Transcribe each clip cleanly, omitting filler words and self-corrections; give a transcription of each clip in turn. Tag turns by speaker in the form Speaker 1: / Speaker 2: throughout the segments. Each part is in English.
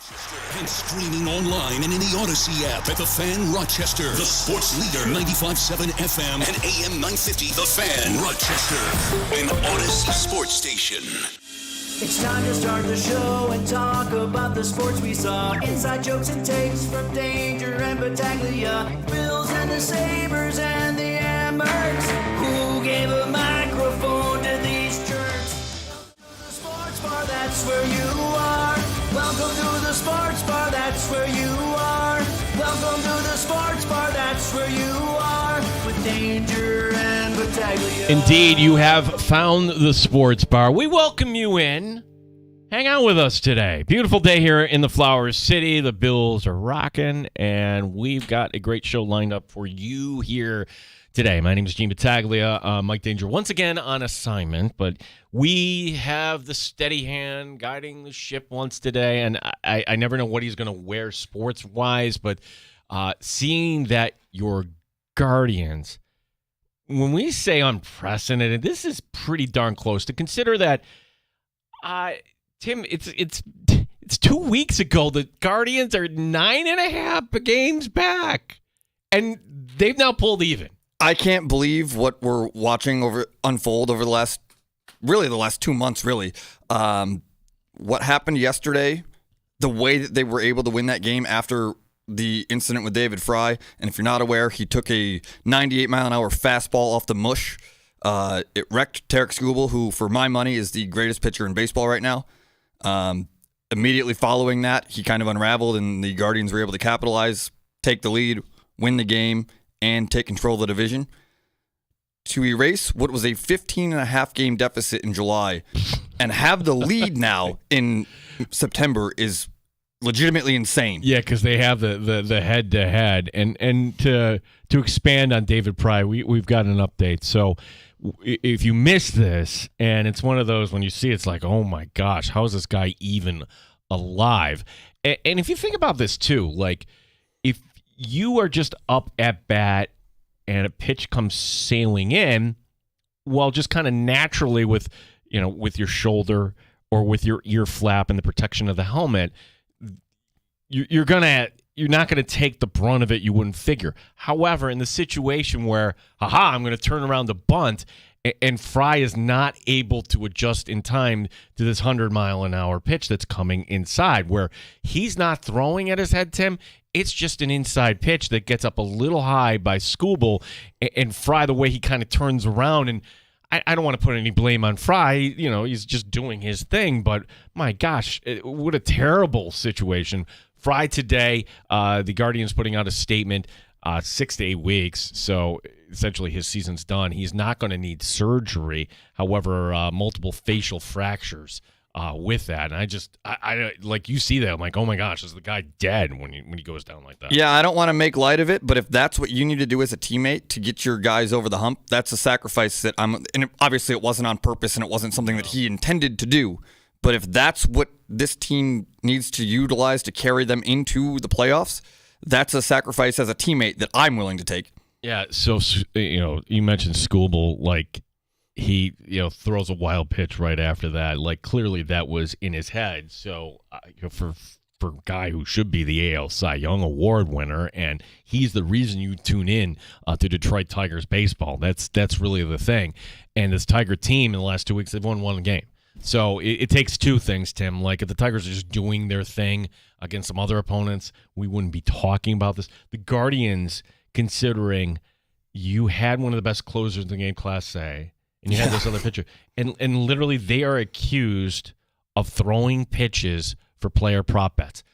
Speaker 1: And streaming online and in the Odyssey app at The Fan Rochester. The sports leader, 95.7 FM and AM 950. The Fan Rochester, an Odyssey sports station.
Speaker 2: It's time to start the show and talk about the sports we saw. Inside jokes and takes from Danger and Battaglia. Bills and the Sabres and the Ambers. Who gave a microphone to these jerks? Welcome to the sports bar, that's where you are. Welcome to the sports bar, that's where you are. Welcome to the sports bar, that's where you are. With Danger and Battaglia.
Speaker 3: Indeed, you have found the sports bar. We welcome you in. Hang out with us today. Beautiful day here in the Flower City. The Bills are rocking, and we've got a great show lined up for you here today. My name is Gene Battaglia. Mike Danger once again on assignment, but we have the steady hand guiding the ship once today, and I never know what he's going to wear sports-wise, but seeing that your Guardians, when we say unprecedented, this is pretty darn close. To consider that, Tim, it's 2 weeks ago the Guardians are 9.5 games back, and they've now pulled even.
Speaker 4: I can't believe what we're watching unfold over the last 2 months, really. What happened yesterday, the way that they were able to win that game after the incident with David Fry, and if you're not aware, he took a 98-mile-an-hour fastball off the mush. It wrecked Tarek Skubal, who, for my money, is the greatest pitcher in baseball right now. Immediately following that, he kind of unraveled, and the Guardians were able to capitalize, take the lead, win the game, and take control of the division. To erase what was a 15.5 game deficit in July and have the lead now in September is legitimately insane.
Speaker 3: Yeah, because they have the head-to-head. And to expand on David Fry, we've got an update. So if you miss this, and it's one of those when you see it's like, oh my gosh, how is this guy even alive? And if you think about this too, like if you are just up at bat and a pitch comes sailing in, well, just kind of naturally with your shoulder or with your ear flap and the protection of the helmet, you're not gonna take the brunt of it. You wouldn't figure. However, in the situation where, I'm gonna turn around the bunt, and Fry is not able to adjust in time to this 100-mile-an-hour pitch that's coming inside, where he's not throwing at his head, Tim. It's just an inside pitch that gets up a little high by Skubal, and Fry, the way he kind of turns around, and I don't want to put any blame on Fry. He's just doing his thing, but my gosh, what a terrible situation. Fry today, the Guardians putting out a statement, 6 to 8 weeks, so essentially his season's done. He's not going to need surgery, however, multiple facial fractures with that. And I like, you see that, I'm like, oh my gosh, is the guy dead when he goes down like that?
Speaker 4: Yeah, I don't want to make light of it, but if that's what you need to do as a teammate to get your guys over the hump, that's a sacrifice and obviously it wasn't on purpose and it wasn't something that he intended to do. But if that's what this team needs to utilize to carry them into the playoffs, that's a sacrifice as a teammate that I'm willing to take.
Speaker 3: Yeah, so, you mentioned Skubal, like, he, throws a wild pitch right after that. Like, clearly that was in his head. So, for a guy who should be the AL Cy Young Award winner, and he's the reason you tune in to Detroit Tigers baseball. That's really the thing. And this Tiger team in the last 2 weeks, they've won one game. So it takes two things, Tim. Like, if the Tigers are just doing their thing against some other opponents, we wouldn't be talking about this. The Guardians, considering you had one of the best closers in the game, Class A, and you had this other pitcher, and literally they are accused of throwing pitches for player prop bets.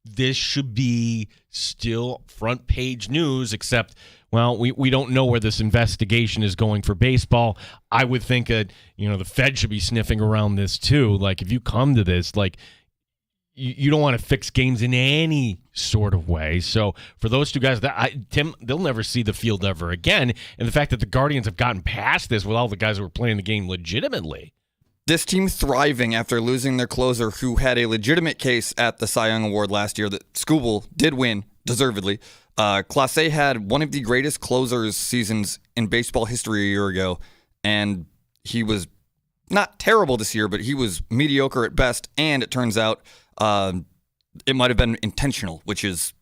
Speaker 3: This should be still front page news, except, well, we don't know where this investigation is going for baseball. I would think that, the Fed should be sniffing around this too. Like, if you come to this, like, you don't want to fix games in any sort of way. So for those two guys, Tim, they'll never see the field ever again. And the fact that the Guardians have gotten past this with all the guys who were playing the game legitimately.
Speaker 4: This team thriving after losing their closer, who had a legitimate case at the Cy Young Award last year that Skubal did win, deservedly. Class A had one of the greatest closers seasons in baseball history a year ago, and he was not terrible this year, but he was mediocre at best, and it turns out it might have been intentional, which is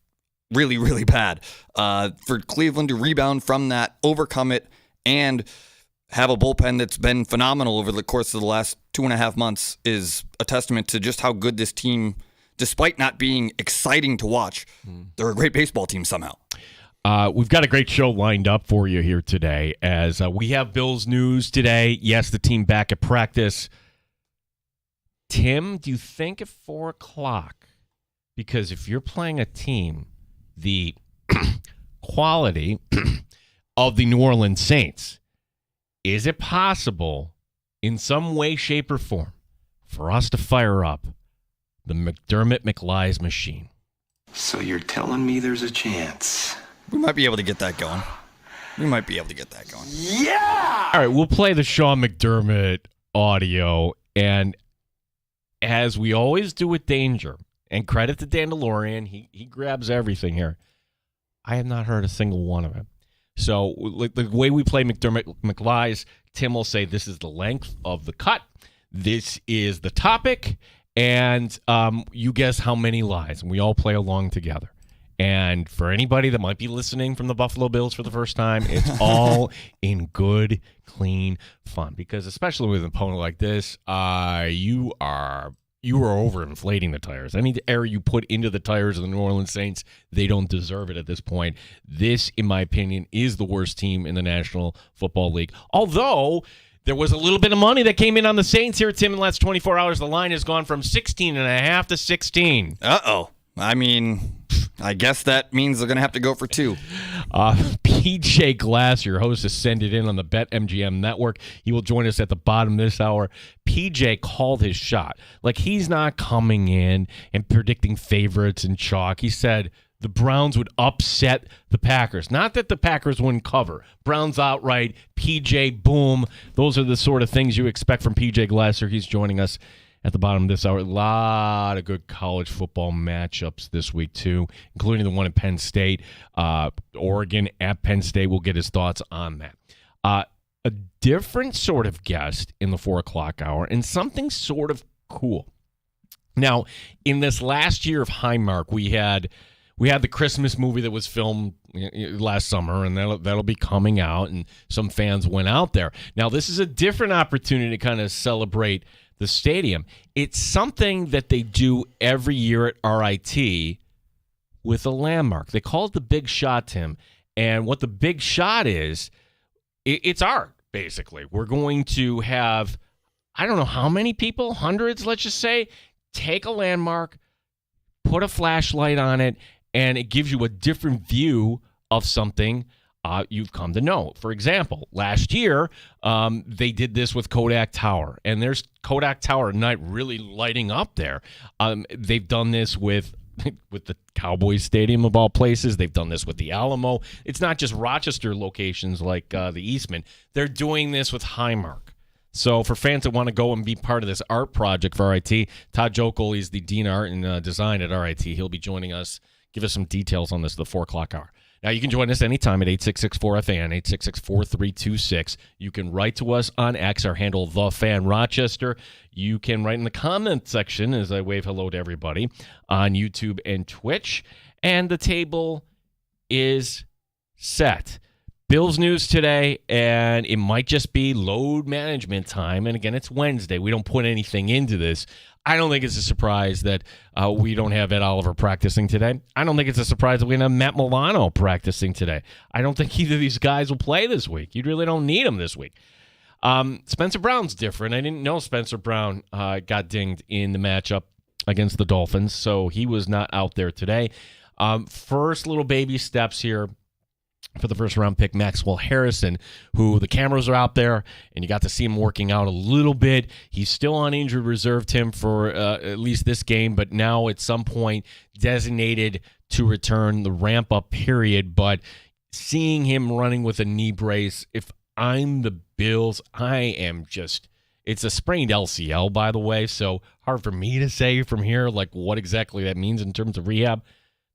Speaker 4: really, really bad. For Cleveland to rebound from that, overcome it, and have a bullpen that's been phenomenal over the course of the last 2.5 months is a testament to just how good this team, despite not being exciting to watch, they're a great baseball team somehow.
Speaker 3: We've got a great show lined up for you here today as we have Bills news today. Yes, the team back at practice. Tim, do you think at 4 o'clock, because if you're playing a team the quality of the New Orleans Saints, is it possible in some way, shape, or form for us to fire up the McDermott-McLies machine?
Speaker 5: So you're telling me there's a chance?
Speaker 4: We might be able to get that going.
Speaker 5: Yeah!
Speaker 3: All right, we'll play the Sean McDermott audio, and as we always do with Danger, and credit to Dandalorian, he grabs everything here. I have not heard a single one of it. So the way we play McDermott-McLies, Tim will say this is the length of the cut, this is the topic, and you guess how many lies, and we all play along together. And for anybody that might be listening from the Buffalo Bills for the first time, it's all in good, clean fun. Because especially with an opponent like this, you are overinflating the tires. Any air you put into the tires of the New Orleans Saints, they don't deserve it at this point. This, in my opinion, is the worst team in the National Football League. Although there was a little bit of money that came in on the Saints here, Tim, in the last 24 hours. The line has gone from 16.5 to 16.
Speaker 4: Uh-oh. I mean, I guess that means they're going to have to go for 2.
Speaker 3: PJ Glasser, host of Send It In on the BetMGM network. He will join us at the bottom of this hour. PJ called his shot. Like, he's not coming in and predicting favorites and chalk. He said the Browns would upset the Packers. Not that the Packers wouldn't cover. Browns outright, PJ, boom. Those are the sort of things you expect from PJ Glasser. He's joining us at the bottom of this hour. A lot of good college football matchups this week, too, including the one in Penn State. Oregon at Penn State. We'll get his thoughts on that. A different sort of guest in the 4 o'clock hour and something sort of cool. Now, in this last year of Highmark, we had the Christmas movie that was filmed last summer, and that'll be coming out, and some fans went out there. Now, this is a different opportunity to kind of celebrate the stadium. It's something that they do every year at RIT with a landmark. They call it the Big Shot, Tim. And what the Big Shot is, it's art, basically. We're going to have, I don't know how many people, hundreds, let's just say, take a landmark, put a flashlight on it, and it gives you a different view of something you've come to know. For example, last year, they did this with Kodak Tower, and there's Kodak Tower at night really lighting up there. They've done this with the Cowboys Stadium of all places. They've done this with the Alamo. It's not just Rochester locations like the Eastman. They're doing this with Highmark. So for fans that want to go and be part of this art project for RIT, Todd Jokel is the Dean of Art and Design at RIT. He'll be joining us, give us some details on this at the 4 o'clock hour. Now, you can join us anytime at 866-4FAN, 866-4326. You can write to us on X, our handle, The Fan Rochester. You can write in the comment section as I wave hello to everybody on YouTube and Twitch. And the table is set. Bills news today, and it might just be load management time. And again, it's Wednesday. We don't put anything into this. I don't think it's a surprise that we don't have Ed Oliver practicing today. I don't think it's a surprise that we don't have Matt Milano practicing today. I don't think either of these guys will play this week. You really don't need them this week. Spencer Brown's different. I didn't know Spencer Brown got dinged in the matchup against the Dolphins, so he was not out there today. First little baby steps here for the first-round pick, Maxwell Harrison, who the cameras are out there, and you got to see him working out a little bit. He's still on injured reserve, Tim, for at least this game, but now at some point designated to return the ramp-up period. But seeing him running with a knee brace, if I'm the Bills, I am just – it's a sprained LCL, by the way, so hard for me to say from here, like, what exactly that means in terms of rehab.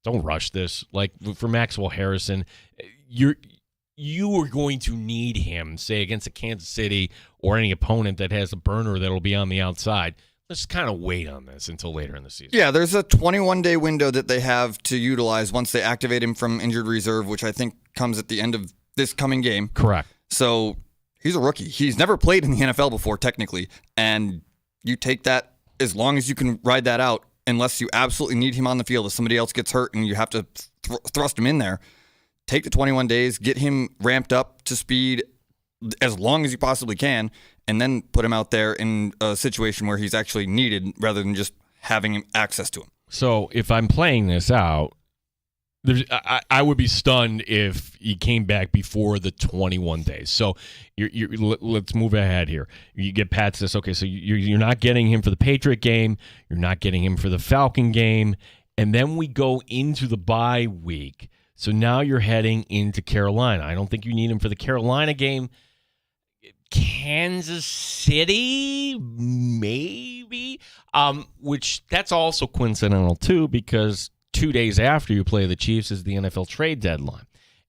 Speaker 3: Don't rush this. Like, for Maxwell Harrison, you are going to need him, say, against a Kansas City or any opponent that has a burner that'll be on the outside. let's kind of wait on this until later in the season.
Speaker 4: Yeah, there's a 21-day window that they have to utilize once they activate him from injured reserve, which I think comes at the end of this coming game.
Speaker 3: Correct.
Speaker 4: So he's a rookie. He's never played in the NFL before, technically, and you take that as long as you can ride that out, unless you absolutely need him on the field. If somebody else gets hurt and you have to thrust him in there, take the 21 days, get him ramped up to speed as long as you possibly can, and then put him out there in a situation where he's actually needed rather than just having access to him.
Speaker 3: So if I'm playing this out, I would be stunned if he came back before the 21 days. So let's move ahead here. You get past this. Okay, so you're not getting him for the Patriot game. You're not getting him for the Falcon game. And then we go into the bye week. So now you're heading into Carolina. I don't think you need him for the Carolina game. Kansas City, maybe, which that's also coincidental too, because 2 days after you play the Chiefs is the NFL trade deadline.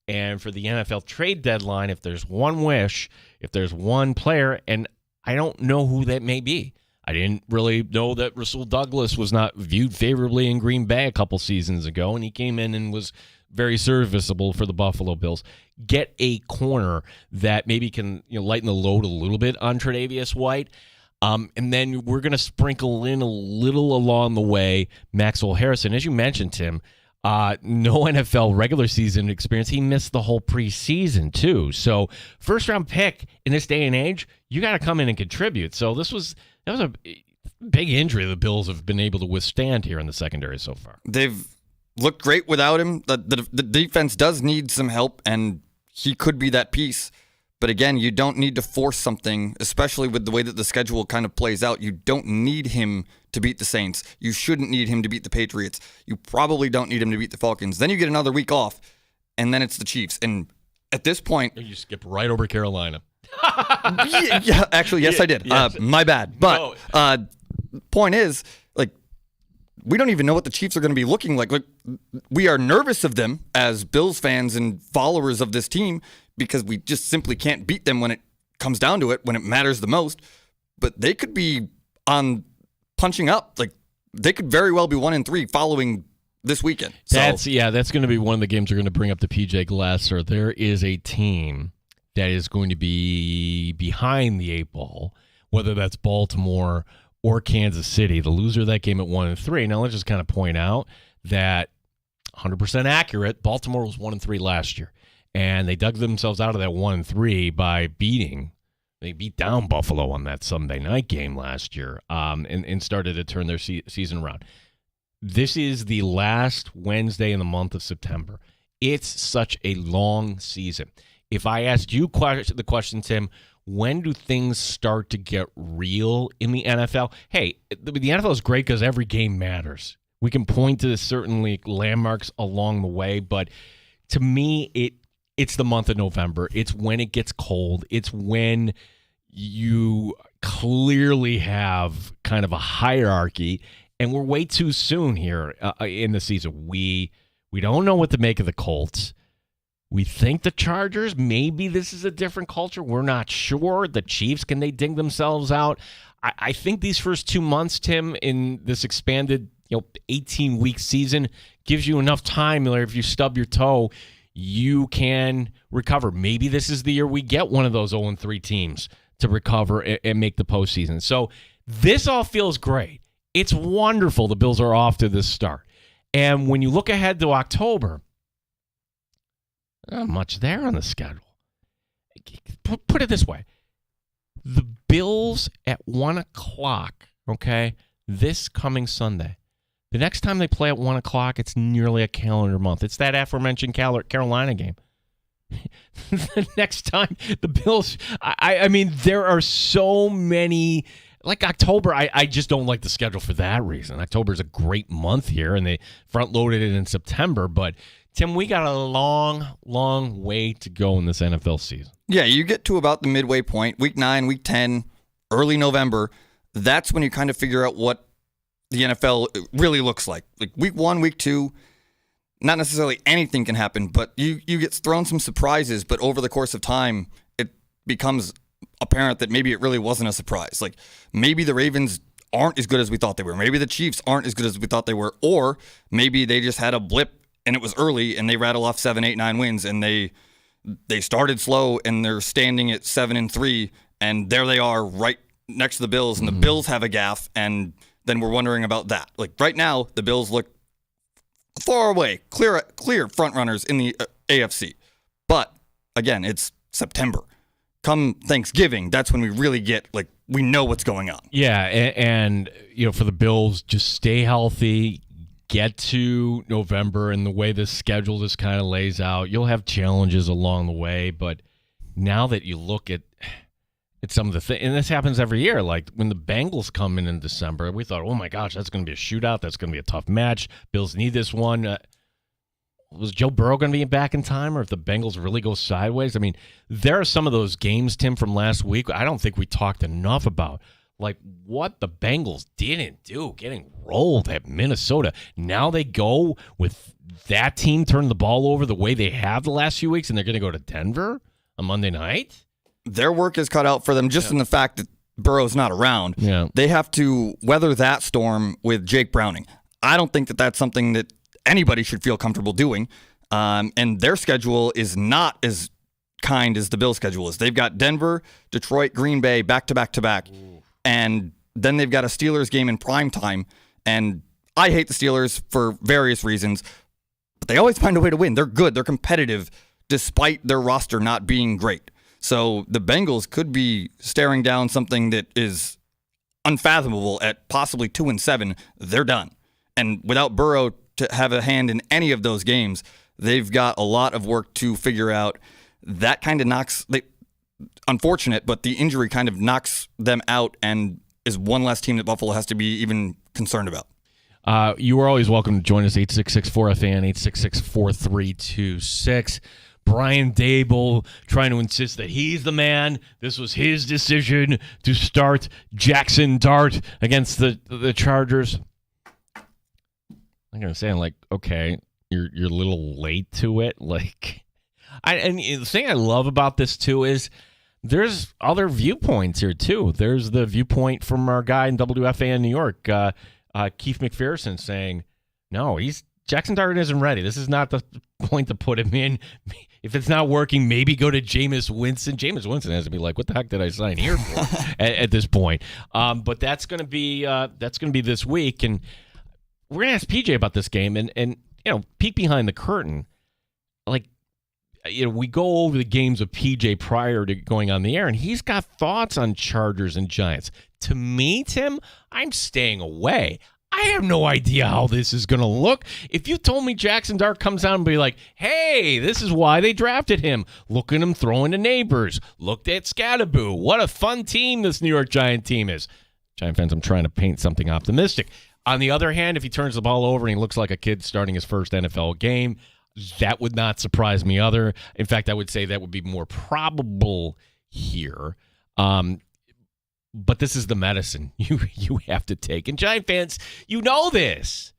Speaker 3: And for the NFL trade deadline, if there's one wish, if there's one player, and I don't know who that may be. I didn't really know that Rasul Douglas was not viewed favorably in Green Bay a couple seasons ago, and he came in and was very serviceable for the Buffalo Bills. Get a corner that maybe can lighten the load a little bit on Tre'Davious White. And then we're going to sprinkle in a little along the way Maxwell Harrison. As you mentioned, Tim, no NFL regular season experience. He missed the whole preseason, too. So first-round pick in this day and age, you got to come in and contribute. So that was a big injury the Bills have been able to withstand here in the secondary so far.
Speaker 4: They've looked great without him. The defense does need some help, and he could be that piece. But again, you don't need to force something, especially with the way that the schedule kind of plays out. You don't need him to beat the Saints. You shouldn't need him to beat the Patriots. You probably don't need him to beat the Falcons. Then you get another week off, and then it's the Chiefs. And at this point...
Speaker 3: You skip right over Carolina.
Speaker 4: yeah, actually, yes, I did.
Speaker 3: Yes.
Speaker 4: My bad. But point is, we don't even know what the Chiefs are going to be looking like. We are nervous of them as Bills fans and followers of this team because we just simply can't beat them when it comes down to it, when it matters the most. But they could be on punching up. They could very well be 1-3 following this weekend.
Speaker 3: That's going to be one of the games we're going to bring up to PJ Glasser. There is a team that is going to be behind the 8 ball, whether that's Baltimore or Kansas City. The loser of that game at 1-3. Now, let's just kind of point out that 100% accurate, Baltimore was 1-3 last year. And they dug themselves out of that 1-3 by they beat down Buffalo on that Sunday night game last year and started to turn their season around. This is the last Wednesday in the month of September. It's such a long season. If I asked you the question, Tim, when do things start to get real in the NFL? Hey, the NFL is great because every game matters. We can point to certainly landmarks along the way, but to me, it's the month of November. It's when it gets cold. It's when you clearly have kind of a hierarchy, and we're way too soon here in the season. We don't know what to make of the Colts. We think the Chargers, maybe this is a different culture. We're not sure. The Chiefs, can they dig themselves out? I think these first 2 months, Tim, in this expanded 18-week season gives you enough time. If you stub your toe, you can recover. Maybe this is the year we get one of those 0-3 teams to recover and make the postseason. So this all feels great. It's wonderful the Bills are off to this start. And when you look ahead to October, not much there on the schedule. Put it this way. The Bills at 1 o'clock, okay, this coming Sunday. The next time they play at 1 o'clock, it's nearly a calendar month. It's that aforementioned Carolina game. The next time the Bills, I mean, there are so many, like October, I just don't like the schedule for that reason. October is a great month here, and they front-loaded it in September. But, Tim, we got a long, long way to go in this NFL season.
Speaker 4: Yeah, you get to about the midway point, week 9, week 10, early November. That's when you kind of figure out what the NFL really looks like. Like week 1, week 2, not necessarily anything can happen, but you get thrown some surprises, but over the course of time, it becomes apparent that maybe it really wasn't a surprise. Like maybe the Ravens aren't as good as we thought they were. Maybe the Chiefs aren't as good as we thought they were. Or maybe they just had a blip and it was early and they rattle off 7, 8, 9 wins and they started slow and they're standing at 7-3 and there they are right next to the Bills and the Bills have a gaffe and then we're wondering about that. Like right now, the Bills look far away, clear front runners in the AFC. But again, it's September. Come Thanksgiving, that's when we really get, like, we know what's going on.
Speaker 3: Yeah, and you know, for the Bills, just stay healthy, get to November, and the way the schedule just kind of lays out, you'll have challenges along the way, but now that you look at some of the things, and this happens every year, like when the Bengals come in December, we thought, oh my gosh, that's going to be a shootout, that's going to be a tough match, Bills need this one. Was Joe Burrow going to be back in time, or if the Bengals really go sideways? I mean, there are some of those games, Tim, from last week, I don't think we talked enough about, like what the Bengals didn't do, getting rolled at Minnesota. Now they go with that team turning the ball over the way they have the last few weeks, and they're going to go to Denver on Monday night?
Speaker 4: Their work is cut out for them just in the fact that Burrow's not around.
Speaker 3: Yeah.
Speaker 4: They have to weather that storm with Jake Browning. I don't think that that's something that anybody should feel comfortable doing. And their schedule is not as kind as the Bills' schedule is. They've got Denver, Detroit, Green Bay, back-to-back-to-back. And then they've got a Steelers game in prime time. And I hate the Steelers for various reasons, but they always find a way to win. They're good. They're competitive despite their roster not being great. So the Bengals could be staring down something that is unfathomable at possibly 2-7. They're done. And without Burrow to have a hand in any of those games, they've got a lot of work to figure out. That kind of unfortunate, but the injury kind of knocks them out and is one less team that Buffalo has to be even concerned about.
Speaker 3: You are always welcome to join us, 866-4FAN, 866-4326. Brian Dable trying to insist that he's the man. This was his decision to start Jackson Dart against the Chargers. I'm gonna say, I'm like, okay, you're a little late to it. Like, and the thing I love about this too is there's other viewpoints here too. There's the viewpoint from our guy in WFAN New York, Keith McPherson, saying, no, Jackson Dart isn't ready. This is not the point to put him in. If it's not working, maybe go to Jameis Winston. Jameis Winston has to be like, what the heck did I sign here for at this point? But that's gonna be this week, and we're going to ask PJ about this game and you know, peek behind the curtain. Like, you know, we go over the games of PJ prior to going on the air, and he's got thoughts on Chargers and Giants. To me, Tim, I'm staying away. I have no idea how this is going to look. If you told me Jackson Dart comes out and be like, hey, this is why they drafted him. Look at him throwing to neighbors. Looked at Scatterboo. What a fun team this New York Giant team is. Giant fans, I'm trying to paint something optimistic. On the other hand, if he turns the ball over and he looks like a kid starting his first NFL game, that would not surprise me. In fact, I would say that would be more probable here. But this is the medicine you have to take. And Giant fans, you know this.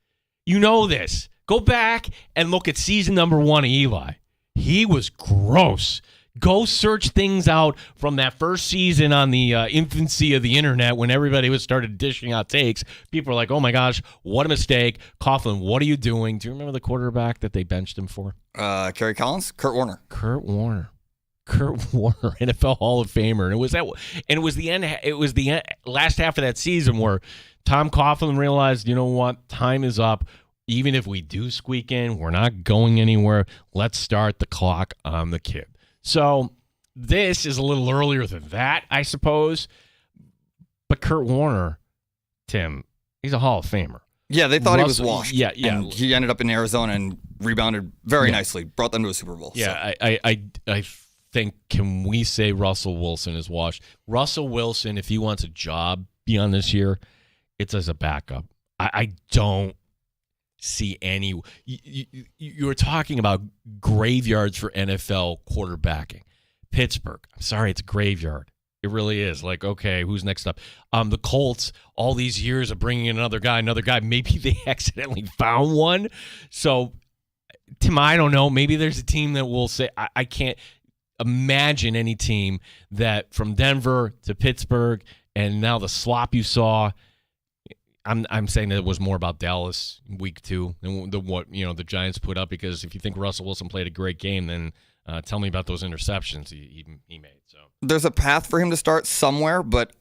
Speaker 3: You know this. Go back and look at season number 1 of Eli. He was gross. Go search things out from that first season on the infancy of the internet when everybody was started dishing out takes. People were like, oh my gosh, what a mistake. Coughlin, what are you doing? Do you remember the quarterback that they benched him for?
Speaker 4: Kerry Collins? Kurt Warner, NFL Hall of Famer. And it was the end. It was the last half of that season where Tom Coughlin realized, you know what, time is up. Even if we do squeak in, we're not going anywhere. Let's start the clock on the kid. So this is a little earlier than that, I suppose. But Kurt Warner, Tim, he's a Hall of Famer. Yeah, they thought he was washed. Yeah. And he ended up in Arizona and rebounded very nicely, brought them to a Super Bowl. Yeah, so. I think, can we say Russell Wilson is washed? Russell Wilson, if he wants a job beyond this year, it's as a backup. I don't see any. You were talking about graveyards for NFL quarterbacking. Pittsburgh, I'm sorry, it's a graveyard. It really is. Like, okay, who's next up? The Colts, all these years of bringing in another guy. Maybe they accidentally found one. So, Tim, I don't know. Maybe there's a team that will say, I can't imagine any team that from Denver to Pittsburgh and now the slop you saw,
Speaker 3: I'm saying that it was more about Dallas week 2 than what the Giants put up, because if you think Russell Wilson played a great game, then tell me about those interceptions he made. So
Speaker 4: there's a path for him to start somewhere, but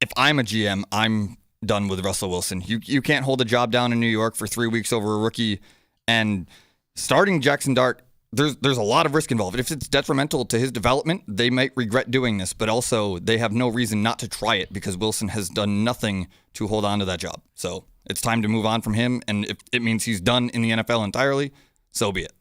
Speaker 4: if I'm a GM, I'm done with Russell Wilson. You can't hold a job down in New York for 3 weeks over a rookie, and starting Jackson Dart. There's a lot of risk involved. If it's detrimental to his development, they might regret doing this, but also they have no reason not to try it because Wilson has done nothing to hold on to that job. So it's time to move on from him, and if it means he's done in the NFL entirely, so be it.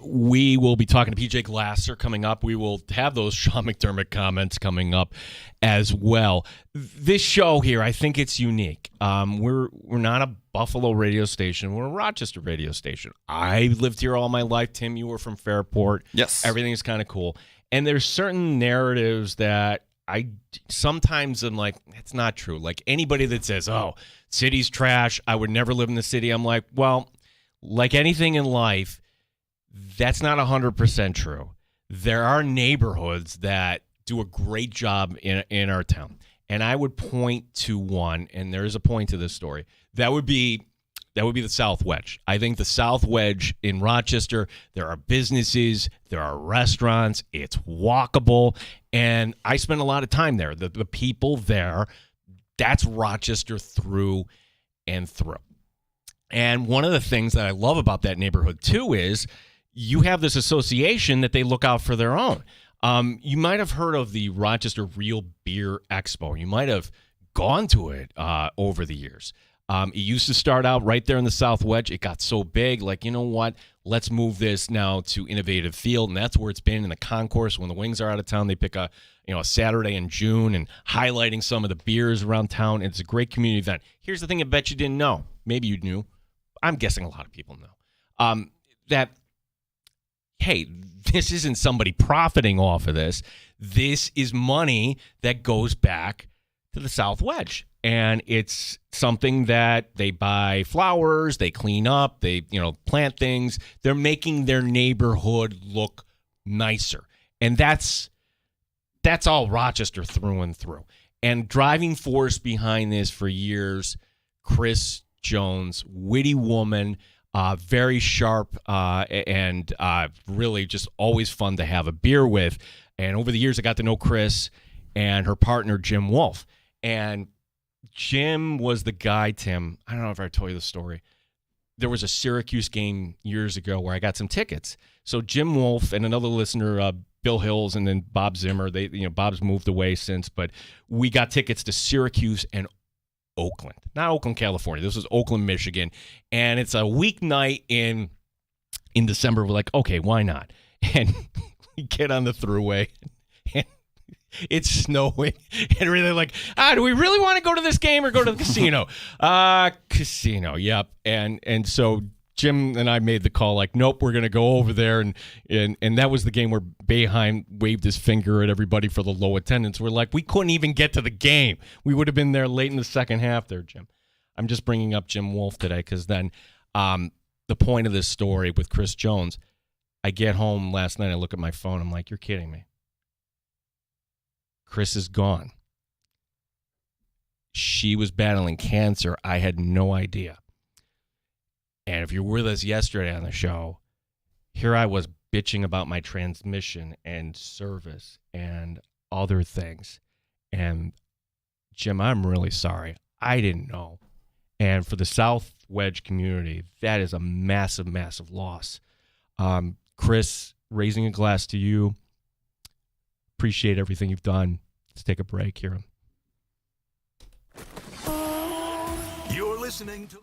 Speaker 3: We will be talking to PJ Glasser coming up. We will have those Sean McDermott comments coming up as well. This show here, I think it's unique. We're not a Buffalo radio station. We're a Rochester radio station. I lived here all my life. Tim, you were from Fairport.
Speaker 4: Yes.
Speaker 3: Everything's kind of cool. And there's certain narratives that I sometimes am like, that's not true. Like anybody that says, oh, city's trash, I would never live in the city. I'm like, well, like anything in life, that's not 100% true. There are neighborhoods that do a great job in our town. And I would point to one, and there is a point to this story. That would be the South Wedge. I think the South Wedge in Rochester, there are businesses, there are restaurants, it's walkable, and I spend a lot of time there. The people there, that's Rochester through and through. And one of the things that I love about that neighborhood, too, is you have this association that they look out for their own. You might have heard of the Rochester Real Beer Expo. You might have gone to it over the years. It used to start out right there in the South Wedge. It got so big, like, you know what? Let's move this now to Innovative Field, and that's where it's been in the concourse. When the Wings are out of town, they pick a Saturday in June and highlighting some of the beers around town. It's a great community event. Here's the thing I bet you didn't know. Maybe you knew. I'm guessing a lot of people know. That hey, this isn't somebody profiting off of this. This is money that goes back to the South Wedge. And it's something that they buy flowers, they clean up, they plant things. They're making their neighborhood look nicer. And that's all Rochester through and through. And driving force behind this for years, Chris Jones, witty woman, very sharp, and really just always fun to have a beer with. And over the years, I got to know Chris and her partner, Jim Wolf. And Jim was the guy, Tim, I don't know if I told you the story. There was a Syracuse game years ago where I got some tickets. So Jim Wolf and another listener, Bill Hills, and then Bob Zimmer, Bob's moved away since, but we got tickets to Syracuse and Oakland. Not Oakland, California. This was Oakland, Michigan. And it's a weeknight in December. We're like, okay, why not? And we get on the thruway, and it's snowing. And really like, do we really want to go to this game or go to the casino? Casino, yep. And so Jim and I made the call, like, nope, we're going to go over there. And that was the game where Boeheim waved his finger at everybody for the low attendance. We're like, we couldn't even get to the game. We would have been there late in the second half there, Jim. I'm just bringing up Jim Wolf today because then the point of this story with Chris Jones, I get home last night, I look at my phone, I'm like, you're kidding me. Chris is gone. She was battling cancer. I had no idea. And if you were with us yesterday on the show, here I was bitching about my transmission and service and other things. And Jim, I'm really sorry. I didn't know. And for the South Wedge community, that is a massive, massive loss. Chris, raising a glass to you. Appreciate everything you've done. Let's take a break here.
Speaker 1: You're listening to the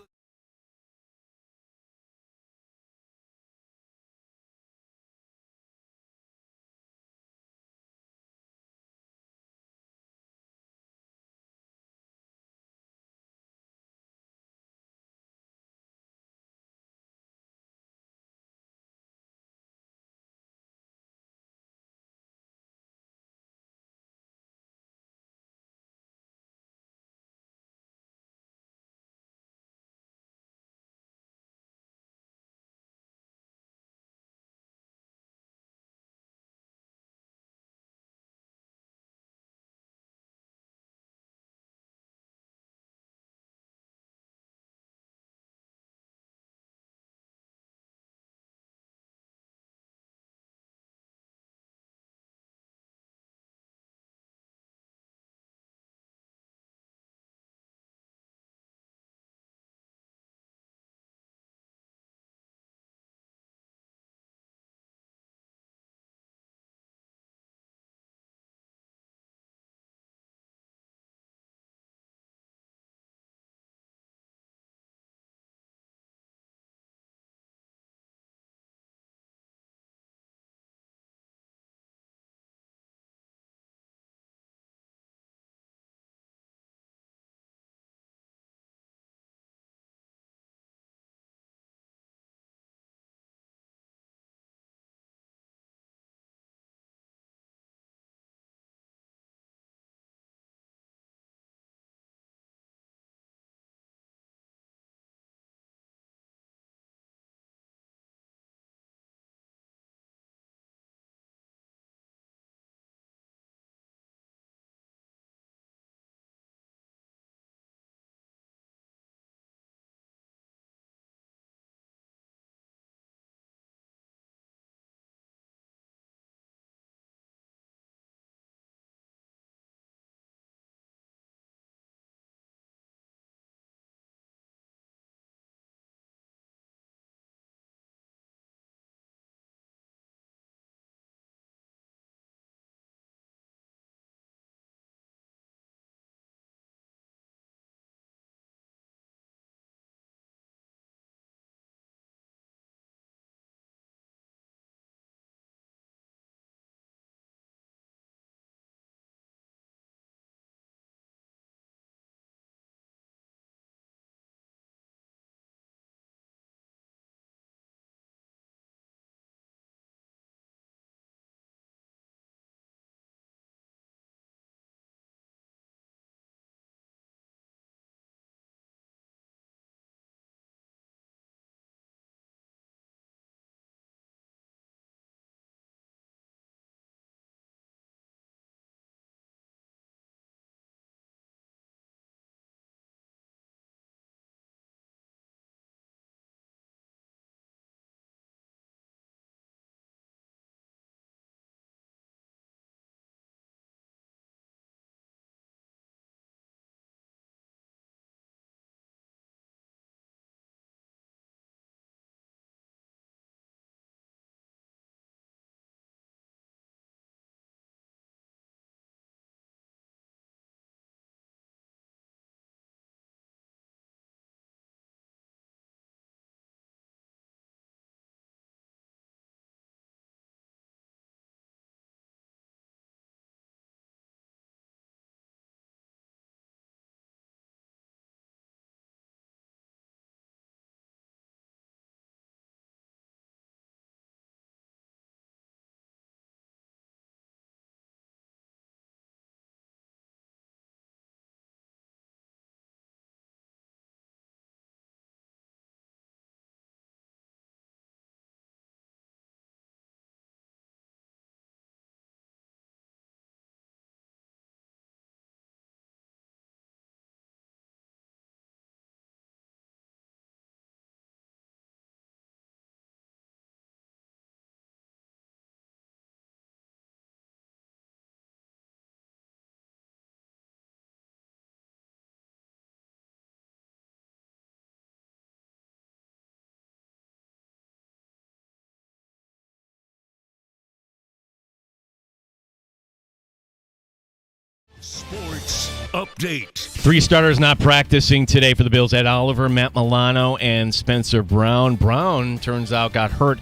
Speaker 1: Sports Update.
Speaker 3: 3 starters not practicing today for the Bills: Ed Oliver, Matt Milano, and Spencer Brown. Brown, turns out, got hurt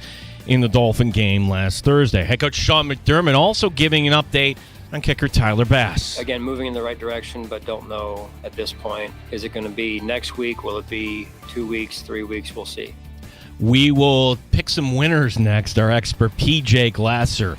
Speaker 3: in the Dolphin game last Thursday. Head coach Sean McDermott also giving an update on kicker Tyler Bass.
Speaker 6: Again, moving in the right direction, but don't know at this point. Is it going to be next week? Will it be 2 weeks, 3 weeks? We'll see.
Speaker 3: We will pick some winners next. Our expert PJ Glasser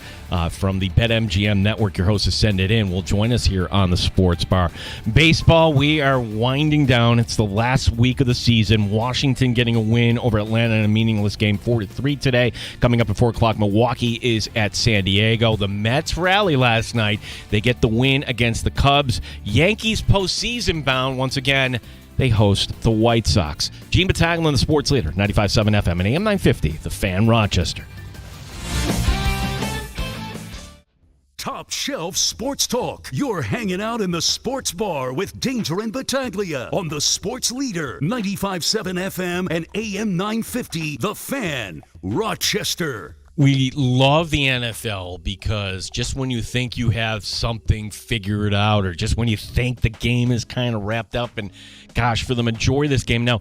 Speaker 3: from the BetMGM network, your host is Send It In, will join us here on the Sports Bar. Baseball, we are winding down. It's the last week of the season. Washington getting a win over Atlanta in a meaningless game, 4-3 today. Coming up at 4 o'clock, Milwaukee is at San Diego. The Mets rally last night. They get the win against the Cubs. Yankees postseason bound once again. They host the White Sox. Gene Battaglia, the sports leader, 95.7 FM and AM 950, The Fan, Rochester.
Speaker 1: Top Shelf Sports Talk. You're hanging out in the Sports Bar with Danger and Battaglia on the Sports Leader, 95.7 FM and AM 950, The Fan, Rochester.
Speaker 3: We love the NFL because just when you think you have something figured out, or just when you think the game is kind of wrapped up, and gosh, for the majority of this game now,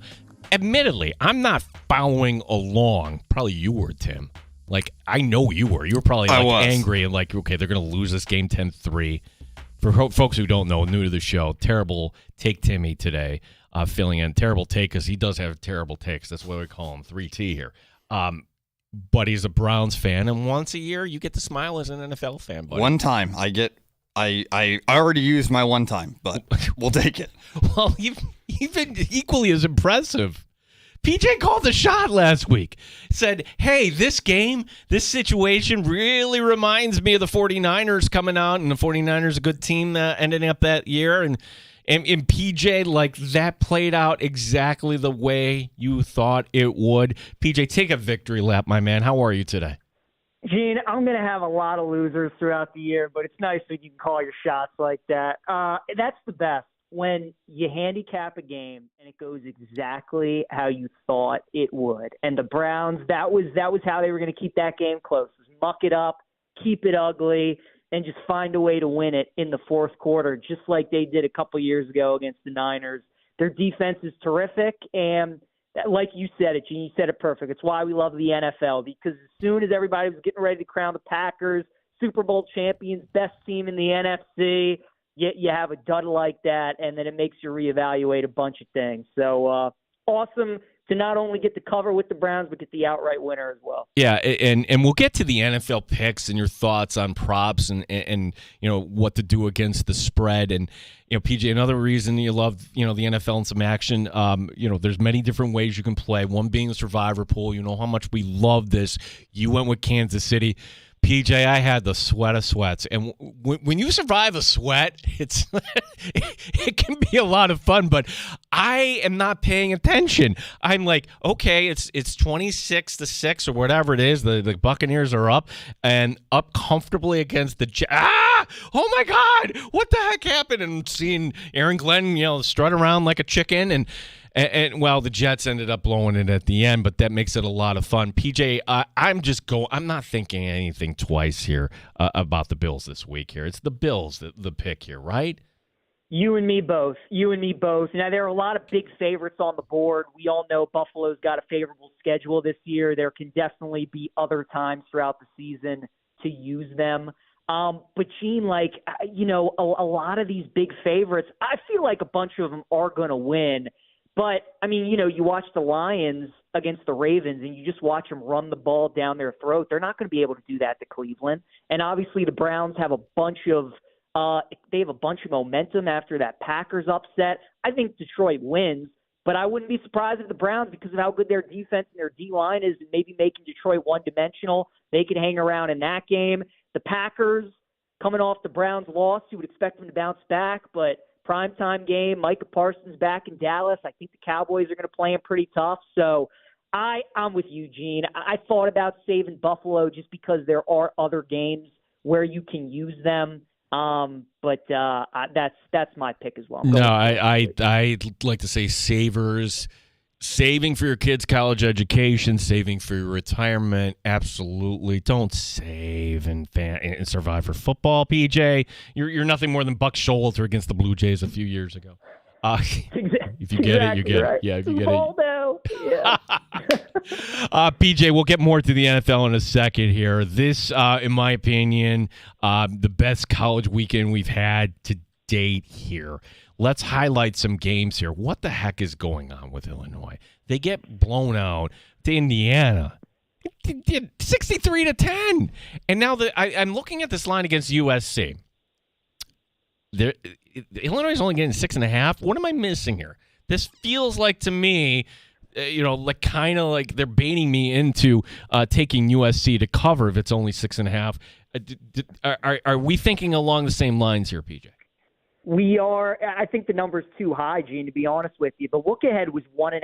Speaker 3: admittedly, I'm not following along. Probably you were, Tim. Like, I know you were. You were probably angry and like, okay, they're going to lose this game 10-3. For folks who don't know, new to the show, terrible take Timmy today, filling in. Terrible take because he does have terrible takes. That's what we call him, 3T here. But he's a Browns fan, and once a year you get to smile as an NFL fan, buddy.
Speaker 4: One time I already used my one time, but we'll take it.
Speaker 3: Well, you've been equally as impressive. PJ called the shot last week. Said, hey, this game, this situation really reminds me of the 49ers coming out, and the 49ers a good team ending up that year, and PJ, like, that played out exactly the way you thought it would. PJ, take a victory lap, my man. How are you today?
Speaker 7: Gene, I'm going to have a lot of losers throughout the year, but it's nice that you can call your shots like that. That's the best. When you handicap a game and it goes exactly how you thought it would. And the Browns, that was how they were going to keep that game close. Muck it up, keep it ugly, and just find a way to win it in the fourth quarter, just like they did a couple years ago against the Niners. Their defense is terrific, and like you said it, Gene, you said it perfect. It's why we love the NFL, because as soon as everybody was getting ready to crown the Packers Super Bowl champions, best team in the NFC, you have a dud like that, and then it makes you reevaluate a bunch of things. So awesome to not only get the cover with the Browns, but get the outright winner as well.
Speaker 3: Yeah, and we'll get to the NFL picks and your thoughts on props and you know what to do against the spread. And you know, PJ, another reason you love the NFL and some action. There's many different ways you can play. One being the survivor pool. You know how much we love this. You went with Kansas City. PJ, I had the sweat of sweats, and when you survive a sweat, it can be a lot of fun. But I am not paying attention. I'm like, okay, it's 26-6 or whatever it is. The Buccaneers are up and up comfortably against the Jets. Oh my God, what the heck happened? And seeing Aaron Glenn, strut around like a chicken and well, the Jets ended up blowing it at the end, but that makes it a lot of fun. PJ, I'm not thinking anything twice here about the Bills this week here. It's the Bills, the pick here, right?
Speaker 7: You and me both. Now, there are a lot of big favorites on the board. We all know Buffalo's got a favorable schedule this year. There can definitely be other times throughout the season to use them. But Gene, a lot of these big favorites, I feel like a bunch of them are going to win. But, you watch the Lions against the Ravens and you just watch them run the ball down their throat. They're not going to be able to do that to Cleveland. And obviously the Browns have a bunch of momentum after that Packers upset. I think Detroit wins, but I wouldn't be surprised if the Browns, because of how good their defense and their D-line is, maybe making Detroit one-dimensional, they could hang around in that game. The Packers, coming off the Browns' loss, you would expect them to bounce back, but primetime game, Micah Parsons back in Dallas. I think the Cowboys are going to play him pretty tough. So I'm with you, Gene. I thought about saving Buffalo just because there are other games where you can use them. But that's my pick as well.
Speaker 3: No, I'd like to say savers Saving for your kids' college education, saving for your retirement, absolutely. Don't save and survive for football, PJ. You're nothing more than Buck Showalter against the Blue Jays a few years ago. If you get it, you get it. Yeah, if you get it.
Speaker 7: Yeah.
Speaker 3: PJ, we'll get more to the NFL in a second here. This, in my opinion, the best college weekend we've had to date here. Let's highlight some games here. What the heck is going on with Illinois? They get blown out to Indiana, 63-10, and now I'm looking at this line against USC. Illinois is only getting 6.5. What am I missing here? This feels like to me, like kind of like they're baiting me into taking USC to cover if it's only 6.5. Are we thinking along the same lines here, PJ?
Speaker 7: We are. I think the number's too high, Gene, to be honest with you. The look ahead was 1.5,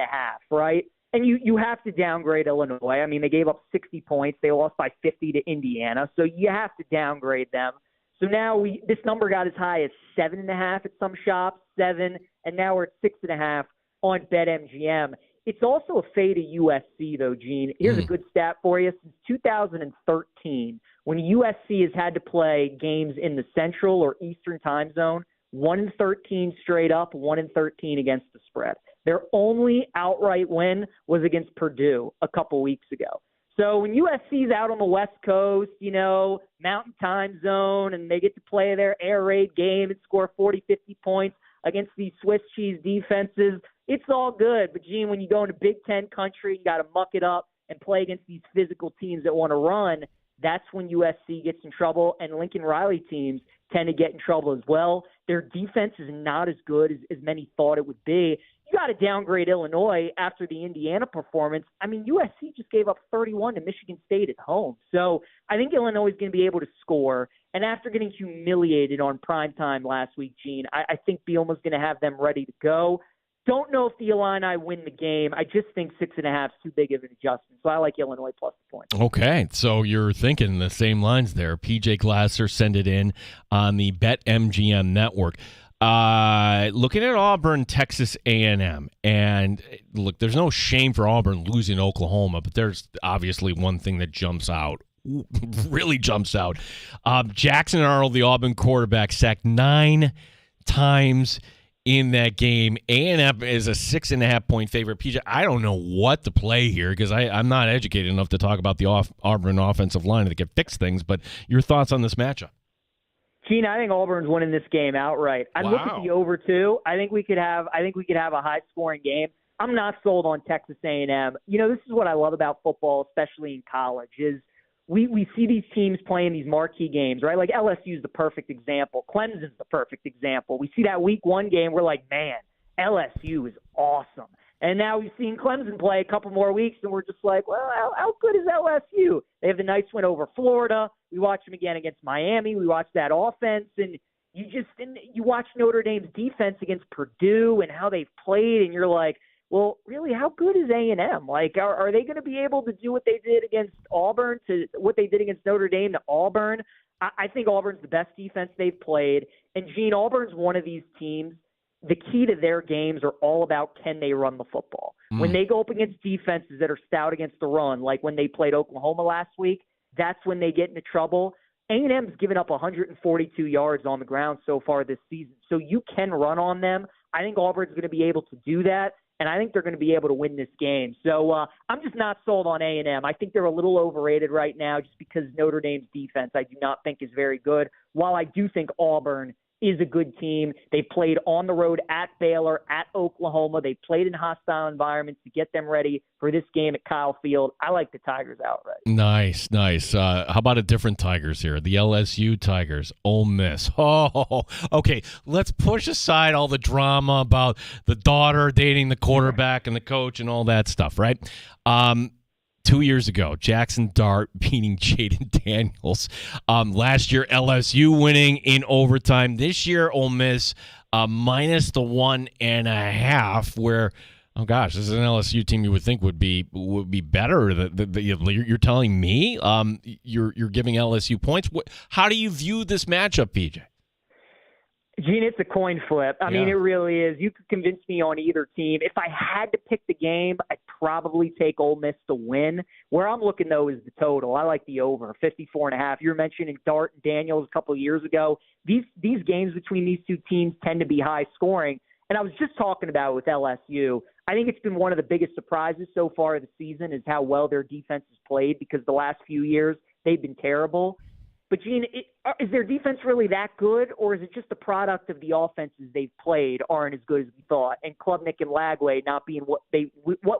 Speaker 7: right? And you have to downgrade Illinois. I mean, they gave up 60 points. They lost by 50 to Indiana. So you have to downgrade them. So now this number got as high as 7.5 at some shops, 7, and now we're at 6.5 on BetMGM. It's also a fade of USC, though, Gene. Here's a good stat for you. Since 2013, when USC has had to play games in the Central or Eastern time zone, 1-13 straight up, 1-13 against the spread. Their only outright win was against Purdue a couple weeks ago. So when USC's out on the West Coast, Mountain Time Zone, and they get to play their air raid game and score 40, 50 points against these Swiss cheese defenses, it's all good. But, Gene, when you go into Big Ten country, you got to muck it up and play against these physical teams that want to run. That's when USC gets in trouble, and Lincoln Riley teams tend to get in trouble as well. Their defense is not as good as many thought it would be. You got to downgrade Illinois after the Indiana performance. I mean, USC just gave up 31 to Michigan State at home. So I think Illinois is going to be able to score. And after getting humiliated on primetime last week, Gene, I think Bielema's going to have them ready to go. Don't know if the Illini win the game. I just think 6.5 is too big of an adjustment. So I like Illinois plus the point. Okay,
Speaker 3: so you're thinking the same lines there. PJ Glasser send it in on the BetMGM network. Looking at Auburn, Texas A&M, and look, there's no shame for Auburn losing Oklahoma, but there's obviously one thing that jumps out, really jumps out. Jackson Arnold, the Auburn quarterback, sacked 9 times in that game. A&M is a 6.5-point favorite. PJ, I don't know what to play here because I'm not educated enough to talk about the Auburn offensive line that can fix things, but your thoughts on this matchup?
Speaker 7: Gene, I think Auburn's winning this game outright. I look at the over 2. I think we could have a high-scoring game. I'm not sold on Texas A&M. This is what I love about football, especially in college, is we see these teams playing these marquee games, right? Like LSU is the perfect example. Clemson's the perfect example. We see that week 1 game, we're like, man, LSU is awesome. And now we've seen Clemson play a couple more weeks, and we're just like, well, how good is LSU? They have the nice win over Florida. We watch them again against Miami. We watch that offense, and you watch Notre Dame's defense against Purdue and how they've played, and you're like, well, really, how good is A&M? Like, are they going to be able to do what they did against Auburn to what they did against Notre Dame to Auburn? I think Auburn's the best defense they've played, and Gene, Auburn's one of these teams. The key to their games are all about can they run the football. When they go up against defenses that are stout against the run, like when they played Oklahoma last week, that's when they get into trouble. A&M's given up 142 yards on the ground so far this season, so you can run on them. I think Auburn's going to be able to do that, and I think they're going to be able to win this game. So I'm just not sold on A&M. I think they're a little overrated right now just because Notre Dame's defense I do not think is very good, while I do think Auburn is a good team. They played on the road at Baylor, at Oklahoma. They played in hostile environments to get them ready for this game at Kyle Field. I like the Tigers outright.
Speaker 3: Nice. How about a different Tigers here? The LSU Tigers, Ole Miss. Oh, okay. Let's push aside all the drama about the daughter dating the quarterback and the coach and all that stuff, right? 2 years ago, Jackson Dart beating Jaden Daniels. Last year, LSU winning in overtime. This year, Ole Miss minus the 1.5. Where, oh gosh, this is an LSU team you would think would be better. You're telling me you're giving LSU points. How do you view this matchup, PJ?
Speaker 7: Gene, it's a coin flip. I mean, it really is. You could convince me on either team. If I had to pick the game, I'd probably take Ole Miss to win. Where I'm looking, though, is the total. I like the over, 54.5. You were mentioning Dart and Daniels a couple of years ago. These games between these two teams tend to be high scoring. And I was just talking about it with LSU. I think it's been one of the biggest surprises so far this season is how well their defense has played, because the last few years they've been terrible. But, Gene, is their defense really that good, or is it just the product of the offenses they've played aren't as good as we thought, and Klubnik and Lagway not being what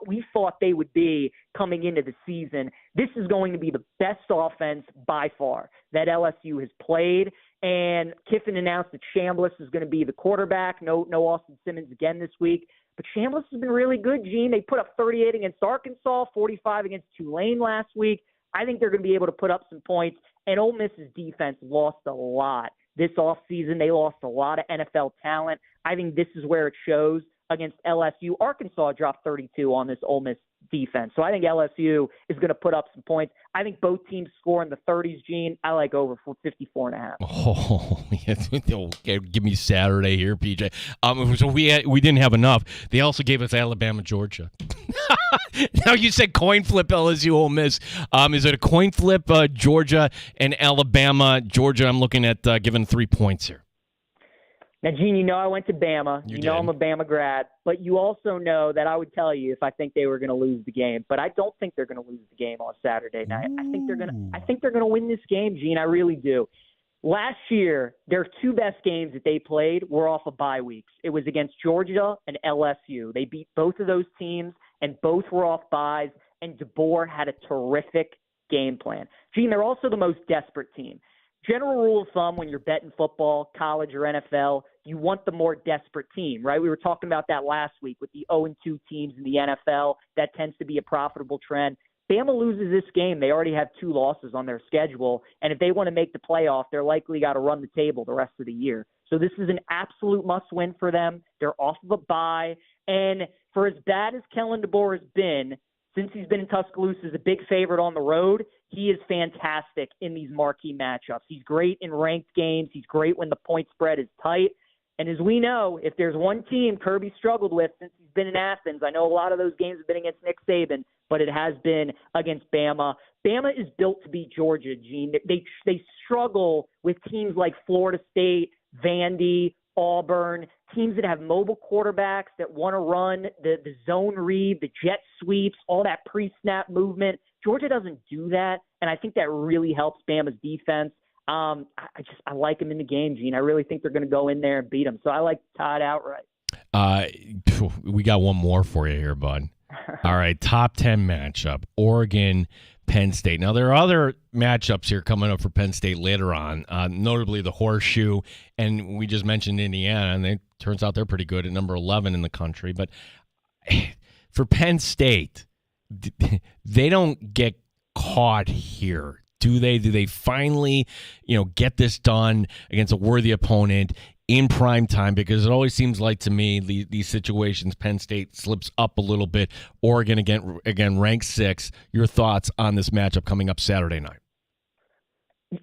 Speaker 7: we thought they would be coming into the season? This is going to be the best offense by far that LSU has played, and Kiffin announced that Chambliss is going to be the quarterback. No Austin Simmons again this week. But Chambliss has been really good, Gene. They put up 38 against Arkansas, 45 against Tulane last week. I think they're going to be able to put up some points. And Ole Miss's defense lost a lot this offseason. They lost a lot of NFL talent. I think this is where it shows against LSU. Arkansas dropped 32 on this Ole Miss defense. So I think LSU is going to put up some points. I think both teams score in the 30s, Gene. I like over for 54.5.
Speaker 3: Oh, yes. Okay, give me Saturday here, PJ. So we didn't have enough. They also gave us Alabama, Georgia. Now you said coin flip LSU, Ole Miss. Is it a coin flip, Georgia and Alabama? Georgia, I'm looking at giving 3 points here.
Speaker 7: Now, Gene, you know I went to Bama. You know I'm a Bama grad. But you also know that I would tell you if I think they were going to lose the game. But I don't think they're going to lose the game on Saturday night. I think they're going to win this game, Gene. I really do. Last year, their two best games that they played were off of bye weeks. It was against Georgia and LSU. They beat both of those teams, and both were off byes, and DeBoer had a terrific game plan. Gene, they're also the most desperate team. General rule of thumb when you're betting football, college or NFL, you want the more desperate team, right? We were talking about that last week with the 0-2 teams in the NFL. That tends to be a profitable trend. Bama loses this game, they already have 2 losses on their schedule, and if they want to make the playoff, they're likely got to run the table the rest of the year. So this is an absolute must-win for them. They're off of a bye, and for as bad as Kellen DeBoer has been, since he's been in Tuscaloosa as a big favorite on the road, he is fantastic in these marquee matchups. He's great in ranked games. He's great when the point spread is tight. And as we know, if there's one team Kirby struggled with since he's been in Athens, I know a lot of those games have been against Nick Saban, but it has been against Bama. Bama is built to beat Georgia, Gene. They struggle with teams like Florida State, Vandy, Auburn, teams that have mobile quarterbacks that want to run the zone read, the jet sweeps, all that pre-snap movement. Georgia doesn't do that, and I think that really helps Bama's defense. I like them in the game, Gene. I really think they're going to go in there and beat them. So I like Todd outright.
Speaker 3: We got one more for you here, bud. All right, top 10 matchup, Oregon, Penn State. Now, there are other matchups here coming up for Penn State later on, notably the Horseshoe, and we just mentioned Indiana, and it turns out they're pretty good at number 11 in the country. But for Penn State, they don't get caught here, do they? Do they finally, get this done against a worthy opponent in prime time? Because it always seems like to me these situations, Penn State slips up a little bit. Oregon again ranked 6. Your thoughts on this matchup coming up Saturday night?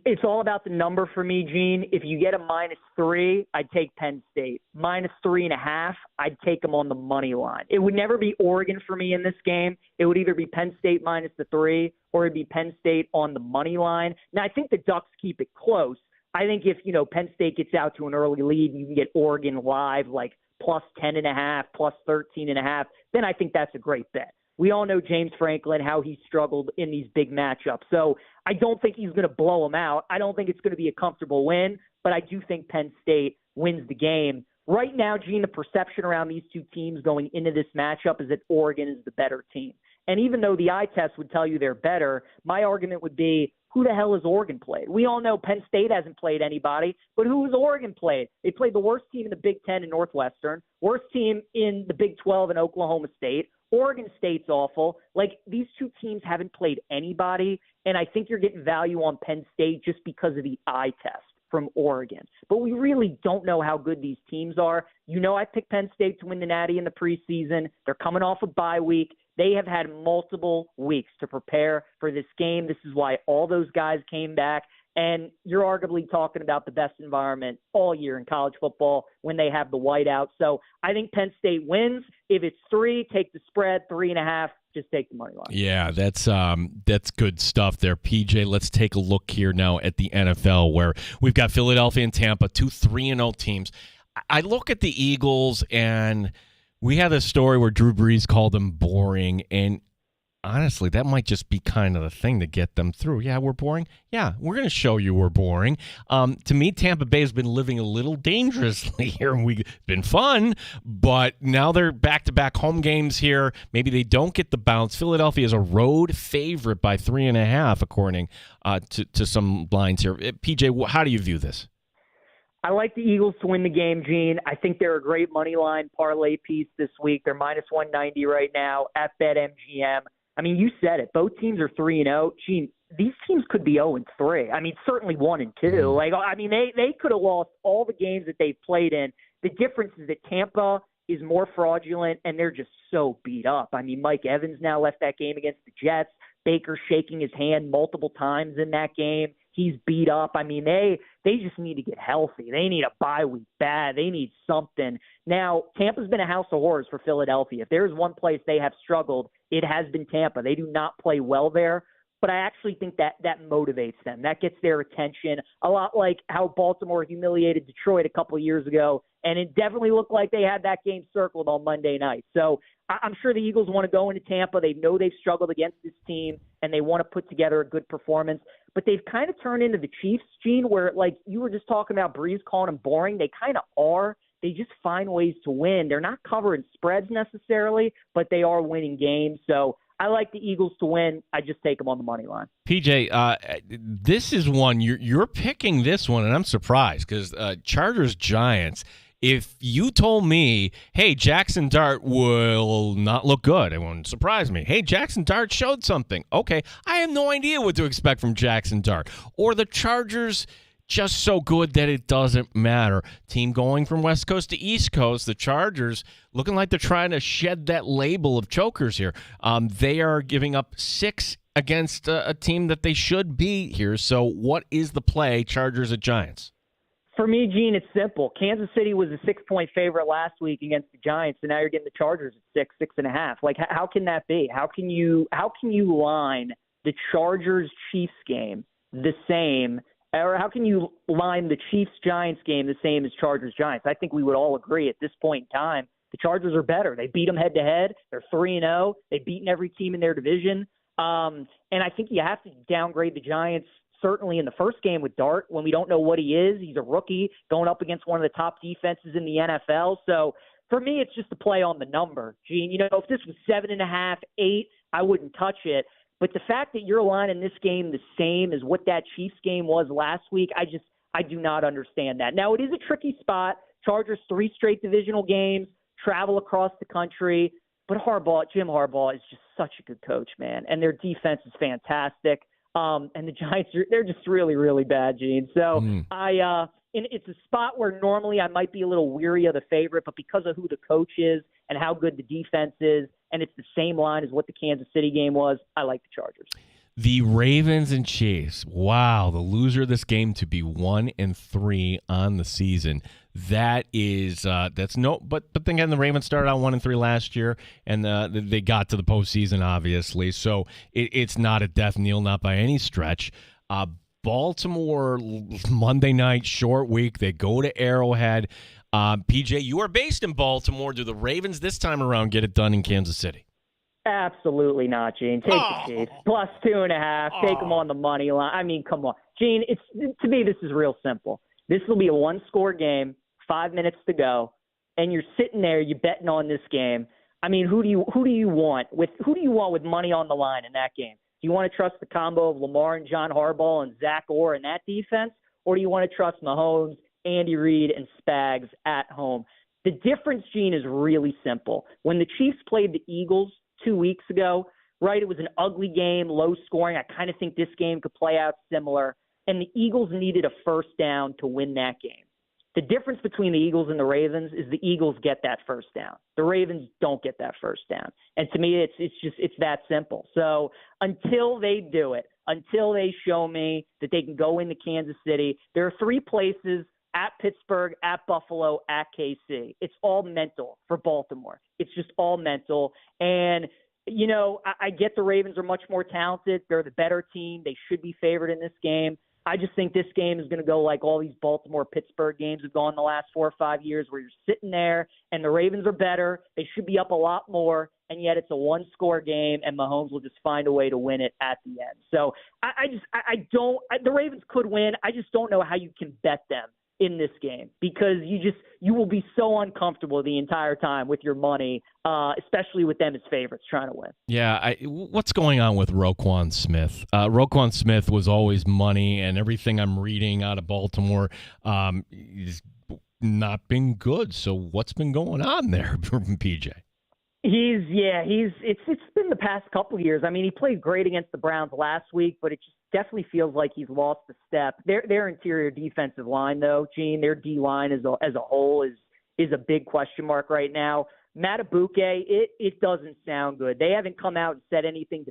Speaker 7: It's all about the number for me, Gene. If you get a -3, I'd take Penn State. -3.5, I'd take them on the money line. It would never be Oregon for me in this game. It would either be Penn State -3 or it'd be Penn State on the money line. Now, I think the Ducks keep it close. I think if, Penn State gets out to an early lead and you can get Oregon live like +10.5, +13.5, then I think that's a great bet. We all know James Franklin, how he struggled in these big matchups. So I don't think he's going to blow them out. I don't think it's going to be a comfortable win, but I do think Penn State wins the game. Right now, Gene, the perception around these two teams going into this matchup is that Oregon is the better team. And even though the eye test would tell you they're better, my argument would be, who the hell has Oregon played? We all know Penn State hasn't played anybody, but who has Oregon played? They played the worst team in the Big Ten in Northwestern, worst team in the Big 12 in Oklahoma State. Oregon State's awful. Like, these two teams haven't played anybody, and I think you're getting value on Penn State just because of the eye test from Oregon. But we really don't know how good these teams are. I picked Penn State to win the Natty in the preseason. They're coming off a bye week. They have had multiple weeks to prepare for this game. This is why all those guys came back. And you're arguably talking about the best environment all year in college football when they have the whiteout. So I think Penn State wins. If it's 3, take the spread. 3.5, just take the money line.
Speaker 3: Yeah, that's good stuff there, PJ. Let's take a look here now at the NFL, where we've got Philadelphia and Tampa, 2 3-0 teams. I look at the Eagles, and we had a story where Drew Brees called them boring, and honestly, that might just be kind of the thing to get them through. Yeah, we're boring. Yeah, we're going to show you we're boring. To me, Tampa Bay has been living a little dangerously here, and it's been fun, but now they're back-to-back home games here. Maybe they don't get the bounce. Philadelphia is a road favorite by 3.5, according to some lines here. PJ, how do you view this?
Speaker 7: I like the Eagles to win the game, Gene. I think they're a great money line parlay piece this week. They're minus 190 right now at BetMGM. I mean, you said it. Both teams are 3-0. Gene, these teams could be 0-3. I mean, certainly 1-2. Like, I mean, they could have lost all the games that they've played in. The difference is that Tampa is more fraudulent, and they're just so beat up. I mean, Mike Evans now left that game against the Jets. Baker shaking his hand multiple times in that game. He's beat up. I mean, they just need to get healthy. They need a bye week bad. They need something. Now, Tampa's been a house of horrors for Philadelphia. If there's one place they have struggled, it has been Tampa. They do not play well there, but I actually think that motivates them. That gets their attention, a lot like how Baltimore humiliated Detroit a couple of years ago, and it definitely looked like they had that game circled on Monday night. So I'm sure the Eagles want to go into Tampa. They know they've struggled against this team, and they want to put together a good performance. But they've kind of turned into the Chiefs, Gene, where, like you were just talking about Breeze calling them boring. They kind of are. They just find ways to win. They're not covering spreads necessarily, but they are winning games. So I like the Eagles to win. I just take them on the money line.
Speaker 3: PJ, this is one you're picking this one, and I'm surprised because Chargers-Giants. If you told me, hey, Jackson Dart will not look good, it won't surprise me. Hey, Jackson Dart showed something. Okay, I have no idea what to expect from Jackson Dart. Or the Chargers just so good that it doesn't matter. Team going from West Coast to East Coast, the Chargers looking like they're trying to shed that label of chokers here. They are giving up 6 against a team that they should beat here. So what is the play, Chargers at Giants?
Speaker 7: For me, Gene, it's simple. Kansas City was a 6-point favorite last week against the Giants, and now you're getting the Chargers at 6.5. Like, how can that be? How can you line the Chargers-Chiefs game the same, or how can you line the Chiefs-Giants game the same as Chargers-Giants? I think we would all agree at this point in time the Chargers are better. They beat them head-to-head. They're 3-0. They've beaten every team in their division. And I think you have to downgrade the Giants certainly in the first game with Dart when we don't know what he is. He's a rookie going up against one of the top defenses in the NFL. So for me, it's just a play on the number. Gene, if this was 7.5, 8, I wouldn't touch it. But the fact that you're lining this game the same as what that Chiefs game was last week, I do not understand that. Now, it is a tricky spot. Chargers 3 straight divisional games, travel across the country. But Jim Harbaugh is just such a good coach, man. And their defense is fantastic. And the Giants, they're just really, really bad, Gene. So it's a spot where normally I might be a little weary of the favorite, but because of who the coach is and how good the defense is, and it's the same line as what the Kansas City game was, I like the Chargers.
Speaker 3: The Ravens and Chiefs. Wow, the loser of this game to be 1-3 on the season. That is that's no. But then again, the Ravens started out 1-3 last year, and they got to the postseason, obviously. So it's not a death knell, not by any stretch. Baltimore Monday night short week. They go to Arrowhead. PJ, you are based in Baltimore. Do the Ravens this time around get it done in Kansas City?
Speaker 7: Absolutely not, Gene. Take the Chiefs. Plus 2.5. Take them on the money line. I mean, come on. Gene, to me, this is real simple. This will be a one-score game, 5 minutes to go, and you're sitting there, you're betting on this game. I mean, who do you want with money on the line in that game? Do you want to trust the combo of Lamar and John Harbaugh and Zach Orr in that defense, or do you want to trust Mahomes, Andy Reid, and Spags at home? The difference, Gene, is really simple. When the Chiefs played the Eagles 2 weeks ago, right, it was an ugly game, low scoring. I kind of think this game could play out similar. And the Eagles needed a first down to win that game. The difference between the Eagles and the Ravens is the Eagles get that first down. The Ravens don't get that first down. And to me, it's that simple. So until they do it, until they show me that they can go into Kansas City. There are 3 places at Pittsburgh, at Buffalo, at KC. It's all mental for Baltimore. It's just all mental. And, you know, I get the Ravens are much more talented. They're the better team. They should be favored in this game. I just think this game is going to go like all these Baltimore-Pittsburgh games have gone the last 4 or 5 years, where you're sitting there and the Ravens are better. They should be up a lot more, and yet it's a one-score game, and Mahomes will just find a way to win it at the end. So the Ravens could win. I just don't know how you can bet them in this game, because you will be so uncomfortable the entire time with your money, especially with them as favorites trying to win.
Speaker 3: Yeah, what's going on with Roquan Smith? Roquan Smith was always money, and everything I'm reading out of Baltimore, he's not been good. So what's been going on there from PJ? It's been the past couple of years. I mean, he played great against the Browns last week, but it just definitely feels like he's lost a step. Their interior defensive line, though, Gene, their D line as a whole is a big question mark right now. Matabuke, it doesn't sound good. They haven't come out and said anything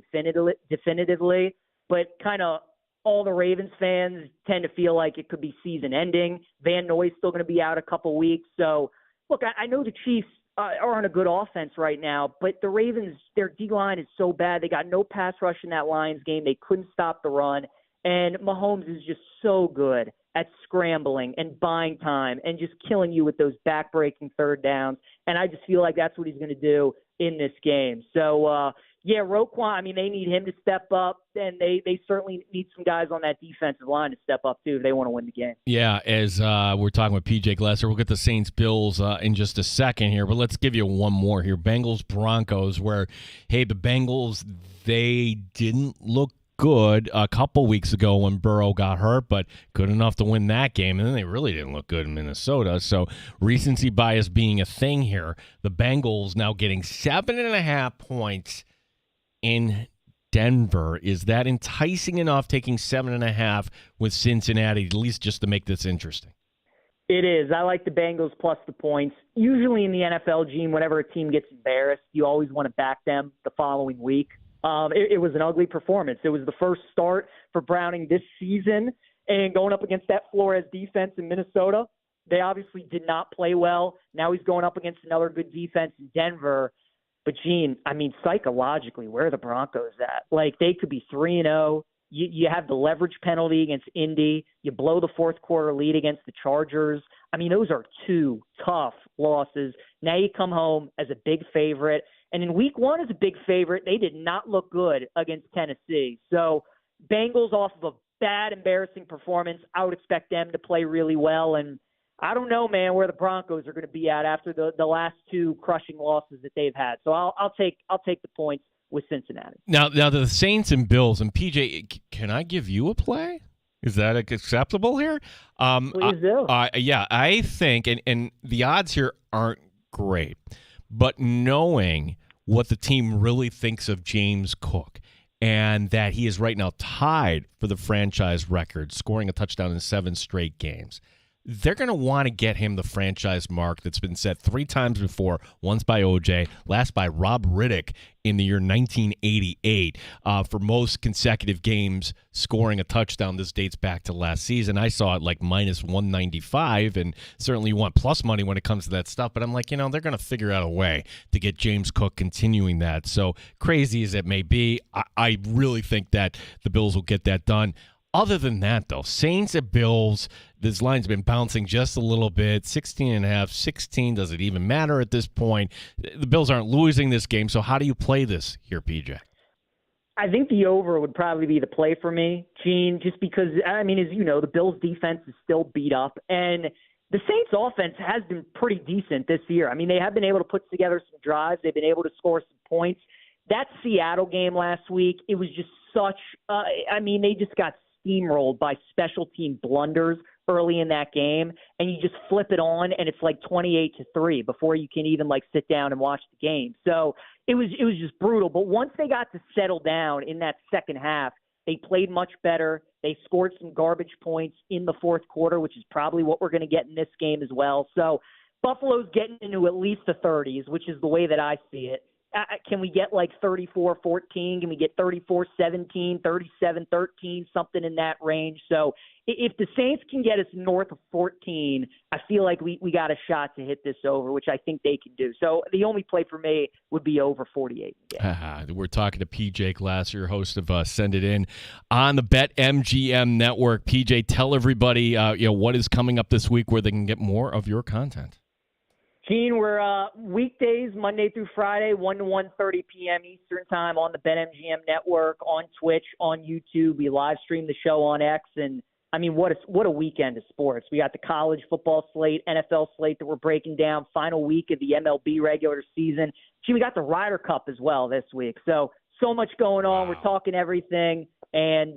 Speaker 3: definitively, but kind of all the Ravens fans tend to feel like it could be season ending. Van Noy's still going to be out a couple weeks. So, look, I know the Chiefs are on a good offense right now, but the Ravens, their D-line is so bad. They got no pass rush in that Lions game. They couldn't stop the run. And Mahomes is just so good at scrambling and buying time and just killing you with those back-breaking third downs. And I just feel like that's what he's going to do in this game. So, Roquan, I mean, they need him to step up, and they certainly need some guys on that defensive line to step up, too, if they want to win the game. Yeah, as we're talking with PJ Glasser, we'll get the Saints-Bills in just a second here, but let's give you one more here. Bengals-Broncos, where, hey, the Bengals, they didn't look good a couple weeks ago when Burrow got hurt, but good enough to win that game, and then they really didn't look good in Minnesota. So recency bias being a thing here, the Bengals now getting 7.5 points in Denver. Is that enticing enough, taking 7.5 with Cincinnati, at least just to make this interesting?
Speaker 7: It is. I like the Bengals plus the points. Usually in the NFL, Gene, whenever a team gets embarrassed, you always want to back them the following week. It was an ugly performance. It was the first start for Browning this season, and going up against that Flores defense in Minnesota, they obviously did not play well. Now he's going up against another good defense in Denver. But, Gene, I mean, psychologically, where are the Broncos at? Like, they could be 3-0. You have the leverage penalty against Indy. You blow the fourth quarter lead against the Chargers. I mean, those are 2 tough losses. Now you come home as a big favorite. And in week 1 as a big favorite, they did not look good against Tennessee. So Bengals off of a bad, embarrassing performance, I would expect them to play really well. And I don't know, man, where the Broncos are going to be at after the last 2 crushing losses that they've had. So I'll take the points with Cincinnati.
Speaker 3: Now the Saints and Bills, and PJ, can I give you a play? Is that acceptable here?
Speaker 7: Please do.
Speaker 3: I think, and the odds here aren't great, but knowing what the team really thinks of James Cook, and that he is right now tied for the franchise record, scoring a touchdown in 7 straight games, they're going to want to get him the franchise mark that's been set 3 times before, once by OJ, last by Rob Riddick in the year 1988. For most consecutive games scoring a touchdown, this dates back to last season. I saw it like minus 195, and certainly you want plus money when it comes to that stuff. But I'm like, they're going to figure out a way to get James Cook continuing that. So crazy as it may be, I really think that the Bills will get that done. Other than that, though, Saints at Bills, this line's been bouncing just a little bit. 16.5, 16, does it even matter at this point? The Bills aren't losing this game, so how do you play this here, PJ?
Speaker 7: I think the over would probably be the play for me, Gene, just because, I mean, as you know, the Bills' defense is still beat up, and the Saints' offense has been pretty decent this year. I mean, they have been able to put together some drives. They've been able to score some points. That Seattle game last week, it was just such they just got steamrolled by special team blunders early in that game, and you just flip it on and it's like 28-3 before you can even sit down and watch the game. So it was just brutal. But once they got to settle down in that second half, they played much better. They scored some garbage points in the fourth quarter, which is probably what we're going to get in this game as well. So Buffalo's getting into at least the 30s, which is the way that I see it. Can we get like 34-14? Can we get 34-17, 37-13, something in that range? So if the Saints can get us north of 14, I feel like we got a shot to hit this over, which I think they can do. So the only play for me would be over 48.
Speaker 3: We're talking to PJ Glasser, host of Send It In on the BetMGM network. PJ, tell everybody what is coming up this week where they can get more of your content.
Speaker 7: Gene, we're weekdays, Monday through Friday, 1 to 1:30 p.m. Eastern Time on the BetMGM network, on Twitch, on YouTube. We live stream the show on X, and I mean, what a weekend of sports. We got the college football slate, NFL slate that we're breaking down, final week of the MLB regular season. Gee, we got the Ryder Cup as well this week. So much going on. Wow. We're talking everything, and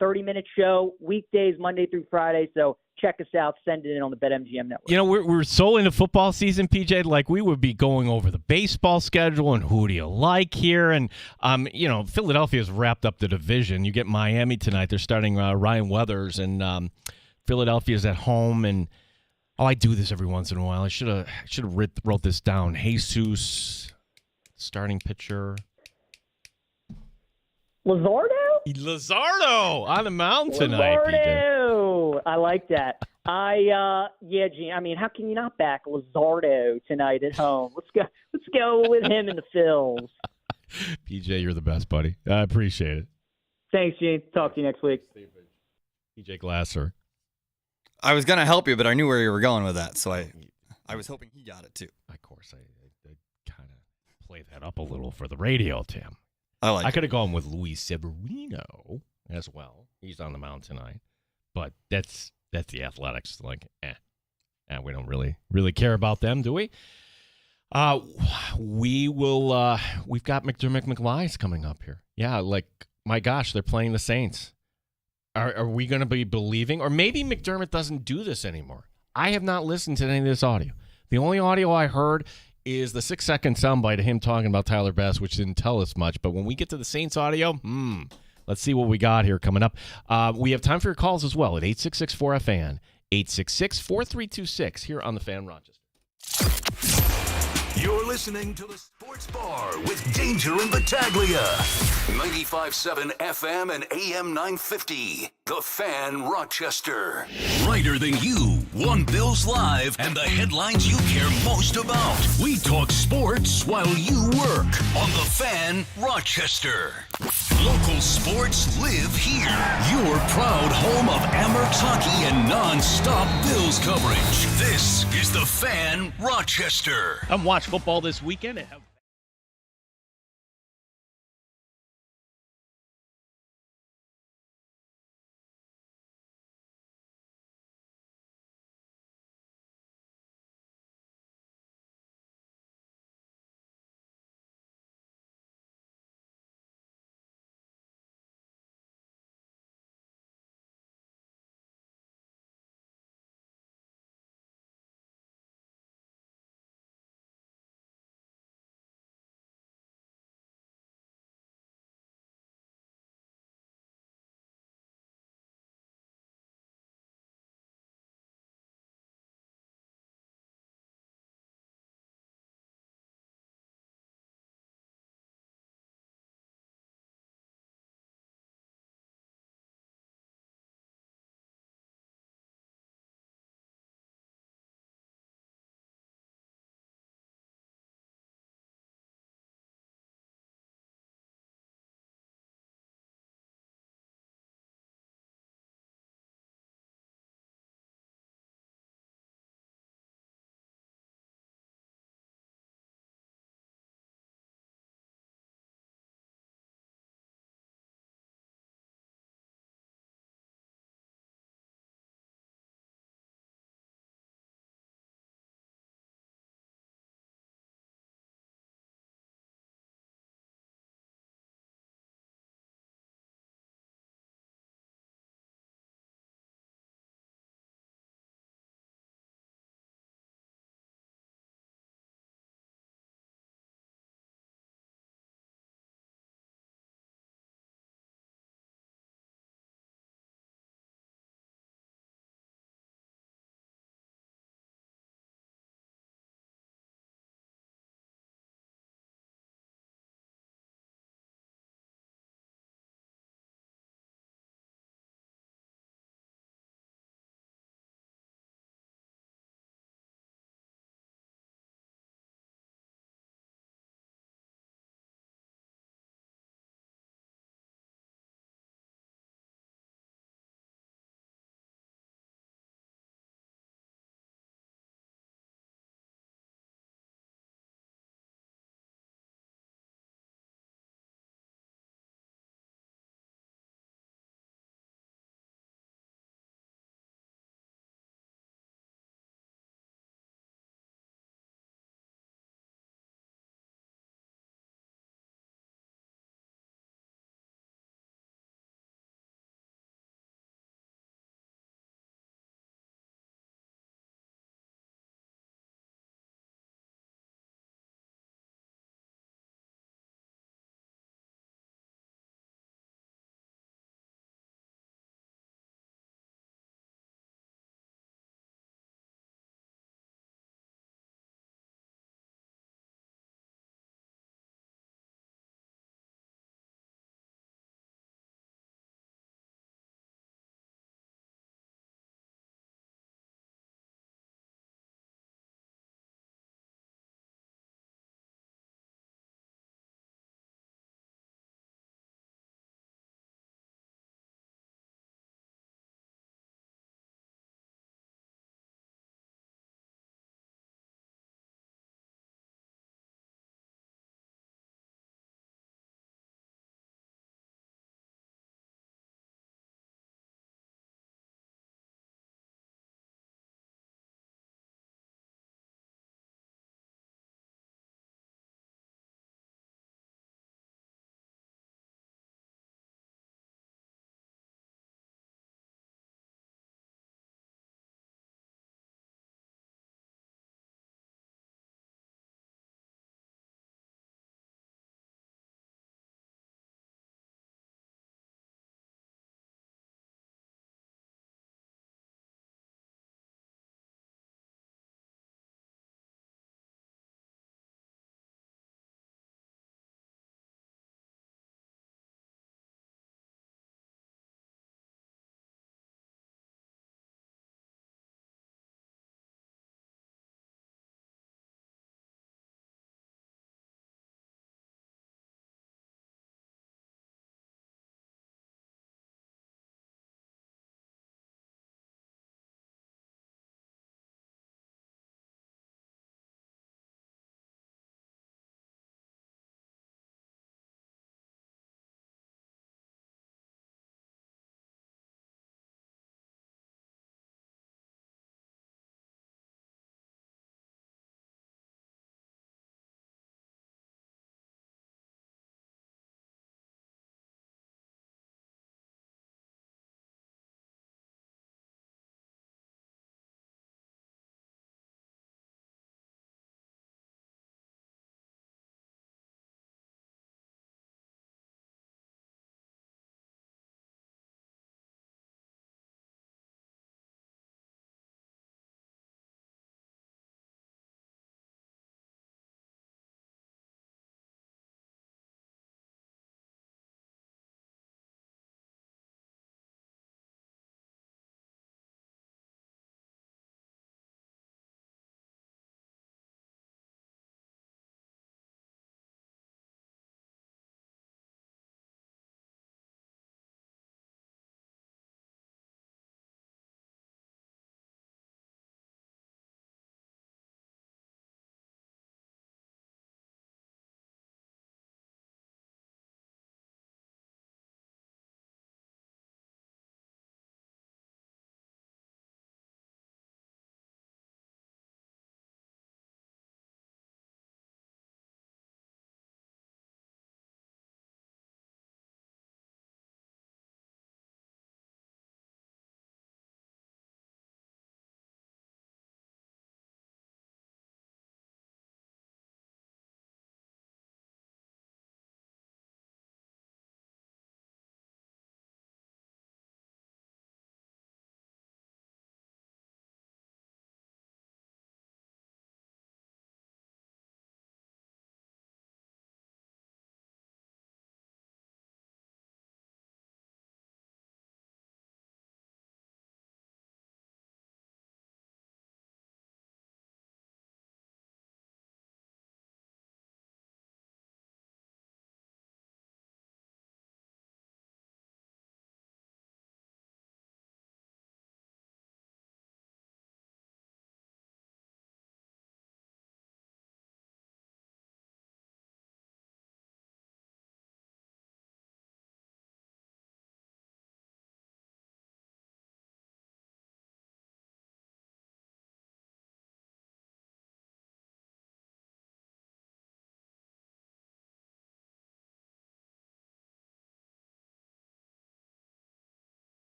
Speaker 7: 30-minute show, weekdays, Monday through Friday. So check us out. Send it in on the BetMGM network.
Speaker 3: We're so into football season, PJ. Like, we would be going over the baseball schedule and who do you like here. And, Philadelphia's wrapped up the division. You get Miami tonight. They're starting Ryan Weathers, and Philadelphia's at home. And, I do this every once in a while. I should have wrote this down. Jesus, starting pitcher. Luzardo on the mound tonight, PJ.
Speaker 7: I like that. Gene. I mean, how can you not back Luzardo tonight at home? Let's go with him in the Phils.
Speaker 3: PJ, you're the best, buddy. I appreciate it.
Speaker 7: Thanks, Gene. Talk to you next week.
Speaker 3: PJ Glasser.
Speaker 4: I was gonna help you, but I knew where you were going with that, so I was hoping he got it too.
Speaker 3: Of course, I kind of played that up a little for the radio, Tim.
Speaker 4: I
Speaker 3: could have gone with Luis Severino as well. He's on the mound tonight, but that's the Athletics. Like, we don't really care about them, do we? We will. We've got McDermott McLeod coming up here. Yeah, like, my gosh, they're playing the Saints. Are we going to be believing, or maybe McDermott doesn't do this anymore? I have not listened to any of this audio. The only audio I heard is the 6-second soundbite of him talking about Tyler Bass, which didn't tell us much. But when we get to the Saints audio, let's see what we got here coming up. We have time for your calls as well at 866-4FAN, 866-4326 here on the Fan Rochester.
Speaker 1: You're listening to the Sports Bar with Danger and Battaglia. 95.7 FM and AM 950. The Fan Rochester. Brighter than you. One Bills Live and the headlines you care most about. We talk sports while you work on the Fan Rochester. Local sports live here. Your proud home of Amerks hockey and non-stop Bills coverage. This is the Fan Rochester.
Speaker 3: Come watch football this weekend and have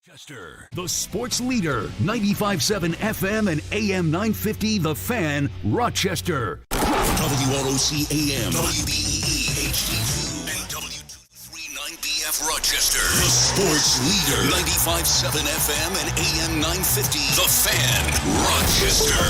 Speaker 1: Rochester, the sports leader, 95.7 FM and AM 950, The Fan, Rochester. WROC AM, WBEE HD2, and W239BF Rochester. The sports leader, 95.7 FM and AM 950, The Fan, Rochester.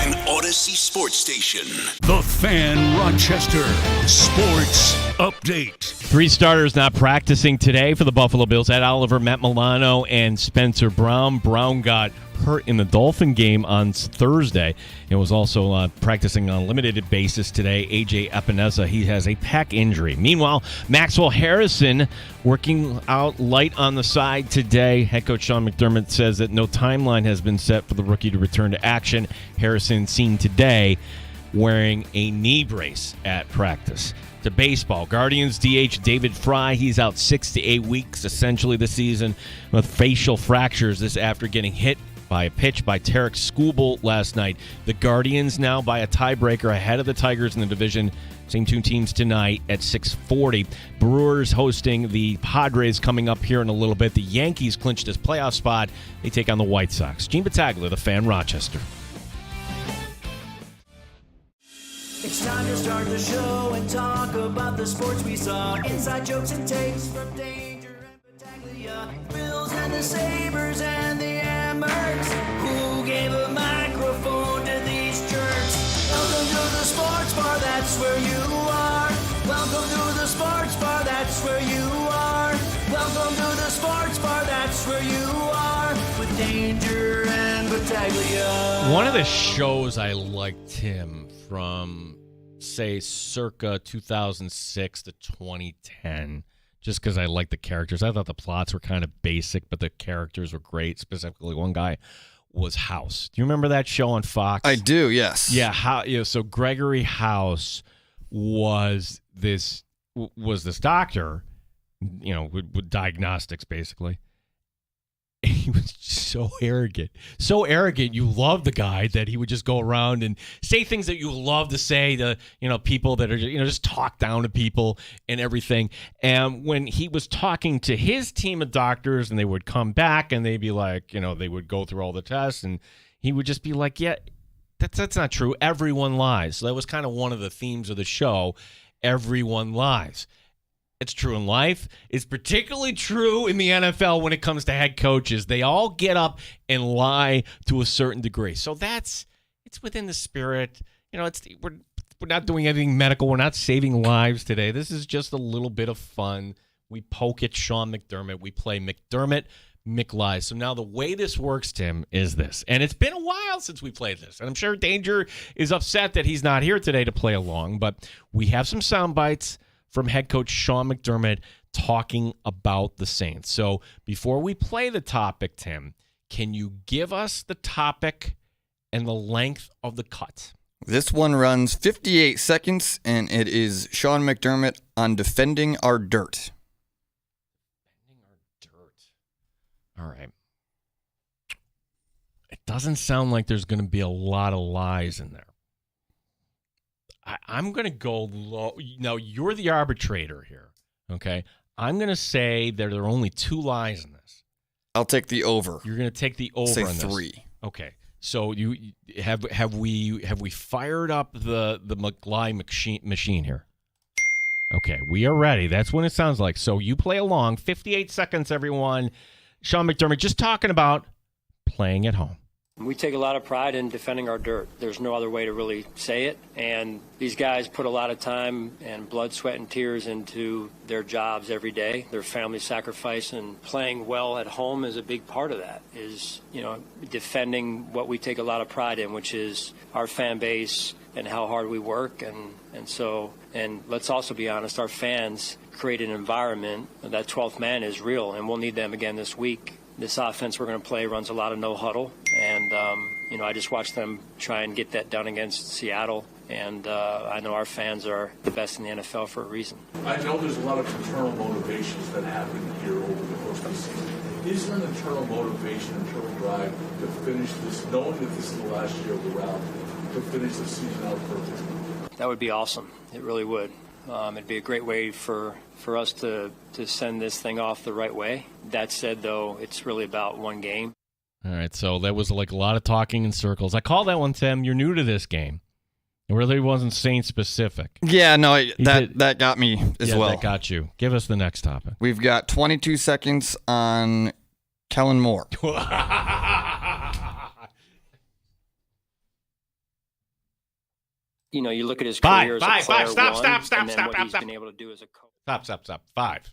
Speaker 1: An Odyssey sports station. The Fan, Rochester. Sports update.
Speaker 3: 3 starters not practicing today for the Buffalo Bills. Ed Oliver, Matt Milano, and Spencer Brown. Brown got hurt in the Dolphin game on Thursday and was also practicing on a limited basis today. A.J. Epinesa, he has a pec injury. Meanwhile, Maxwell Harrison working out light on the side today. Head coach Sean McDermott says that no timeline has been set for the rookie to return to action. Harrison seen today wearing a knee brace at practice. To baseball, Guardians DH David Fry, he's out 6 to 8 weeks essentially this season with facial fractures. This after getting hit by a pitch by Tarek Skubal last night. The Guardians now by a tiebreaker ahead of the Tigers in the division. Same 2 teams tonight at 6:40. Brewers hosting the Padres coming up here in a little bit. The Yankees clinched this playoff spot. They take on the White Sox. Gene Battaglia, The Fan, Rochester.
Speaker 2: It's time to start the show and talk about the sports we saw. Inside jokes and takes from Danger and Battaglia. Bills and the Sabres and the Amherst. Who gave a microphone to these jerks? Welcome to the sports bar, that's where you are. Welcome to the sports bar, that's where you are. Welcome to the sports bar, that's where you are. With Danger and Battaglia.
Speaker 3: One of the shows I liked him from, say, circa 2006 to 2010, just because I liked the characters. I thought the plots were kind of basic, but the characters were great. Specifically, one guy was House. Do you remember that show on Fox?
Speaker 4: I do, yes.
Speaker 3: Yeah, so Gregory House was this doctor, with diagnostics, basically. He was so arrogant. So arrogant, you love the guy that he would just go around and say things that you love to say to, people that are, just talk down to people and everything. And when he was talking to his team of doctors and they would come back and they'd be like, they would go through all the tests and he would just be like, yeah, that's not true. Everyone lies. So that was kind of one of the themes of the show. Everyone lies. It's true in life. It's particularly true in the NFL when it comes to head coaches. They all get up and lie to a certain degree. So it's within the spirit. We're not doing anything medical. We're not saving lives today. This is just a little bit of fun. We poke at Sean McDermott. We play McDermott McLies. So now the way this works, Tim, is this. And it's been a while since we played this. And I'm sure Danger is upset that he's not here today to play along. But we have some sound bites from head coach Sean McDermott talking about the Saints. So before we play the topic, Tim, can you give us the topic and the length of the cut?
Speaker 4: This one runs 58 seconds, and it is Sean McDermott on defending our dirt.
Speaker 3: Defending our dirt. All right. It doesn't sound like there's going to be a lot of lies in there. I'm going to go low. Now, you're the arbitrator here, okay? I'm going to say that there are only 2 lies in this.
Speaker 4: I'll take the over.
Speaker 3: You're going to take the over
Speaker 4: Say
Speaker 3: on this.
Speaker 4: 3.
Speaker 3: Okay. So you have we fired up the McLie machine here? Okay, we are ready. That's what it sounds like. So you play along. 58 seconds, everyone. Sean McDermott just talking about playing at home.
Speaker 6: We take a lot of pride in defending our dirt. There's no other way to really say it. And these guys put a lot of time and blood, sweat, and tears into their jobs every day. Their family sacrifice and playing well at home is a big part of that, is, defending what we take a lot of pride in, which is our fan base and how hard we work. And let's also be honest, our fans create an environment. That 12th man is real, and we'll need them again this week. This offense we're going to play runs a lot of no huddle, and I just watched them try and get that done against Seattle, and I know our fans are the best in the NFL for a reason.
Speaker 8: I know there's a lot of internal motivations that happen here over the course of the season. Is there an internal motivation, internal drive to finish this, knowing that this is the last year of the route, to finish the season out perfectly?
Speaker 6: That would be awesome. It really would. It'd be a great way for us to send this thing off the right way. That said, though, it's really about one game.
Speaker 3: All right, so that was like a lot of talking in circles. I call that one, Tim. You're new to this game. It really wasn't Saint specific.
Speaker 4: Yeah, no, that got me as well.
Speaker 3: That got you. Give us the next topic.
Speaker 4: We've got 22 seconds on Kellen Moore.
Speaker 6: You know, you look at his career as a player,
Speaker 3: stop,
Speaker 6: what he's been able to do as a coach.
Speaker 3: Stop. Five.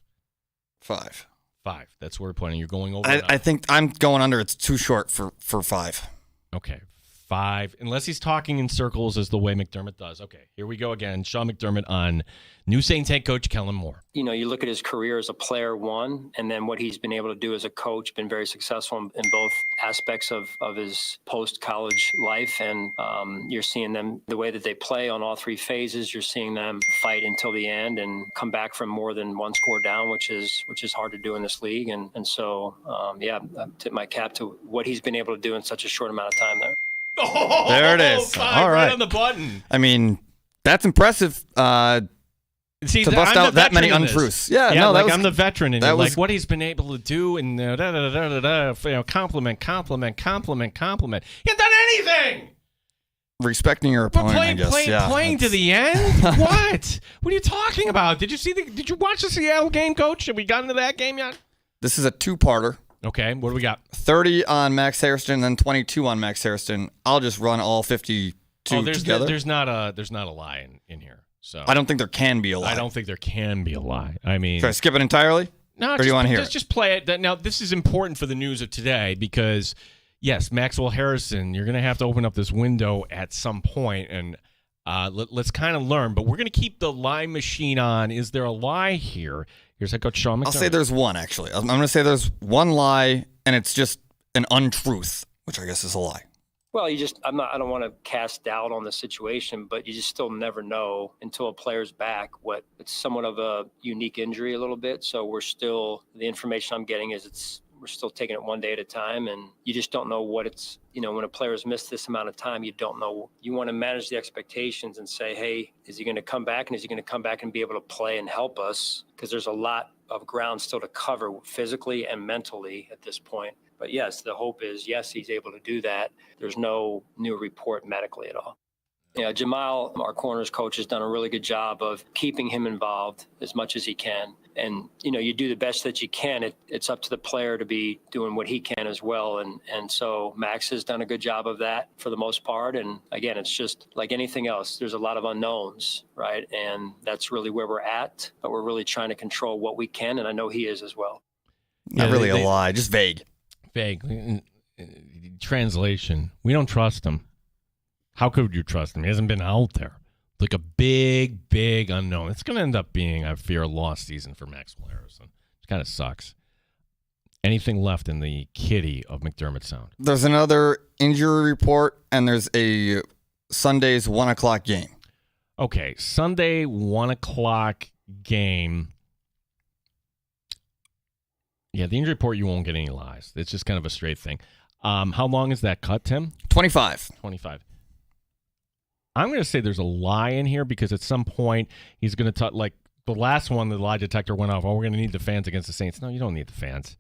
Speaker 3: That's where we're pointing. You're going over.
Speaker 4: I think I'm going under. It's too short for 5.
Speaker 3: Okay. 5, unless he's talking in circles as the way McDermott does. Okay, here we go again. Sean McDermott on new Saints head coach Kellen Moore.
Speaker 6: You know, you look at his career as a player, and then what he's been able to do as a coach, been very successful in both aspects of his post-college life. And you're seeing them, the way that they play on all 3 phases, you're seeing them fight until the end and come back from more than one score down, which is hard to do in this league. And so, I tip my cap to what he's been able to do in such a short amount of time there.
Speaker 3: Oh,
Speaker 4: there it is. All right.
Speaker 3: On the button.
Speaker 4: I mean, that's impressive.
Speaker 3: See,
Speaker 4: to bust out that many untruths. Yeah, no,
Speaker 3: like
Speaker 4: was,
Speaker 3: I'm the veteran, and
Speaker 4: that was,
Speaker 3: like what he's been able to do, and compliment. He hasn't done anything.
Speaker 4: Respecting your opponent, I guess.
Speaker 3: Playing to the end. What are you talking about? Did you watch the Seattle game, Coach? Have we gotten to that game yet?
Speaker 4: This is a 2-parter.
Speaker 3: Okay, what do we got?
Speaker 4: 30 on Max Hairston, then 22 on Max Hairston. I'll just run all 52 together.
Speaker 3: There's not a lie in here. So
Speaker 4: I don't think there can be a lie.
Speaker 3: I don't think there can be a lie. I mean,
Speaker 4: should I skip it entirely?
Speaker 3: No,
Speaker 4: or do you want to hear it?
Speaker 3: Just play it. Now, this is important for the news of today because, yes, Maxwell Harrison, you're going to have to open up this window at some point, and let's kind of learn. But we're going to keep the lie machine on. Is there a lie here? Here's head coach Sean McDermott.
Speaker 4: I'll say there's one, actually. I'm going to say there's one lie, and it's just an untruth, which I guess is a lie.
Speaker 6: Well, I don't want to cast doubt on the situation, but you just still never know until a player's back. It's somewhat of a unique injury a little bit. So the information I'm getting is we're still taking it one day at a time, and you just don't know what it's, when a player's missed this amount of time, you don't know. You want to manage the expectations and say, hey, is he going to come back, and is he going to come back and be able to play and help us? Because there's a lot of ground still to cover physically and mentally at this point. But yes, the hope is, yes, he's able to do that. There's no new report medically at all. Yeah, Jamal, our corners coach, has done a really good job of keeping him involved as much as he can. And, you do the best that you can. It's up to the player to be doing what he can as well. And so Max has done a good job of that for the most part. And again, it's just like anything else. There's a lot of unknowns, right? And that's really where we're at. But we're really trying to control what we can. And I know he is as well.
Speaker 4: Not really a lie, just vague.
Speaker 3: Vague. Translation. We don't trust him. How could you trust him? He hasn't been out there. Like a big, big unknown. It's going to end up being, I fear, a lost season for Maxwell Harrison. It kind of sucks. Anything left in the kitty of McDermott Sound?
Speaker 4: There's another injury report, and there's a Sunday's 1 o'clock game.
Speaker 3: Okay, Sunday 1 o'clock game. Yeah, the injury report, you won't get any lies. It's just kind of a straight thing. How long is that cut, Tim?
Speaker 4: 25.
Speaker 3: 25. I'm going to say there's a lie in here because at some point he's going to talk, like the last one, the lie detector went off. Oh, we're going to need the fans against the Saints. No, you don't need the fans.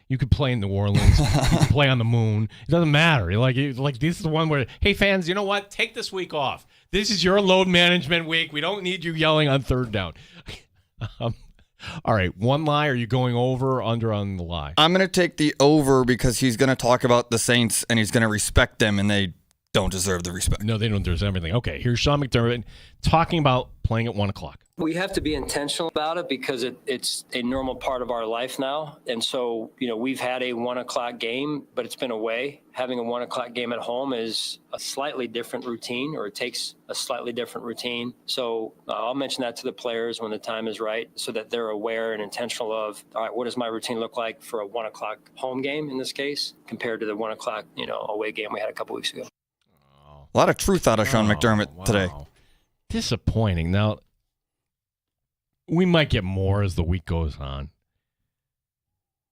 Speaker 3: You could play in New Orleans. You could play on the moon. It doesn't matter. Like this is the one where, hey, fans, you know what? Take this week off. This is your load management week. We don't need you yelling on third down. All right, one lie. Are you going over or under on the lie?
Speaker 4: I'm going to take the over because he's going to talk about the Saints and he's going to respect them, and they don't deserve the respect.
Speaker 3: No, they don't deserve everything. Okay, here's Sean McDermott talking about playing at 1 o'clock.
Speaker 6: We have to be intentional about it because it's a normal part of our life now. And so, we've had a 1 o'clock game, but it's been away. Having a 1 o'clock game at home is a slightly different routine, or it takes a slightly different routine. So I'll mention that to the players when the time is right so that they're aware and intentional of, all right, what does my routine look like for a 1 o'clock home game in this case compared to the 1 o'clock, away game we had a couple weeks ago.
Speaker 4: A lot of truth out of Sean McDermott today.
Speaker 3: Disappointing. Now, we might get more as the week goes on.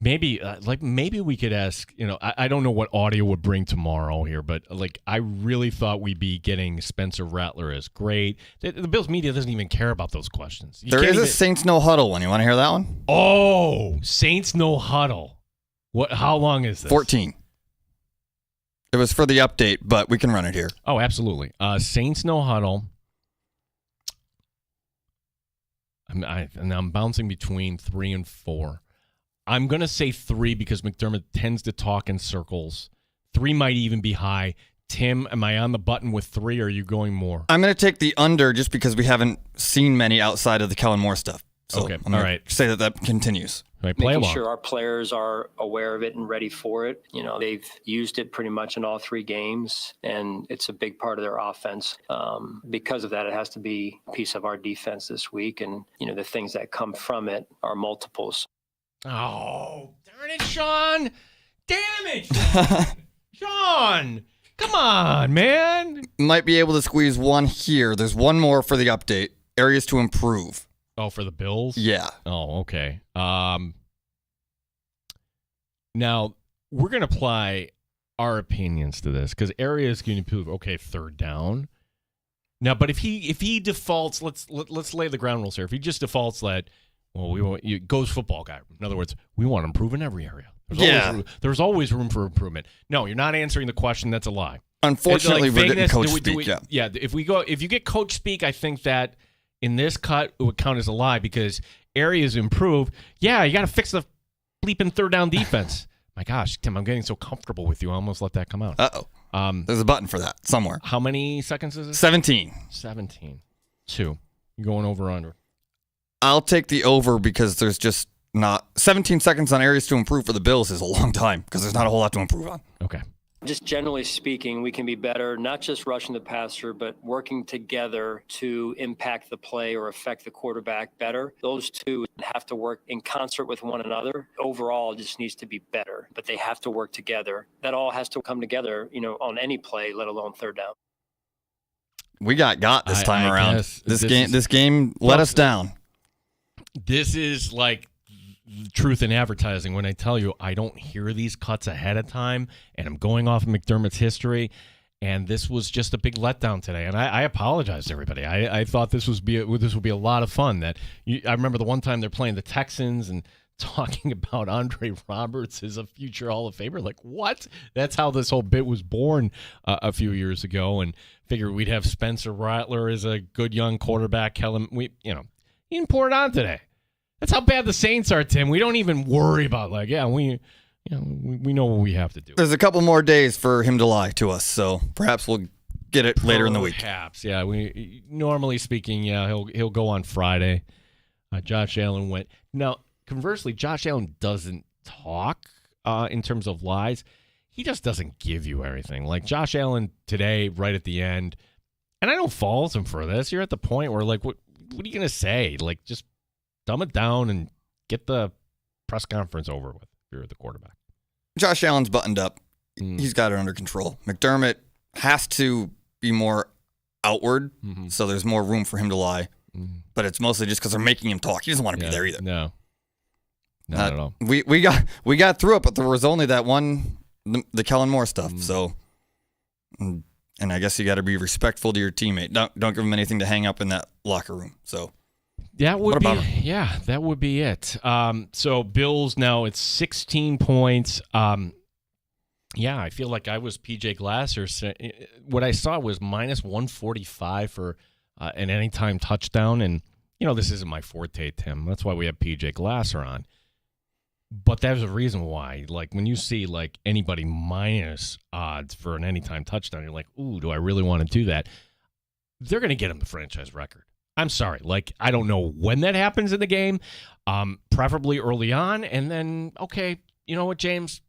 Speaker 3: Maybe maybe we could ask, I don't know what audio would bring tomorrow here, but I really thought we'd be getting Spencer Rattler as great. The Bills media doesn't even care about those questions.
Speaker 4: There is a Saints no huddle one. You want to hear that one?
Speaker 3: Oh, Saints no huddle. How long is this?
Speaker 4: 14. It was for the update, but we can run it here.
Speaker 3: Oh, absolutely. Saints no huddle. I'm bouncing between 3 and 4. I'm going to say 3 because McDermott tends to talk in circles. 3 might even be high. Tim, am I on the button with 3 or are you going more?
Speaker 4: I'm going to take the under just because we haven't seen many outside of the Kellen Moore stuff. So
Speaker 3: okay,
Speaker 4: I'm going to say that continues.
Speaker 3: Right, play
Speaker 6: Making
Speaker 3: along.
Speaker 6: sure our players are aware of it and ready for it. They've used it pretty much in all 3 games, and it's a big part of their offense. Because of that, it has to be a piece of our defense this week, and the things that come from it are multiples.
Speaker 3: Oh, darn it, Sean. Damn it, Sean. Sean, come on, man.
Speaker 4: Might be able to squeeze one here. There's one more for the update. Areas to improve.
Speaker 3: Oh, for the Bills?
Speaker 4: Yeah.
Speaker 3: Oh, okay. Now, we're going to apply our opinions to this because areas can improve. Okay, 3rd down. Now, but if he defaults, let's lay the ground rules here. If he just defaults that, goes football guy. In other words, we want to improve in every area. There's always room for improvement. No, you're not answering the question. That's a lie.
Speaker 4: Unfortunately, we're getting coach speak.
Speaker 3: Yeah. If you get coach speak, I think that in this cut it would count as a lie because areas improve. Yeah, you got to fix the bleeping 3rd down defense. My gosh, Tim, I'm getting so comfortable with you. I almost let that come out.
Speaker 4: Uh-oh. There's a button for that somewhere.
Speaker 3: How many seconds is it?
Speaker 4: 17.
Speaker 3: 2. You going over or under?
Speaker 4: I'll take the over because there's just not 17 seconds on areas to improve for the Bills is a long time because there's not a whole lot to improve on.
Speaker 3: Okay.
Speaker 6: Just generally speaking, we can be better, not just rushing the passer, but working together to impact the play or affect the quarterback better. Those two have to work in concert with one another. Overall, it just needs to be better, but they have to work together. That all has to come together, on any play, let alone 3rd down.
Speaker 4: We got this time around. This game let us down.
Speaker 3: This is like truth in advertising when I tell you I don't hear these cuts ahead of time, and I'm going off of McDermott's history, and this was just a big letdown today. And I apologize to everybody. I thought this would be a lot of fun. I remember the one time they're playing the Texans and talking about Andre Roberts as a future Hall of Famer. Like, what? That's how this whole bit was born a few years ago, and figured we'd have Spencer Rattler as a good young quarterback. He didn't pour it on today. That's how bad the Saints are, Tim. We don't even worry about we know what we have to do.
Speaker 4: There's a couple more days for him to lie to us, so perhaps we'll get it later in the week.
Speaker 3: Perhaps, yeah. We normally speaking, he'll go on Friday. Josh Allen went. Now, conversely, Josh Allen doesn't talk in terms of lies. He just doesn't give you everything. Like Josh Allen today, right at the end, and I don't fault him for this. You're at the point where what are you gonna say? Just dumb it down and get the press conference over with if you're the quarterback.
Speaker 4: Josh Allen's buttoned up. He's got it under control. McDermott has to be more outward, so there's more room for him to lie. But it's mostly just because they're making him talk. He doesn't want to be there either.
Speaker 3: No. Not at all.
Speaker 4: We got through it, but there was only that one, the Kellen Moore stuff. So, and I guess you got to be respectful to your teammate. Don't give him anything to hang up in that locker room. So.
Speaker 3: That would be it. So Bills now it's 16 points. I feel like I was PJ Glasser. What I saw was minus 145 for an anytime touchdown, and this isn't my forte, Tim. That's why we have PJ Glasser on. But there's a reason why. When you see anybody minus odds for an anytime touchdown, you're like, ooh, do I really want to do that? They're going to get him the franchise record. I'm sorry. I don't know when that happens in the game, preferably early on. And then, okay, you know what, James?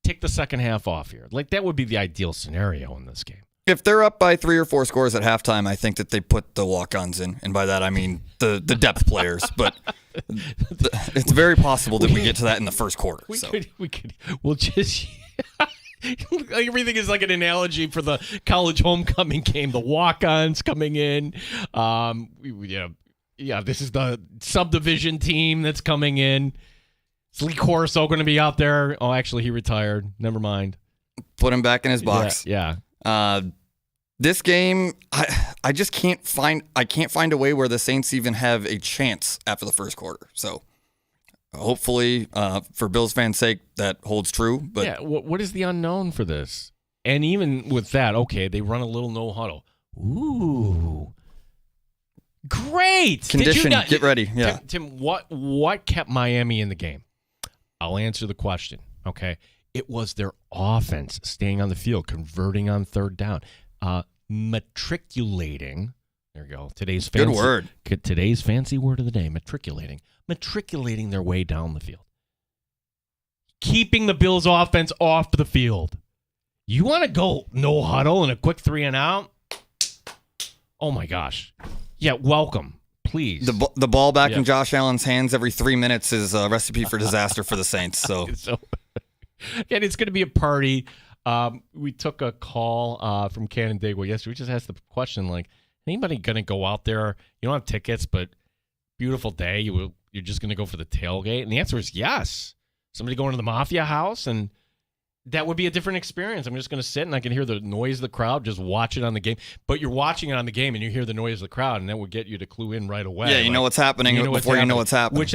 Speaker 3: Take the second half off here. That would be the ideal scenario in this game.
Speaker 4: If they're up by 3 or 4 scores at halftime, I think that they put the walk-ons in. And by that, I mean the depth players. But it's very possible that we get to that in the first quarter.
Speaker 3: We'll just... Everything is like an analogy for the college homecoming game. The walk-ons coming in. This is the subdivision team that's coming in. Is Lee Corso going to be out there? Oh, actually, he retired. Never mind.
Speaker 4: Put him back in his box.
Speaker 3: Yeah.
Speaker 4: This game, I just can't find a way where the Saints even have a chance after the first quarter. So hopefully, for Bills fans' sake, that holds true. But
Speaker 3: yeah, what is the unknown for this? And even with that, okay, they run a little no huddle. Ooh, great
Speaker 4: condition, get ready. Yeah,
Speaker 3: Tim, what kept Miami in the game? I'll answer the question. Okay, it was their offense staying on the field, converting on third down. Matriculating. There you go. Today's fancy word of the day. Matriculating their way down the field. Keeping the Bills' offense off the field. You want to go no huddle and a quick 3 and out? Oh my gosh. Yeah, welcome. Please.
Speaker 4: The ball back in Josh Allen's hands every 3 minutes is a recipe for disaster for the Saints. So
Speaker 3: and it's going to be a party. We took a call from Canandaigua yesterday. We just asked the question, like, anybody going to go out there? You don't have tickets, but beautiful day. You're just going to go for the tailgate? And the answer is yes. Somebody going to the Mafia House, and that would be a different experience. I'm just going to sit and I can hear the noise of the crowd, just watch it on the game. But you're watching it on the game and you hear the noise of the crowd, and that would get you to clue in right away.
Speaker 4: Yeah, you know what's happening before you know what's happening.
Speaker 3: Which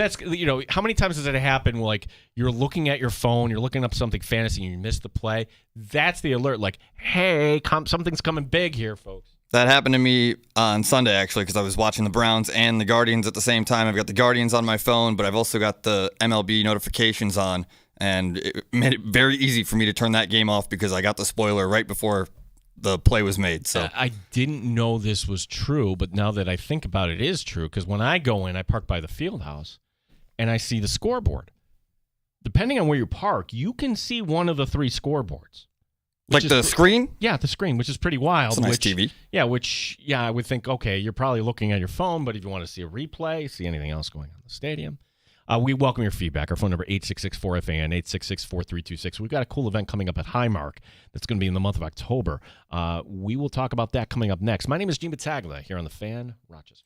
Speaker 3: how many times does it happen? Like, you're looking at your phone, you're looking up something fantasy, and you miss the play. That's the alert. Like, hey, something's coming big here, folks.
Speaker 4: That happened to me on Sunday, actually, because I was watching the Browns and the Guardians at the same time. I've got the Guardians on my phone, but I've also got the MLB notifications on. And it made it very easy for me to turn that game off because I got the spoiler right before the play was made. So
Speaker 3: I didn't know this was true, but now that I think about it, it is true. Because when I go in, I park by the field house, and I see the scoreboard. Depending on where you park, you can see one of the 3 scoreboards.
Speaker 4: Like the screen?
Speaker 3: Yeah, the screen, which is pretty wild.
Speaker 4: It's a nice TV.
Speaker 3: Yeah, I would think, okay, you're probably looking at your phone, but if you want to see a replay, see anything else going on in the stadium. We welcome your feedback. Our phone number, 866-4FAN, 866-4326. We've got a cool event coming up at Highmark that's going to be in the month of October. We will talk about that coming up next. My name is Gene Battaglia here on The Fan, Rochester.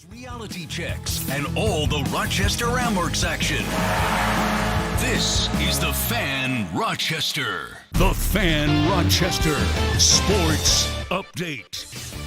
Speaker 1: Reality checks and all the Rochester Ramworks action. This is the Fan Rochester. The Fan Rochester Sports Update.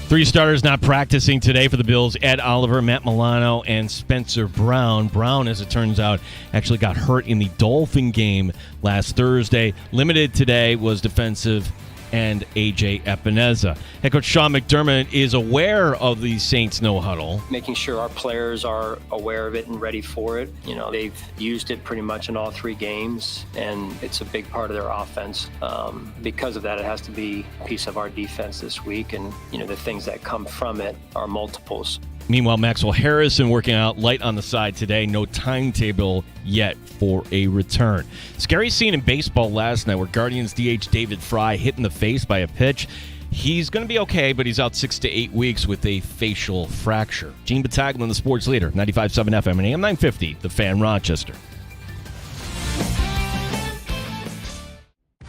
Speaker 3: 3 starters not practicing today for the Bills: Ed Oliver, Matt Milano, and Spencer Brown. Brown, as it turns out, actually got hurt in the Dolphin game last Thursday. Limited today was defensive and A.J. Epineza. Head coach Sean McDermott is aware of the Saints no huddle.
Speaker 6: Making sure our players are aware of it and ready for it. You know, they've used it pretty much in all 3 games, and it's a big part of their offense. Because of that, it has to be a piece of our defense this week, and, you know, the things that come from it are multiples.
Speaker 3: Meanwhile, Maxwell Harrison working out light on the side today. No timetable yet for a return. Scary scene in baseball last night where Guardians DH David Fry hit in the face by a pitch. He's going to be okay, but he's out 6 to 8 weeks with a facial fracture. Gene Battaglin, the sports leader, 95.7 FM and AM 950, The Fan Rochester.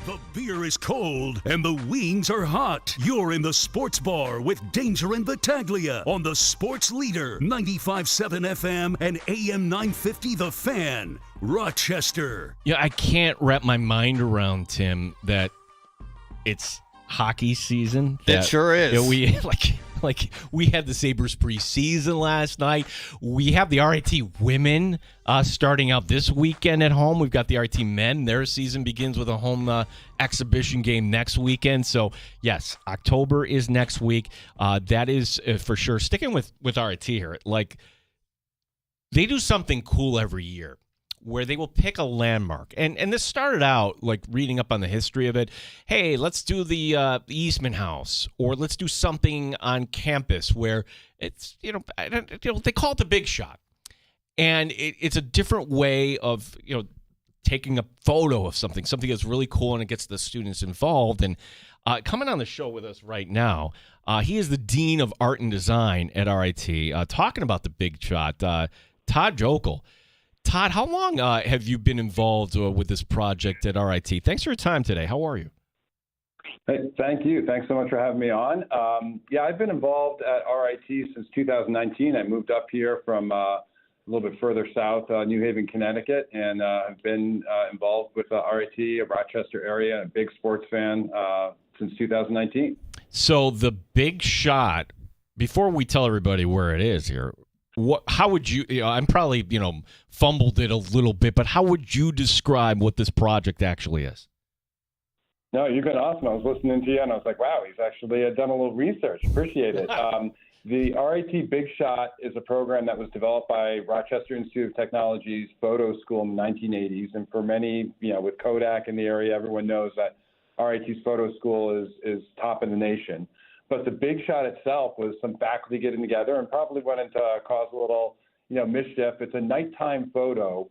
Speaker 1: The beer is cold and the wings are hot. You're in the sports bar with Danger and Battaglia on the sports leader, 95.7 FM and AM 950 The Fan, Rochester.
Speaker 3: Yeah, I can't wrap my mind around, Tim, that it's hockey season.
Speaker 4: It sure is.
Speaker 3: Yeah, we we had the Sabres preseason last night. We have the RIT women starting out this weekend at home. We've got the RIT men. Their season begins with a home exhibition game next weekend. So, yes, October is next week. That is for sure. Sticking with RIT here, like, they do something cool every year where they will pick a landmark. And this started out, like, reading up on the history of it. Hey, let's do the Eastman House, or let's do something on campus where it's, they call it the Big Shot. And it's a different way of, taking a photo of something that's really cool, and it gets the students involved. And coming on the show with us right now, he is the Dean of Art and Design at RIT, talking about the Big Shot, Todd Jokel. Todd, how long have you been involved with this project at RIT? Thanks for your time today. How are you?
Speaker 9: Hey, thank you. Thanks so much for having me on. I've been involved at RIT since 2019. I moved up here from a little bit further south, New Haven, Connecticut, and I've been involved with RIT, a Rochester area, a big sports fan since 2019.
Speaker 3: So the Big Shot, before we tell everybody where it is here, how would you, I'm probably, fumbled it a little bit, but how would you describe what this project actually is?
Speaker 9: No, you've been awesome. I was listening to you, and I was like, wow, he's actually done a little research. Appreciate it. The RIT Big Shot is a program that was developed by Rochester Institute of Technology's photo school in the 1980s. And for many, with Kodak in the area, everyone knows that RIT's photo school is top in the nation. But the Big Shot itself was some faculty getting together and probably went into cause a little, mischief. It's a nighttime photo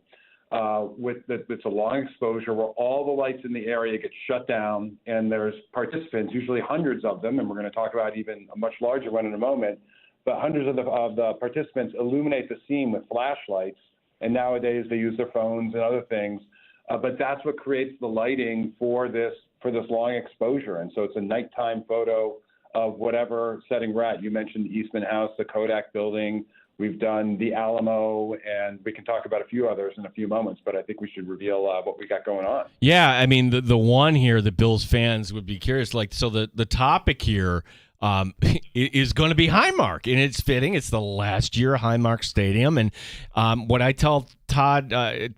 Speaker 9: it's a long exposure where all the lights in the area get shut down, and there's participants, usually hundreds of them, and we're going to talk about even a much larger one in a moment. But hundreds of the participants illuminate the scene with flashlights, and nowadays they use their phones and other things. But that's what creates the lighting for this long exposure, and so it's a nighttime photo of whatever setting we're at. You mentioned the Eastman House, the Kodak building. We've done the Alamo, and we can talk about a few others in a few moments, but I think we should reveal what we got going on.
Speaker 3: Yeah, I mean, the one here, the Bills fans would be curious. So the topic here is going to be Highmark, and it's fitting. It's the last year of Highmark Stadium, and what I tell Todd,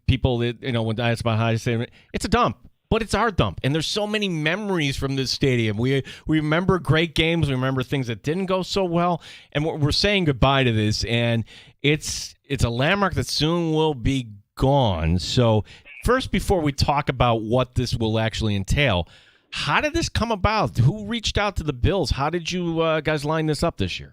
Speaker 3: people that, when I ask about High Stadium, it's a dump. But it's our dump, and there's so many memories from this stadium. We remember great games, we remember things that didn't go so well, and we're saying goodbye to this. And it's a landmark that soon will be gone. So first, before we talk about what this will actually entail, how did this come about? Who reached out to the Bills? How did you guys line this up this year?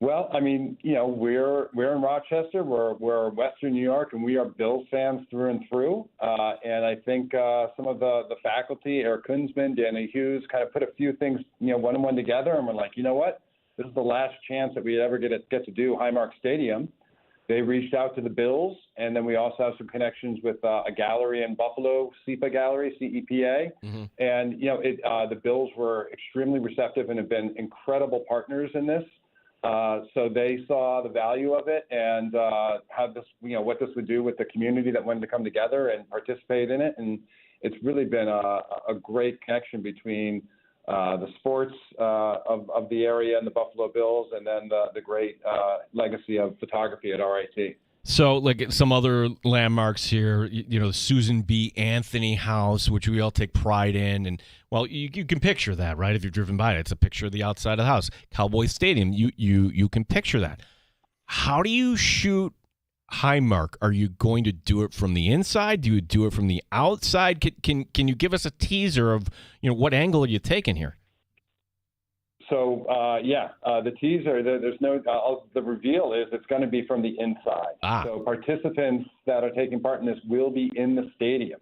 Speaker 9: Well, I mean, we're in Rochester, we're Western New York, and we are Bills fans through and through. And I think some of the faculty, Eric Kunzman, Danny Hughes, kind of put a few things, one and one together, and we're like, you know what? This is the last chance that we ever get to do Highmark Stadium. They reached out to the Bills, and then we also have some connections with a gallery in Buffalo, CEPA Gallery, CEPA. Mm-hmm. And, the Bills were extremely receptive and have been incredible partners in this. So they saw the value of it and how this, what this would do with the community that wanted to come together and participate in it. And it's really been a great connection between the sports of the area and the Buffalo Bills, and then the great legacy of photography at RIT.
Speaker 3: So, like some other landmarks here, Susan B. Anthony House, which we all take pride in, and well, you can picture that, right? If you're driven by it, it's a picture of the outside of the house. Cowboy Stadium, you can picture that. How do you shoot Highmark? Are you going to do it from the inside? Do you do it from the outside? Can you give us a teaser of what angle are you taking here?
Speaker 9: So, the teaser, there's no, the reveal is it's going to be from the inside. So participants that are taking part in this will be in the stadium.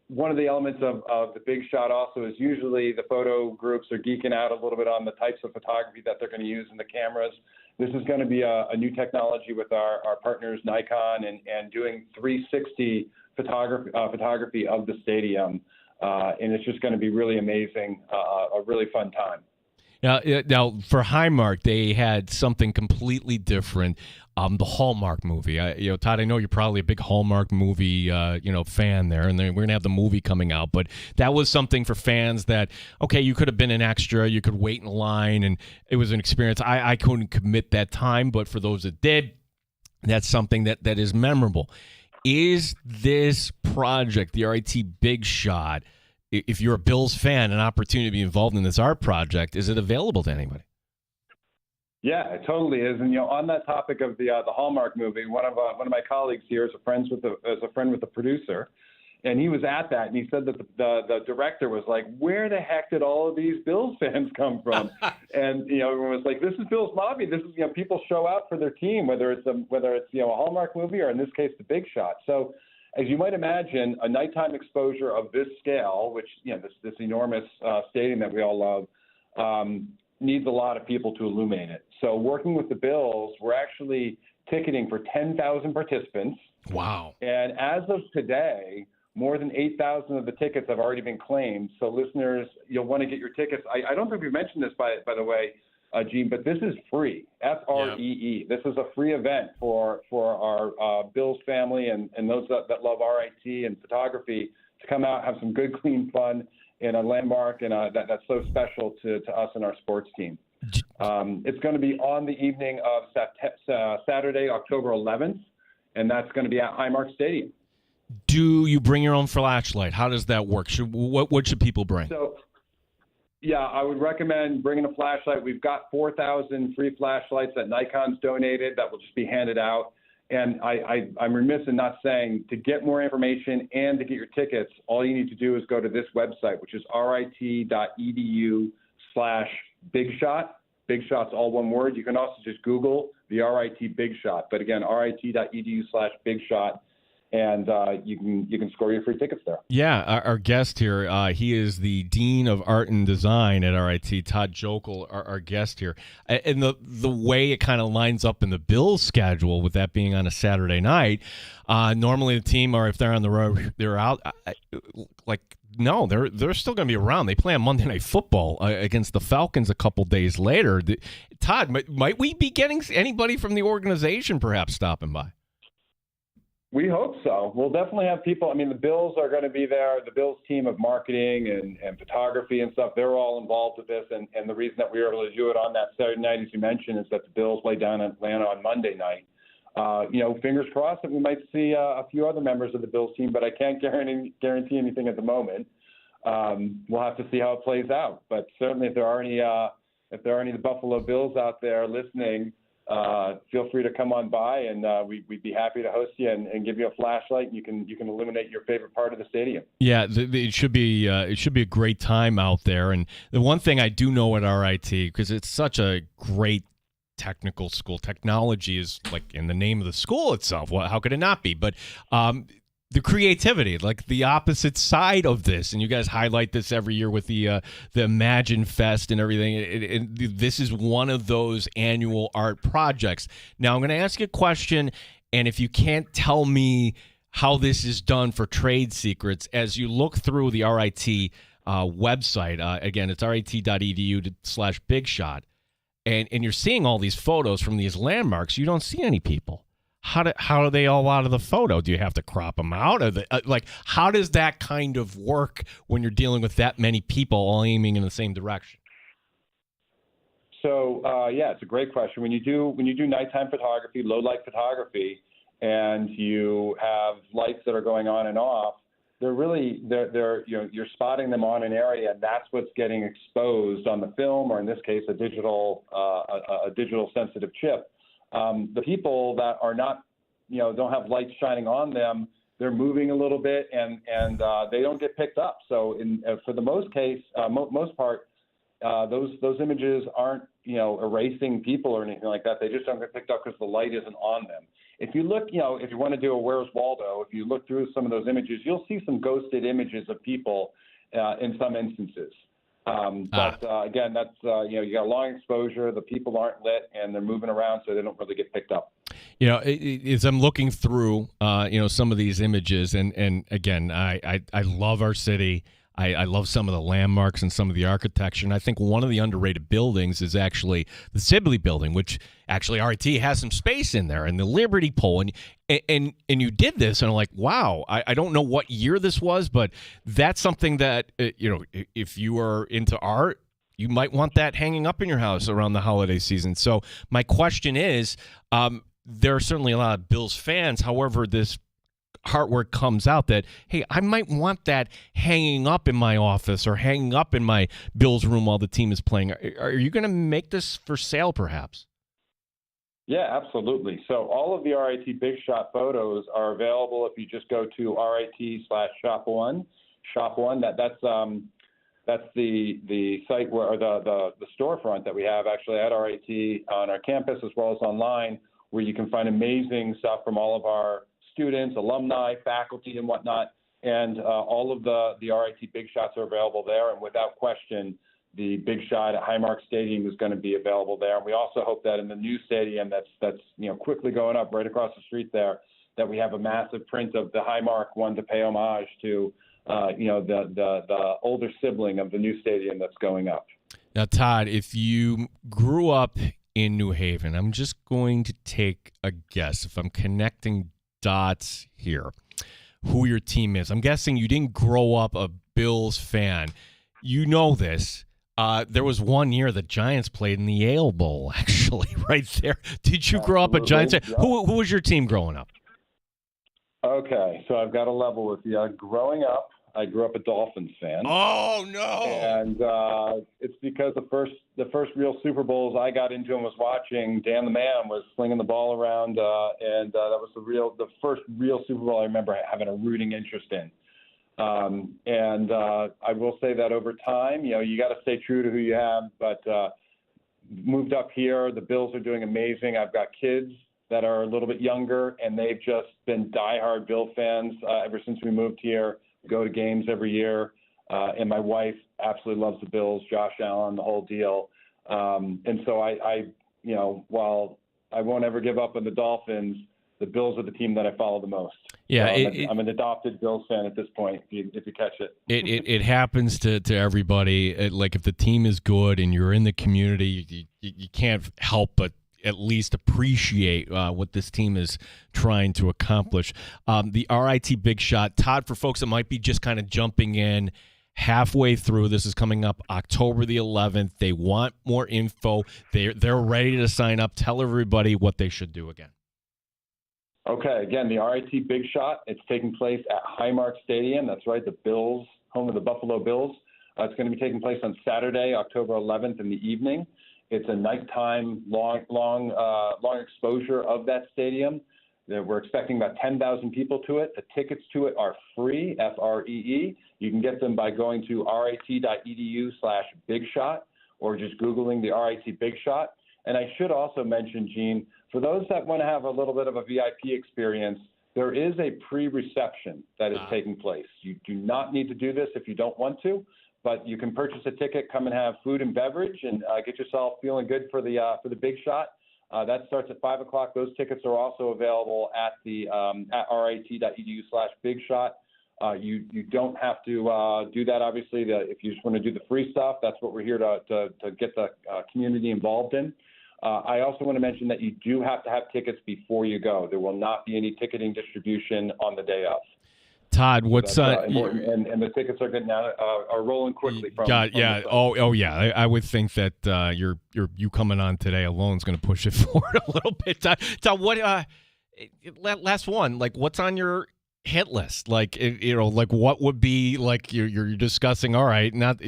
Speaker 9: One of the elements of the big shot also is usually the photo groups are geeking out a little bit on the types of photography that they're going to use in the cameras. This is going to be a new technology with our partners Nikon and doing 360 photography of the stadium. And it's just going to be really amazing, a really fun time.
Speaker 3: Now, for Highmark, they had something completely different. The Hallmark movie. Todd, I know you're probably a big Hallmark movie, fan there, and we're gonna have the movie coming out. But that was something for fans that, okay, you could have been an extra, you could wait in line, and it was an experience. I couldn't commit that time, but for those that did, that's something that is memorable. Is this project, the RIT Big Shot, if you're a Bills fan, an opportunity to be involved in this art project? Is it available to anybody?
Speaker 9: Yeah, it totally is. And on that topic of the Hallmark movie, one of my colleagues here is a friend with the producer, and he was at that, and he said that the director was like, "Where the heck did all of these Bills fans come from?" And everyone was like, "This is Bills Mafia. This is people show out for their team, whether it's a Hallmark movie or in this case the Big Shot." So, as you might imagine, a nighttime exposure of this scale, which this enormous stadium that we all love, needs a lot of people to illuminate it. So working with the Bills, we're actually ticketing for 10,000 participants.
Speaker 3: Wow.
Speaker 9: And as of today, more than 8,000 of the tickets have already been claimed. So listeners, you'll want to get your tickets. I don't think we mentioned this, by the way, Gene, but this is free, FREE. Yeah. This is a free event for our Bills family and those that love RIT and photography to come out, have some good, clean fun in a landmark and that's so special to us and our sports team. It's going to be on the evening of Saturday, October 11th, and that's going to be at Highmark Stadium.
Speaker 3: Do you bring your own flashlight? How does that work? What should people bring?
Speaker 9: So, I would recommend bringing a flashlight. We've got 4,000 free flashlights that Nikon's donated that will just be handed out. And I'm remiss in not saying, to get more information and to get your tickets, all you need to do is go to this website, which is rit.edu/bigshot. Big Shot's all one word. You can also just Google the RIT Big Shot. But again, rit.edu/bigshot. And you can score your free tickets there.
Speaker 3: Yeah, our guest here, he is the Dean of Art and Design at RIT, Todd Jokel, our guest here. And the way it kind of lines up in the Bills schedule, with that being on a Saturday night, normally the team, or if they're on the road, they're out. No, they're still going to be around. They play on Monday Night Football against the Falcons a couple days later. Todd, might we be getting anybody from the organization perhaps stopping by?
Speaker 9: We hope so. We'll definitely have people. I mean, the Bills are going to be there. The Bills team of marketing and photography and stuff, they're all involved with this. And the reason that we were able to do it on that Saturday night, as you mentioned, is that the Bills play down in Atlanta on Monday night. Fingers crossed that we might see a few other members of the Bills team, but I can't guarantee anything at the moment. We'll have to see how it plays out. But certainly, if there are any of the Buffalo Bills out there listening, feel free to come on by, and we'd be happy to host you and give you a flashlight, and you can illuminate your favorite part of the stadium. Yeah,
Speaker 3: it should be a great time out there. And the one thing I do know at RIT, because it's such a great technical school, technology is like in the name of the school itself. Well, how could it not be? But the creativity, like the opposite side of this, and you guys highlight this every year with the Imagine Fest and everything. This is one of those annual art projects. Now, I'm going to ask you a question, and if you can't tell me how this is done for trade secrets, as you look through the RIT website. Again, it's rat.edu/bigshot. And you're seeing all these photos from these landmarks. You don't see any people. How are they all out of the photo? Do you have to crop them out? Are they, how does that kind of work when you're dealing with that many people all aiming in the same direction?
Speaker 9: So it's a great question. When you do nighttime photography, low light photography, and you have lights that are going on and off, you're spotting them on an area, and that's what's getting exposed on the film, or in this case, a digital sensitive chip. The people that are not, don't have lights shining on them, they're moving a little bit, and they don't get picked up. So for the most part, those images aren't erasing people or anything like that. They just don't get picked up because the light isn't on them. If you look, if you want to do a Where's Waldo, if you look through some of those images, you'll see some ghosted images of people in some instances. But again, that's you got long exposure. The people aren't lit and they're moving around, so they don't really get picked up.
Speaker 3: As I'm looking through, some of these images, and again, I love our city. I love some of the landmarks and some of the architecture. And I think one of the underrated buildings is actually the Sibley Building, which actually RIT has some space in there, and the Liberty Pole. And you did this, and I'm like, wow, I don't know what year this was, but that's something that, if you are into art, you might want that hanging up in your house around the holiday season. So my question is, there are certainly a lot of Bills fans. However, this artwork comes out that, hey, I might want that hanging up in my office or hanging up in my Bills room while the team is playing. Are you going to make this for sale, perhaps?
Speaker 9: Yeah, absolutely. So all of the RIT Big Shot photos are available if you just go to RIT/Shop One. Shop One. That's the site where, or the storefront that we have actually at RIT on our campus as well as online, where you can find amazing stuff from all of our students, alumni, faculty, and whatnot. And all of the RIT Big Shots are available there. And without question, the Big Shot at Highmark Stadium is going to be available there. And we also hope that in the new stadium that's quickly going up right across the street there, that we have a massive print of the Highmark one to pay homage to the older sibling of the new stadium that's going up.
Speaker 3: Now, Todd, if you grew up in New Haven, I'm just going to take a guess. If I'm connecting dots here, who your team is. I'm guessing you didn't grow up a Bills fan. You know this. There was one year the Giants played in the Yale Bowl, actually, right there. Did you grow up a Giants fan?
Speaker 9: Yeah.
Speaker 3: Who was your team growing up?
Speaker 9: Okay, so I've got a level with you. Growing up, I grew up a Dolphins fan.
Speaker 3: Oh, no.
Speaker 9: And it's because the first real Super Bowls I got into and was watching, Dan the Man was slinging the ball around, and that was the first real Super Bowl I remember having a rooting interest in. And I will say that over time, you got to stay true to who you have, but moved up here. The Bills are doing amazing. I've got kids that are a little bit younger, and they've just been diehard Bill fans ever since we moved here. Go to games every year, and my wife absolutely loves the Bills, Josh Allen, the whole deal. And so I while I won't ever give up on the Dolphins, the Bills are the team that I follow the most.
Speaker 3: Yeah,
Speaker 9: so I'm an adopted Bills fan at this point, if you catch it.
Speaker 3: It happens to everybody. Like if the team is good and you're in the community, you can't help but at least appreciate what this team is trying to accomplish. The RIT Big Shot, Todd, for folks that might be just kind of jumping in halfway through, this is coming up October the 11th. They want more info. They're ready to sign up. Tell everybody what they should do again.
Speaker 9: Okay, again, the RIT Big Shot, it's taking place at Highmark Stadium. That's right, the Bills, home of the Buffalo Bills. It's going to be taking place on Saturday, October 11th in the evening. It's a nighttime, long exposure of that stadium. We're expecting about 10,000 people to it. The tickets to it are free, Free. You can get them by going to rit.edu/bigshot or just Googling the RIT Big Shot. And I should also mention, Gene, for those that want to have a little bit of a VIP experience, there is a pre-reception that is taking place. You do not need to do this if you don't want to, but you can purchase a ticket, come and have food and beverage, and get yourself feeling good for the Big Shot. That starts at 5 o'clock. Those tickets are also available at rit.edu/bigshot. You don't have to do that, obviously. If you just want to do the free stuff, that's what we're here to get the community involved in. I also want to mention that you do have to have tickets before you go. There will not be any ticketing distribution on the day of.
Speaker 3: Todd, what's
Speaker 9: important, and the tickets are getting out, are rolling quickly. From
Speaker 3: yeah. Yeah. I would think that you coming on today alone is going to push it forward a little bit. Todd, what? Last one. Like, what's on your hit list? Like, like what would be like you're discussing? All right, not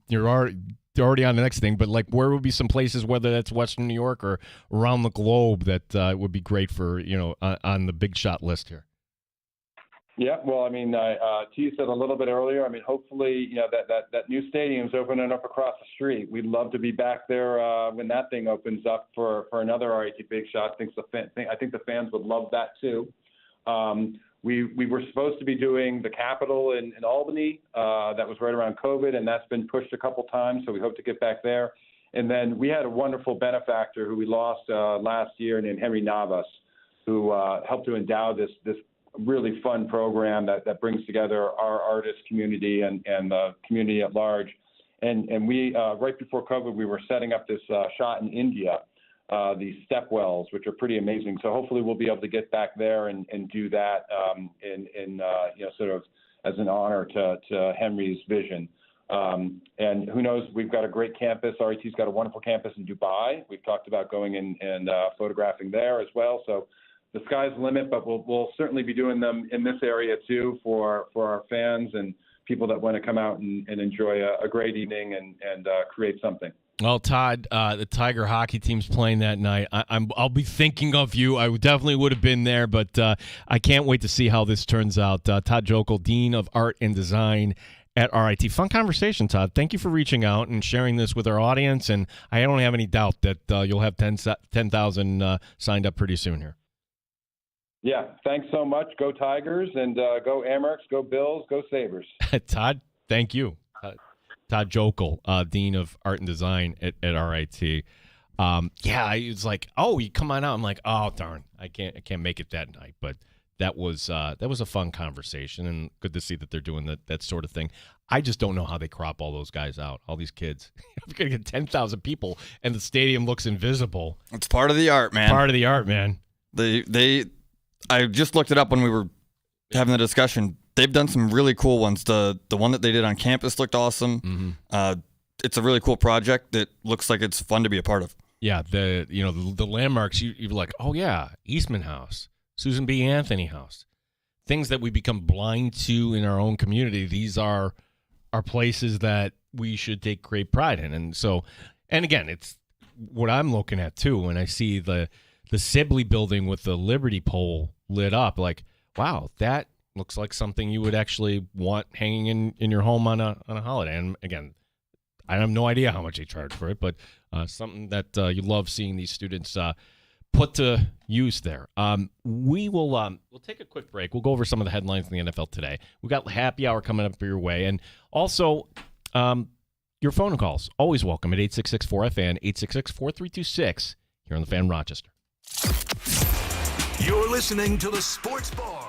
Speaker 3: you're already on the next thing, but like where would be some places, whether that's Western New York or around the globe, that would be great for on the big shot list here.
Speaker 9: Yeah, well, I mean, teased it a little bit earlier. I mean, hopefully, that new stadium's opening up across the street. We'd love to be back there when that thing opens up for another RIT Big Shot. I think the fans would love that too. We were supposed to be doing the Capitol in Albany. That was right around COVID, and that's been pushed a couple times. So we hope to get back there. And then we had a wonderful benefactor who we lost last year named Henry Navas, who helped to endow this really fun program that brings together our artist community and the community at large. And we, right before COVID, we were setting up this shot in India, these stepwells, which are pretty amazing. So hopefully we'll be able to get back there and do that sort of as an honor to Henry's vision. And who knows, we've got a great campus. RIT's got a wonderful campus in Dubai. We've talked about going and photographing there as well. So the sky's the limit, but we'll certainly be doing them in this area too for our fans and people that want to come out and enjoy a great evening and create something.
Speaker 3: Well, Todd, the Tiger hockey team's playing that night. I'll be thinking of you. I definitely would have been there, but I can't wait to see how this turns out. Todd Jokel, Dean of Art and Design at RIT. Fun conversation, Todd. Thank you for reaching out and sharing this with our audience, and I don't have any doubt that you'll have 10,000 signed up pretty soon here.
Speaker 9: Yeah, thanks so much. Go Tigers, and go Amerks, go Bills, go Sabres.
Speaker 3: Todd, thank you. Todd Jokel, Dean of Art and Design at RIT. It's like, oh, you come on out. I'm like, oh, darn, I can't make it that night. But that was a fun conversation, and good to see that they're doing that sort of thing. I just don't know how they crop all those guys out, all these kids. We're going to get 10,000 people, and the stadium looks invisible.
Speaker 4: It's part of the art, man.
Speaker 3: Part of the art, man.
Speaker 4: I just looked it up when we were having the discussion. They've done some really cool ones. The one that they did on campus looked awesome. Mm-hmm. It's a really cool project that looks like it's fun to be a part of.
Speaker 3: Yeah, the landmarks, you're like, oh yeah, Eastman House, Susan B. Anthony House. Things that we become blind to in our own community. These are places that we should take great pride in. And again, it's what I'm looking at too when I see the Sibley building with the Liberty pole lit up, like, wow, that looks like something you would actually want hanging in your home on a holiday. And again, I have no idea how much they charge for it, but something that you love seeing these students put to use there. We'll take a quick break. We'll go over some of the headlines in the NFL today. We've got happy hour coming up your way, and also your phone calls always welcome at 866-4FAN, 866-4326 here on the Fan Rochester.
Speaker 1: You're listening to the Sports Bar.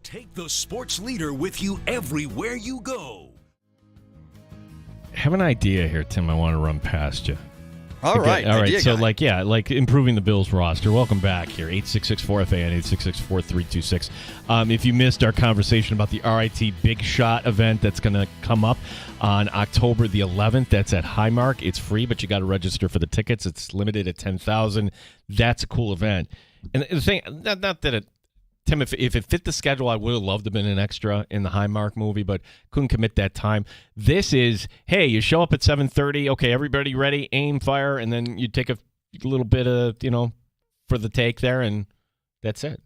Speaker 1: Take the sports leader with you everywhere you go.
Speaker 3: I have an idea here, Tim, I want to run past you.
Speaker 4: All right.
Speaker 3: So, like improving the Bills roster. Welcome back here. 866-4FAN, 866-4326. If you missed our conversation about the RIT Big Shot event that's going to come up on October the 11th, that's at Highmark. It's free, but you got to register for the tickets. It's limited at 10,000. That's a cool event. And the thing, not that it, Tim, if it fit the schedule, I would have loved to have been an extra in the Highmark movie, but couldn't commit that time. This is, hey, you show up at 7:30, okay, everybody ready, aim, fire, and then you take a little bit of, for the take there, and that's it.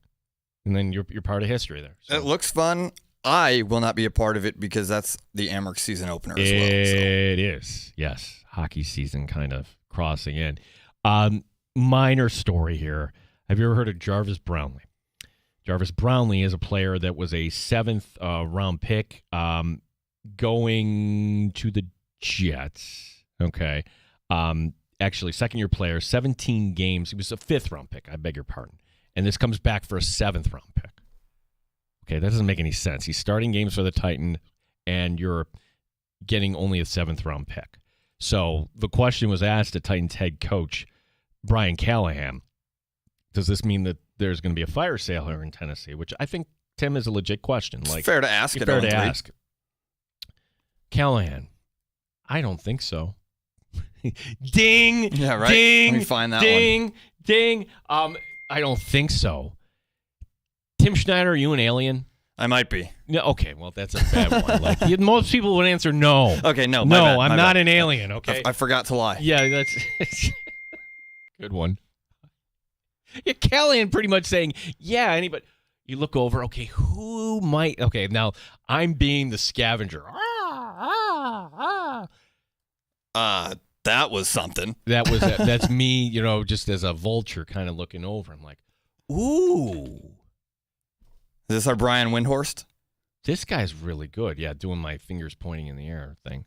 Speaker 3: And then you're part of history there. So.
Speaker 4: It looks fun. I will not be a part of it because that's the Amherst season opener as well.
Speaker 3: It is, yes. Hockey season kind of crossing in. Minor story here. Have you ever heard of Jarvis Brownlee? Jarvis Brownlee is a player that was a 7th-round pick going to the Jets. Okay. Actually, second-year player, 17 games. He was a 5th-round pick. I beg your pardon. And this comes back for a 7th-round pick. Okay, that doesn't make any sense. He's starting games for the Titans, and you're getting only a 7th-round pick. So the question was asked to Titans head coach Brian Callahan. Does this mean that there's going to be a fire sale here in Tennessee? Which I think, Tim, is a legit question.
Speaker 4: It's fair to ask.
Speaker 3: Fair to ask. Callahan, I don't think so. Ding.
Speaker 4: Yeah, right.
Speaker 3: Ding.
Speaker 4: Let me find that
Speaker 3: ding,
Speaker 4: one.
Speaker 3: Ding. I don't think so. Tim Schneider, are you an alien?
Speaker 4: I might be.
Speaker 3: No, okay, well, that's a bad one. Most people would answer no.
Speaker 4: Okay, no.
Speaker 3: No,
Speaker 4: bad,
Speaker 3: I'm not
Speaker 4: bad.
Speaker 3: an alien, okay?
Speaker 4: I forgot to lie.
Speaker 3: Yeah, that's good one. Yeah, Callahan pretty much saying, yeah, anybody. You look over, okay, who might. Okay, now I'm being the scavenger.
Speaker 4: That was something.
Speaker 3: That's me, just as a vulture kind of looking over. I'm like, ooh.
Speaker 4: Is this our Brian Windhorst?
Speaker 3: This guy's really good. Yeah, doing my fingers pointing in the air thing.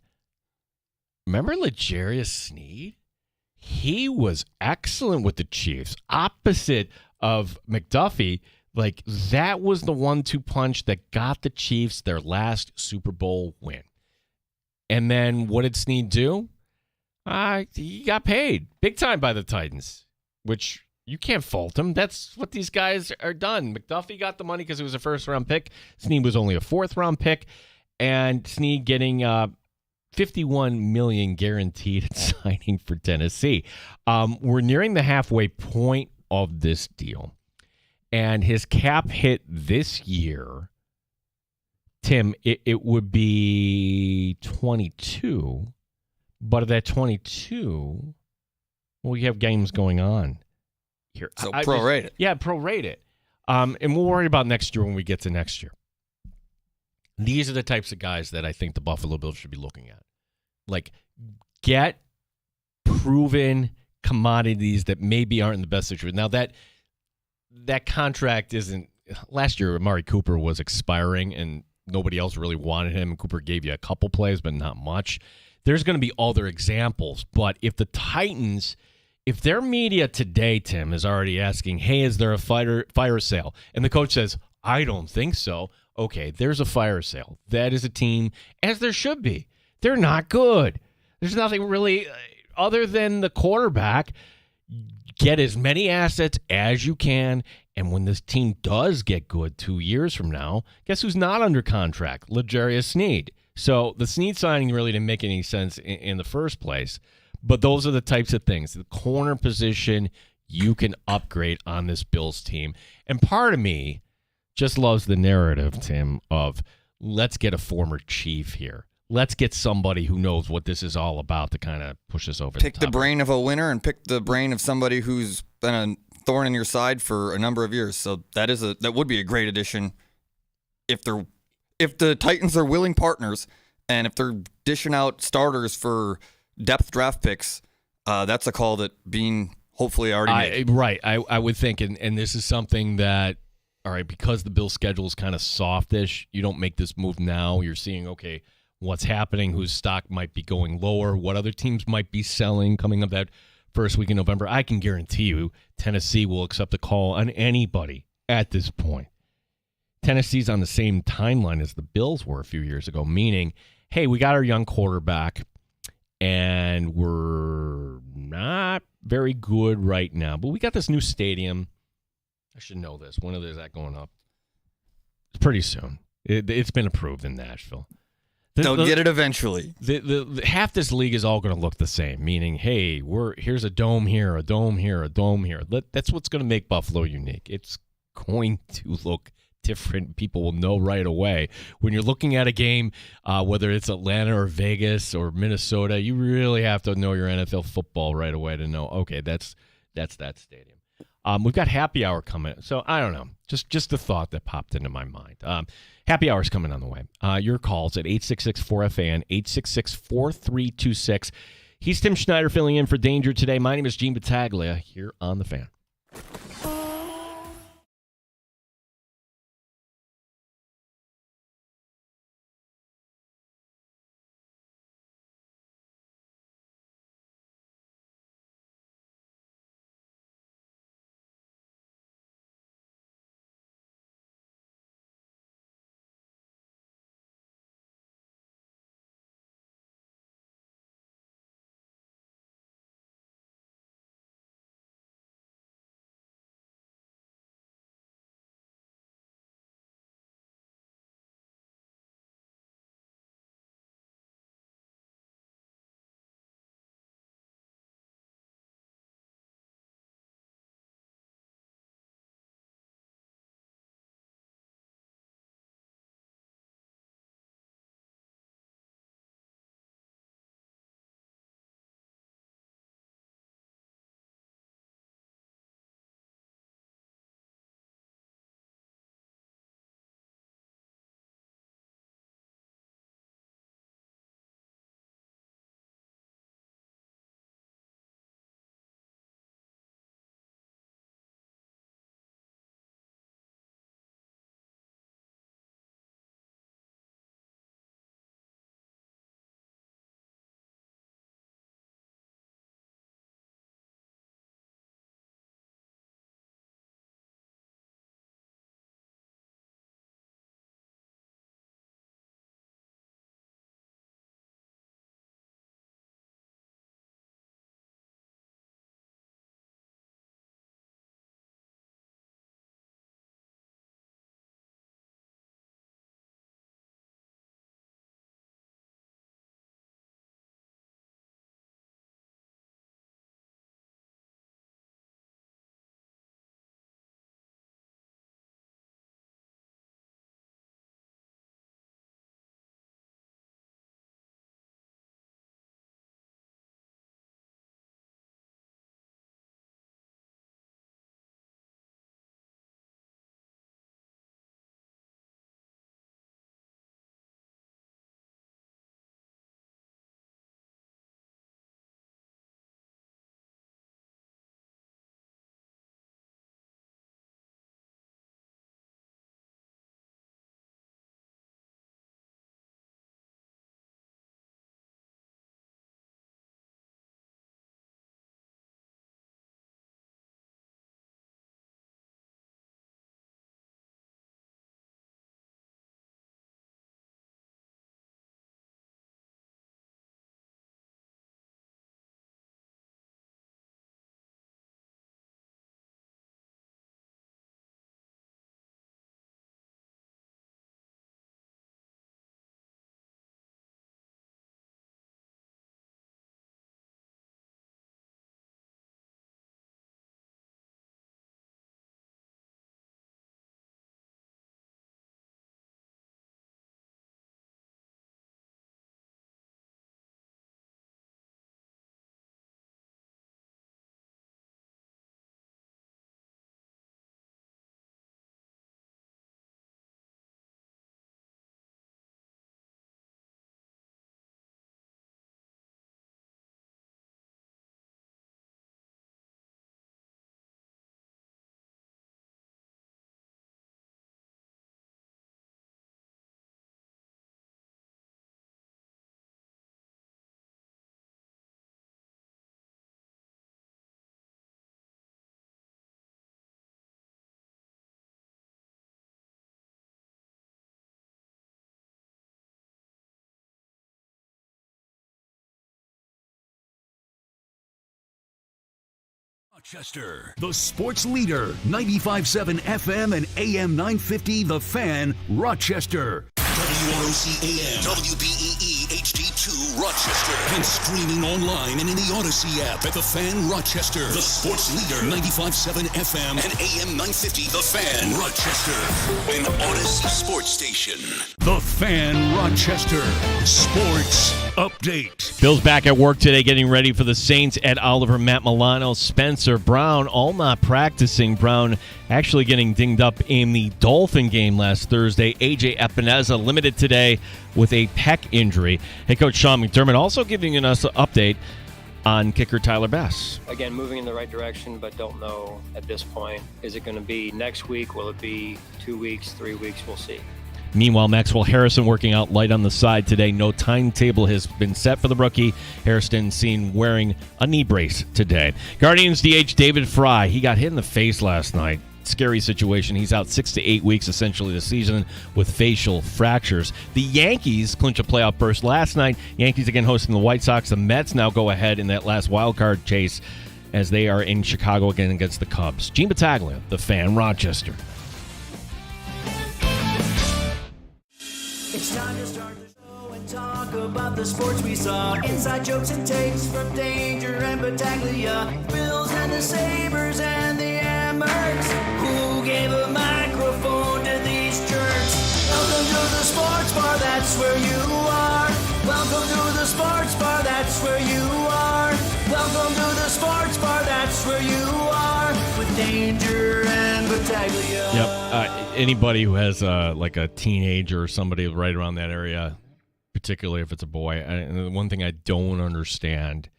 Speaker 3: Remember L'Jarius Sneed? He was excellent with the Chiefs. Opposite of McDuffie, like that was the 1-2 punch that got the Chiefs their last Super Bowl win. And then what did Sneed do? He got paid big time by the Titans, which you can't fault him. That's what these guys are done. McDuffie got the money because it was a 1st-round pick. Sneed was only a 4th-round pick. And Sneed getting $51 million guaranteed at signing for Tennessee. We're nearing the halfway point of this deal. And his cap hit this year, Tim, it would be 22. But of that 22, well, you have games going on here.
Speaker 4: So prorate it.
Speaker 3: Yeah, prorate it. And we'll worry about next year when we get to next year. These are the types of guys that I think the Buffalo Bills should be looking at. Like, get proven commodities that maybe aren't in the best situation. Now, that contract isn't – last year, Amari Cooper was expiring, and nobody else really wanted him. Cooper gave you a couple plays, but not much. There's going to be other examples. But if the Titans – if their media today, Tim, is already asking, hey, is there a fire sale? And the coach says, I don't think so. Okay, there's a fire sale. That is a team, as there should be. They're not good. There's nothing really other than the quarterback. Get as many assets as you can, and when this team does get good 2 years from now, guess who's not under contract? L'Jarius Sneed. So the Sneed signing really didn't make any sense in the first place. But those are the types of things. The corner position, you can upgrade on this Bills team. And part of me just loves the narrative, Tim, of let's get a former Chief here. Let's get somebody who knows what this is all about to kind of push us over the top.
Speaker 4: Pick the brain of a winner and pick the brain of somebody who's been a thorn in your side for a number of years. So that would be a great addition if the Titans are willing partners and if they're dishing out starters for depth draft picks. That's a call that Bean hopefully already made.
Speaker 3: Right. I would think, and this is something that, all right, because the Bills' schedule is kind of softish, you don't make this move now. You're seeing, okay, what's happening, whose stock might be going lower, what other teams might be selling coming up that first week in November. I can guarantee you Tennessee will accept a call on anybody at this point. Tennessee's on the same timeline as the Bills were a few years ago, meaning, hey, we got our young quarterback, and we're not very good right now. But we got this new stadium. I should know this. When is that going up? Pretty soon. It's been approved in Nashville.
Speaker 4: They'll get it eventually.
Speaker 3: The half this league is all going to look the same, meaning, hey, here's a dome here, a dome here, a dome here. That's what's going to make Buffalo unique. It's going to look different. People will know right away. When you're looking at a game, whether it's Atlanta or Vegas or Minnesota, you really have to know your NFL football right away to know, okay, that's that stadium. We've got happy hour coming. So I don't know. Just a thought that popped into my mind. Happy hour's coming on the way. Your calls at 866-4FAN, 866-4326. He's Tim Schneider filling in for Danger today. My name is Gene Battaglia here on The Fan.
Speaker 1: Rochester, the sports leader, 95.7 FM and AM 950, The Fan, Rochester. WROC AM, WBEE HD2, Rochester. And streaming online and in the Odyssey app at The Fan, Rochester. The sports leader, 95.7 FM and AM 950, The Fan, Rochester. An Odyssey sports station. The Fan, Rochester. Sports update.
Speaker 3: Bill's back at work today getting ready for the Saints. Ed Oliver, Matt Milano, Spencer Brown, all not practicing. Brown actually getting dinged up in the Dolphin game last Thursday. A.J. Epineza limited today with a pec injury. Head coach Sean McDermott also giving us an update on kicker Tyler Bass.
Speaker 6: Again, moving in the right direction, but don't know at this point. Is it going to be next week? Will it be 2 weeks, 3 weeks? We'll see.
Speaker 3: Meanwhile, Maxwell Harrison working out light on the side today. No timetable has been set for the rookie. Harrison seen wearing a knee brace today. Guardians DH David Fry, he got hit in the face last night. Scary situation. He's out 6 to 8 weeks essentially this season with facial fractures. The Yankees clinch a playoff berth last night. Yankees again hosting the White Sox. The Mets now go ahead in that last wild card chase as they are in Chicago again against the Cubs. Gene Battaglia, The Fan, Rochester.
Speaker 2: It's time to start the show and talk about the sports we saw. Inside jokes and takes from Danger and Battaglia. Bills and the Sabres and the Amherst. Who gave a microphone to these jerks? Welcome to the sports bar, that's where you are. Welcome to the sports bar, that's where you are. Welcome to the sports bar, that's where you are. With Danger and Battaglia.
Speaker 3: Yep. Anybody who has like a teenager or somebody right around that area, particularly if it's a boy, and the one thing I don't understand,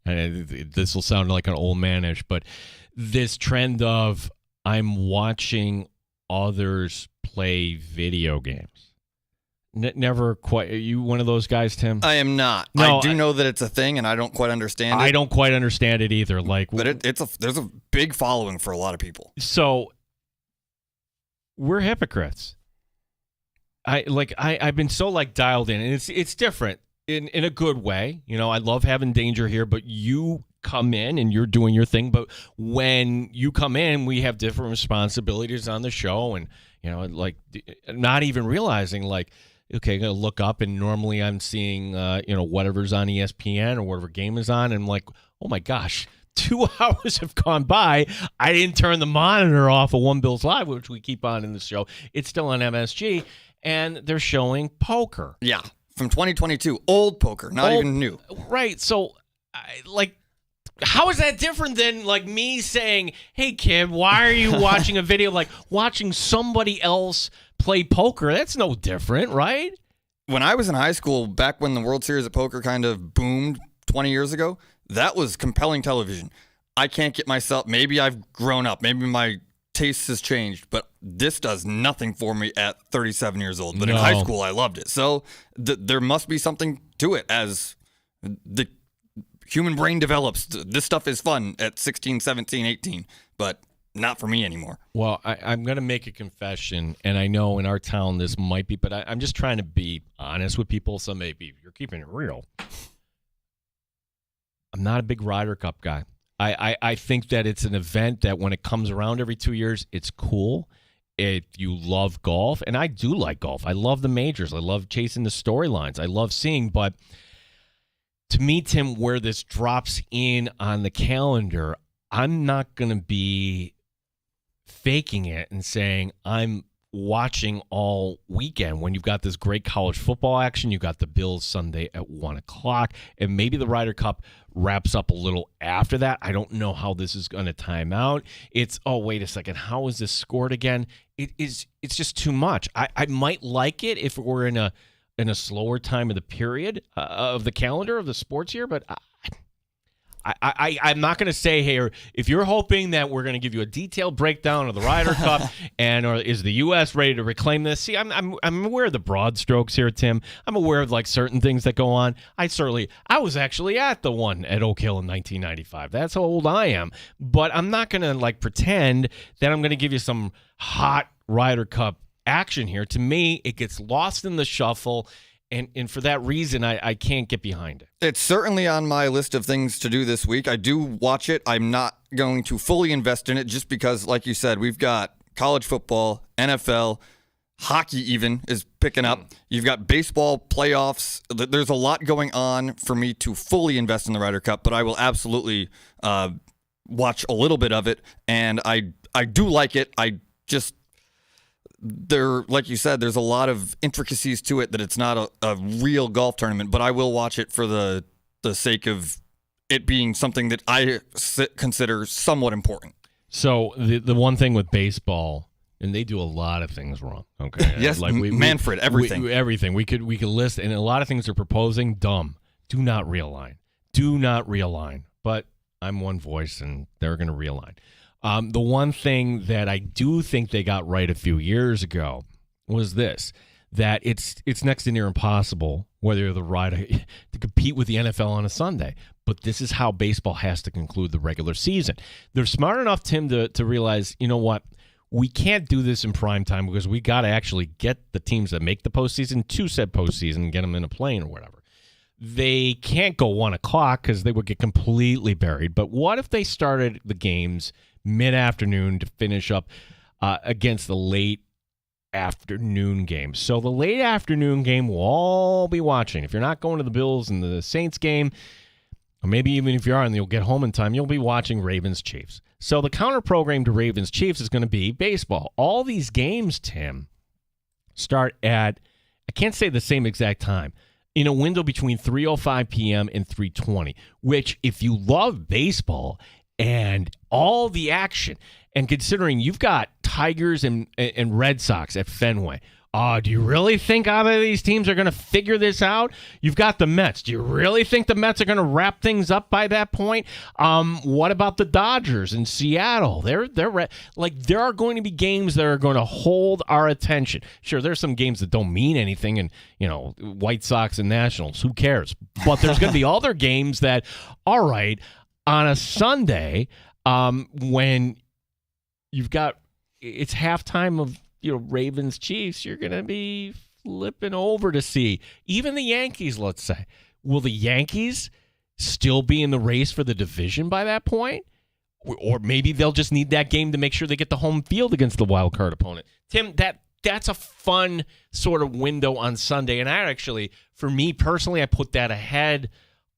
Speaker 3: and this will sound like an old manish, but this trend of I'm watching others play video games. Never quite. Are you one of those guys, Tim?
Speaker 4: I am not.
Speaker 3: No,
Speaker 4: I do know that it's a thing, and I don't quite understand it.
Speaker 3: I don't quite understand it either. Like,
Speaker 4: but there's a big following for a lot of people.
Speaker 3: So we're hypocrites. I've been so dialed in, and it's different in a good way. You know, I love having Danger here, but you come in and you're doing your thing. But when you come in, we have different responsibilities on the show, and not even realizing okay, I'm going to look up, and normally I'm seeing, whatever's on ESPN or whatever game is on, and I'm like, oh my gosh, 2 hours have gone by. I didn't turn the monitor off of One Bills Live, which we keep on in the show. It's still on MSG, and they're showing poker.
Speaker 4: Yeah, from 2022, old poker, not even new.
Speaker 3: Right, so, how is that different than me saying, hey, kid, why are you watching a video? Watching somebody else play poker, that's no different, right?
Speaker 4: When I was in high school, back when the World Series of Poker kind of boomed 20 years ago, that was compelling television. I can't get myself, maybe I've grown up, maybe my taste has changed, but this does nothing for me at 37 years old. But in high school, I loved it. So there must be something to it as the human brain develops. This stuff is fun at 16, 17, 18, but not for me anymore.
Speaker 3: Well, I'm going to make a confession, and I know in our town this might be, but I'm just trying to be honest with people. So maybe you're keeping it real. I'm not a big Ryder Cup guy. I think that it's an event that when it comes around every 2 years, it's cool. If you love golf, and I do like golf. I love the majors. I love chasing the storylines. I love seeing, but to me, Tim, where this drops in on the calendar, I'm not going to be faking it and saying I'm watching all weekend when you've got this great college football action. You got the Bills Sunday at 1 o'clock, and maybe the Ryder Cup wraps up a little after that. I don't know how this is going to time out. It's, oh, wait a second, how is this scored again? It's just too much. I might like it if we're in a slower time of the period of the calendar of the sports year, but I'm not going to say here, if you're hoping that we're going to give you a detailed breakdown of the Ryder Cup or is the U.S. ready to reclaim this? See, I'm aware of the broad strokes here, Tim. I'm aware of certain things that go on. I was actually at the one at Oak Hill in 1995. That's how old I am. But I'm not going to pretend that I'm going to give you some hot Ryder Cup action here. To me, it gets lost in the shuffle. And for that reason, I can't get behind it.
Speaker 4: It's certainly on my list of things to do this week. I do watch it. I'm not going to fully invest in it just because, like you said, we've got college football, NFL, hockey even is picking up. You've got baseball playoffs. There's a lot going on for me to fully invest in the Ryder Cup, but I will absolutely watch a little bit of it, and I do like it. I just like you said, there's a lot of intricacies to it that it's not a real golf tournament, but I will watch it for the sake of it being something that I consider somewhat important.
Speaker 3: So the one thing with baseball, and they do a lot of things wrong. Okay,
Speaker 4: yes, like Manfred, everything,
Speaker 3: everything. We could list, and a lot of things they're proposing dumb. Do not realign. Do not realign. But I'm one voice, and they're going to realign. The one thing that I do think they got right a few years ago was this, that it's next to near impossible, whether you're the Ryder, to compete with the NFL on a Sunday. But this is how baseball has to conclude the regular season. They're smart enough, Tim, to realize, you know what, we can't do this in prime time because we got to actually get the teams that make the postseason to said postseason and get them in a plane or whatever. They can't go 1 o'clock because they would get completely buried. But what if they started the games mid-afternoon to finish up against the late afternoon game? So the late afternoon game we'll all be watching. If you're not going to the Bills and the Saints game, or maybe even if you are and you'll get home in time, you'll be watching Ravens-Chiefs. So the counter program to Ravens-Chiefs is going to be baseball. All these games, Tim, start at, I can't say the same exact time, in a window between 3:05 p.m. and 3:20, which if you love baseball and all the action, and considering you've got Tigers and Red Sox at Fenway, do you really think either of these teams are going to figure this out? You've got the Mets. Do you really think the Mets are going to wrap things up by that point? What about the Dodgers in Seattle? There are going to be games that are going to hold our attention. Sure, there's some games that don't mean anything, and White Sox and Nationals. Who cares? But there's going to be other games that, all right, on a Sunday, when you've got it's halftime of Ravens Chiefs, you're going to be flipping over to see even the Yankees, let's say. Will the Yankees still be in the race for the division by that point? Or maybe they'll just need that game to make sure they get the home field against the wild card opponent. Tim, that's a fun sort of window on Sunday. And for me personally, I put that ahead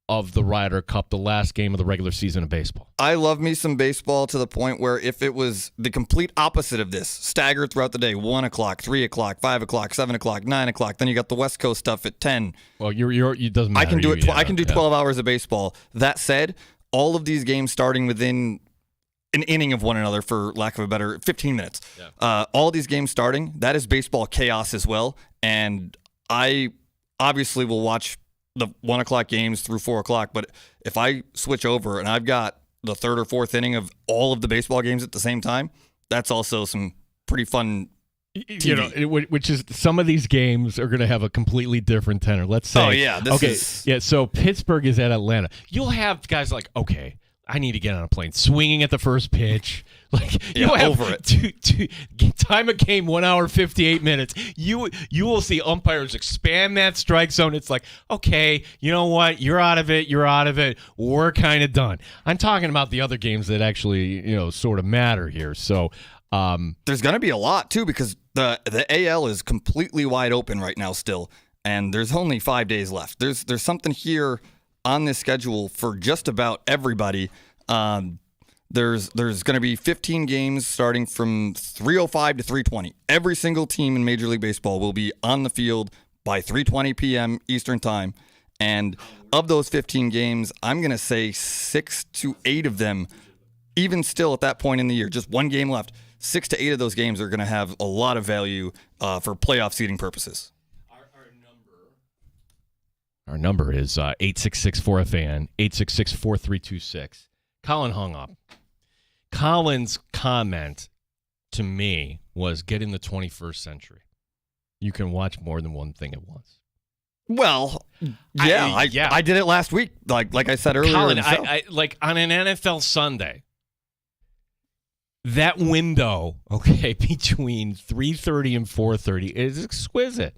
Speaker 3: of the Ryder Cup, the last game of the regular season of baseball.
Speaker 4: I love me some baseball to the point where if it was the complete opposite of this, staggered throughout the day, 1 o'clock, 3 o'clock, 5 o'clock, 7 o'clock, 9 o'clock, then you got the West Coast stuff at 10.
Speaker 3: Well, it doesn't matter.
Speaker 4: I can do it. I can do 12 hours of baseball. That said, all of these games starting within an inning of one another, for lack of a better, 15 minutes. Yeah. All these games starting, that is baseball chaos as well. And I obviously will watch the 1 o'clock games through 4 o'clock, but if I switch over and I've got the third or fourth inning of all of the baseball games at the same time, that's also some pretty fun TV.
Speaker 3: Which is, some of these games are going to have a completely different tenor. Let's say, so Pittsburgh is at Atlanta. You'll have guys like, okay, I need to get on a plane, swinging at the first pitch. You'll have
Speaker 4: over it.
Speaker 3: Time of game 1 hour 58 minutes. You will see umpires expand that strike zone. It's like, okay, you know what? You're out of it. You're out of it. We're kind of done. I'm talking about the other games that actually sort of matter here. So
Speaker 4: there's going to be a lot too, because the AL is completely wide open right now still, and there's only 5 days left. There's something here on this schedule for just about everybody. There's going to be 15 games starting from 3:05 to 3:20. Every single team in Major League Baseball will be on the field by 3:20 p.m. Eastern Time. And of those 15 games, I'm going to say 6 to 8 of them, even still at that point in the year, just one game left, 6 to 8 of those games are going to have a lot of value for playoff seeding purposes.
Speaker 3: Our number is 866-4FAN, 866-4326. Colin hung up. Colin's comment to me was, get in the 21st century. You can watch more than one thing at once.
Speaker 4: Well, I did it last week, like I said earlier.
Speaker 3: Colin, I like on an NFL Sunday, that window, between 3:30 and 4:30 is exquisite.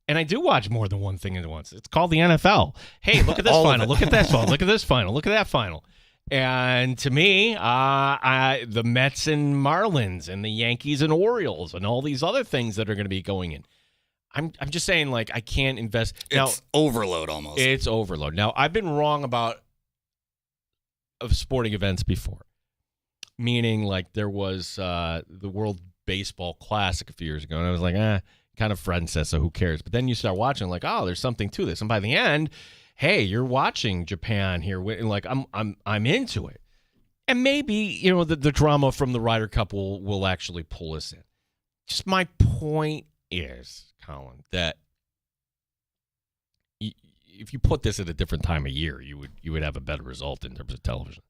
Speaker 3: And I do watch more than one thing at once. It's called the NFL. Hey, look at this
Speaker 4: All of
Speaker 3: final.
Speaker 4: it.
Speaker 3: Look at this final. Look at this final. Look at that final. And to me, the Mets and Marlins and the Yankees and Orioles and all these other things that are going to be going in. I'm just saying, like, I can't invest. Now,
Speaker 4: It's overload almost.
Speaker 3: it's overload. Now, I've been wrong about of sporting events before, meaning like there was the World Baseball Classic a few years ago, and I was like, kind of Fred says, so who cares? But then you start watching, like, oh, there's something to this, and by the end, hey, you're watching Japan here, and like I'm into it, and maybe the drama from the Ryder Cup will actually pull us in. Just my point is, Colin, that if you put this at a different time of year, you would have a better result in terms of television.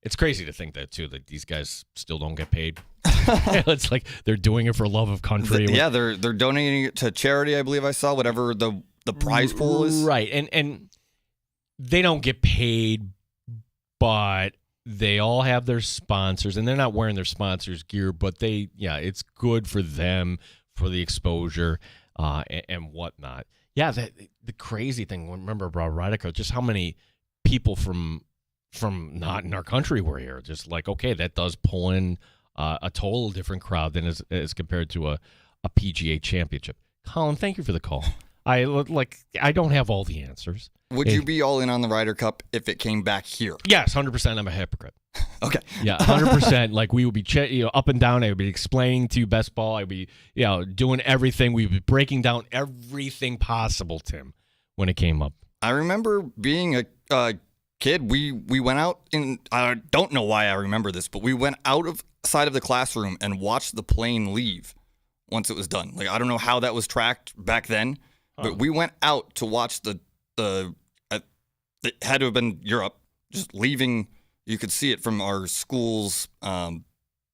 Speaker 3: It's crazy to think that too, that these guys still don't get paid. It's like they're doing it for love of country.
Speaker 4: Yeah, they're donating it to charity. I believe I saw whatever the prize pool is.
Speaker 3: Right, and they don't get paid, but they all have their sponsors, and they're not wearing their sponsors' gear, but it's good for them for the exposure and whatnot. Yeah, the crazy thing. Remember about Ryder Cup, just how many people from not in our country were here. Just like, okay, that does pull in a total different crowd than as compared to a PGA championship. Colin, thank you for the call. I don't have all the answers.
Speaker 4: Would you be all in on the Ryder Cup if it came back here?
Speaker 3: Yes, 100%. I'm a hypocrite.
Speaker 4: Okay.
Speaker 3: Yeah, 100%. Like we would be, up and down. I would be explaining to you best ball. I'd be, doing everything. We'd be breaking down everything possible, Tim, when it came up.
Speaker 4: I remember being a kid. We went out I don't know why I remember this, but we went outside of the classroom and watched the plane leave once it was done. Like, I don't know how that was tracked back then, but we went out to watch it had to have been Europe, just leaving. You could see it from our school's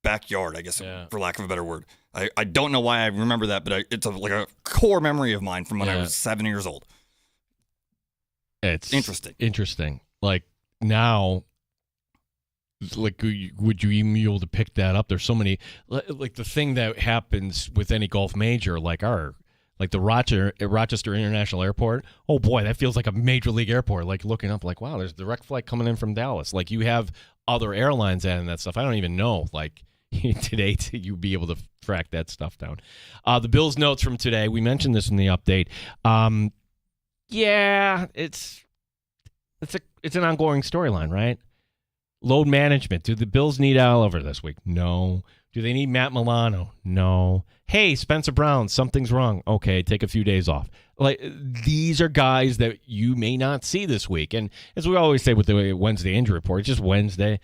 Speaker 4: backyard, I guess, for lack of a better word. I don't know why I remember that, but it's like a core memory of mine from when I was 7 years old.
Speaker 3: It's
Speaker 4: interesting.
Speaker 3: Like now, like would you even be able to pick that up? There's so many. Like the thing that happens with any golf major, like the Rochester International Airport. Oh boy, that feels like a major league airport. Like looking up, like wow, there's a direct flight coming in from Dallas. Like you have other airlines adding that stuff. I don't even know. Like today, you'd be able to track that stuff down. The Bills notes from today. We mentioned this in the update. Yeah, it's an ongoing storyline, right? Load management. Do the Bills need Al over this week? No. Do they need Matt Milano? No. Hey, Spencer Brown, something's wrong. Okay, take a few days off. Like these are guys that you may not see this week. And as we always say with the Wednesday injury report, it's just Wednesday.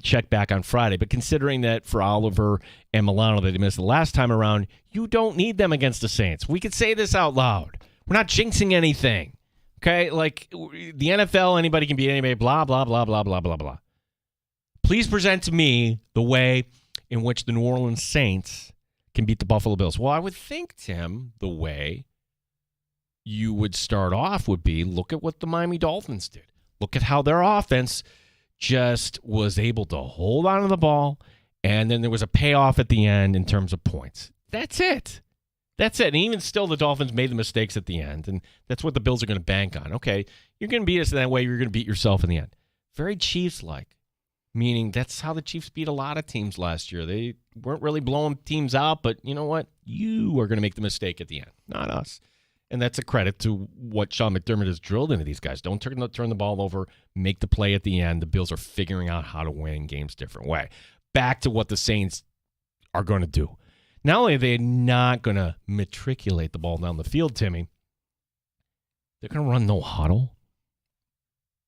Speaker 3: Check back on Friday. But considering that for Oliver and Milano that they missed the last time around, you don't need them against the Saints. We could say this out loud. We're not jinxing anything. Okay? Like the NFL, anybody can beat anybody, blah, blah, blah, blah, blah, blah, blah. Please present to me the way in which the New Orleans Saints can beat the Buffalo Bills. Well, I would think, Tim, the way you would start off would be look at what the Miami Dolphins did. Look at how their offense just was able to hold on to the ball, and then there was a payoff at the end in terms of points. That's it. And even still, the Dolphins made the mistakes at the end, and that's what the Bills are going to bank on. Okay, you're going to beat us that way. You're going to beat yourself in the end. Very Chiefs-like. Meaning that's how the Chiefs beat a lot of teams last year. They weren't really blowing teams out, but you know what? You are going to make the mistake at the end, not us. And that's a credit to what Sean McDermott has drilled into these guys. Don't turn the ball over, make the play at the end. The Bills are figuring out how to win games a different way. Back to what the Saints are going to do. Not only are they not going to matriculate the ball down the field, Timmy, they're going to run no huddle.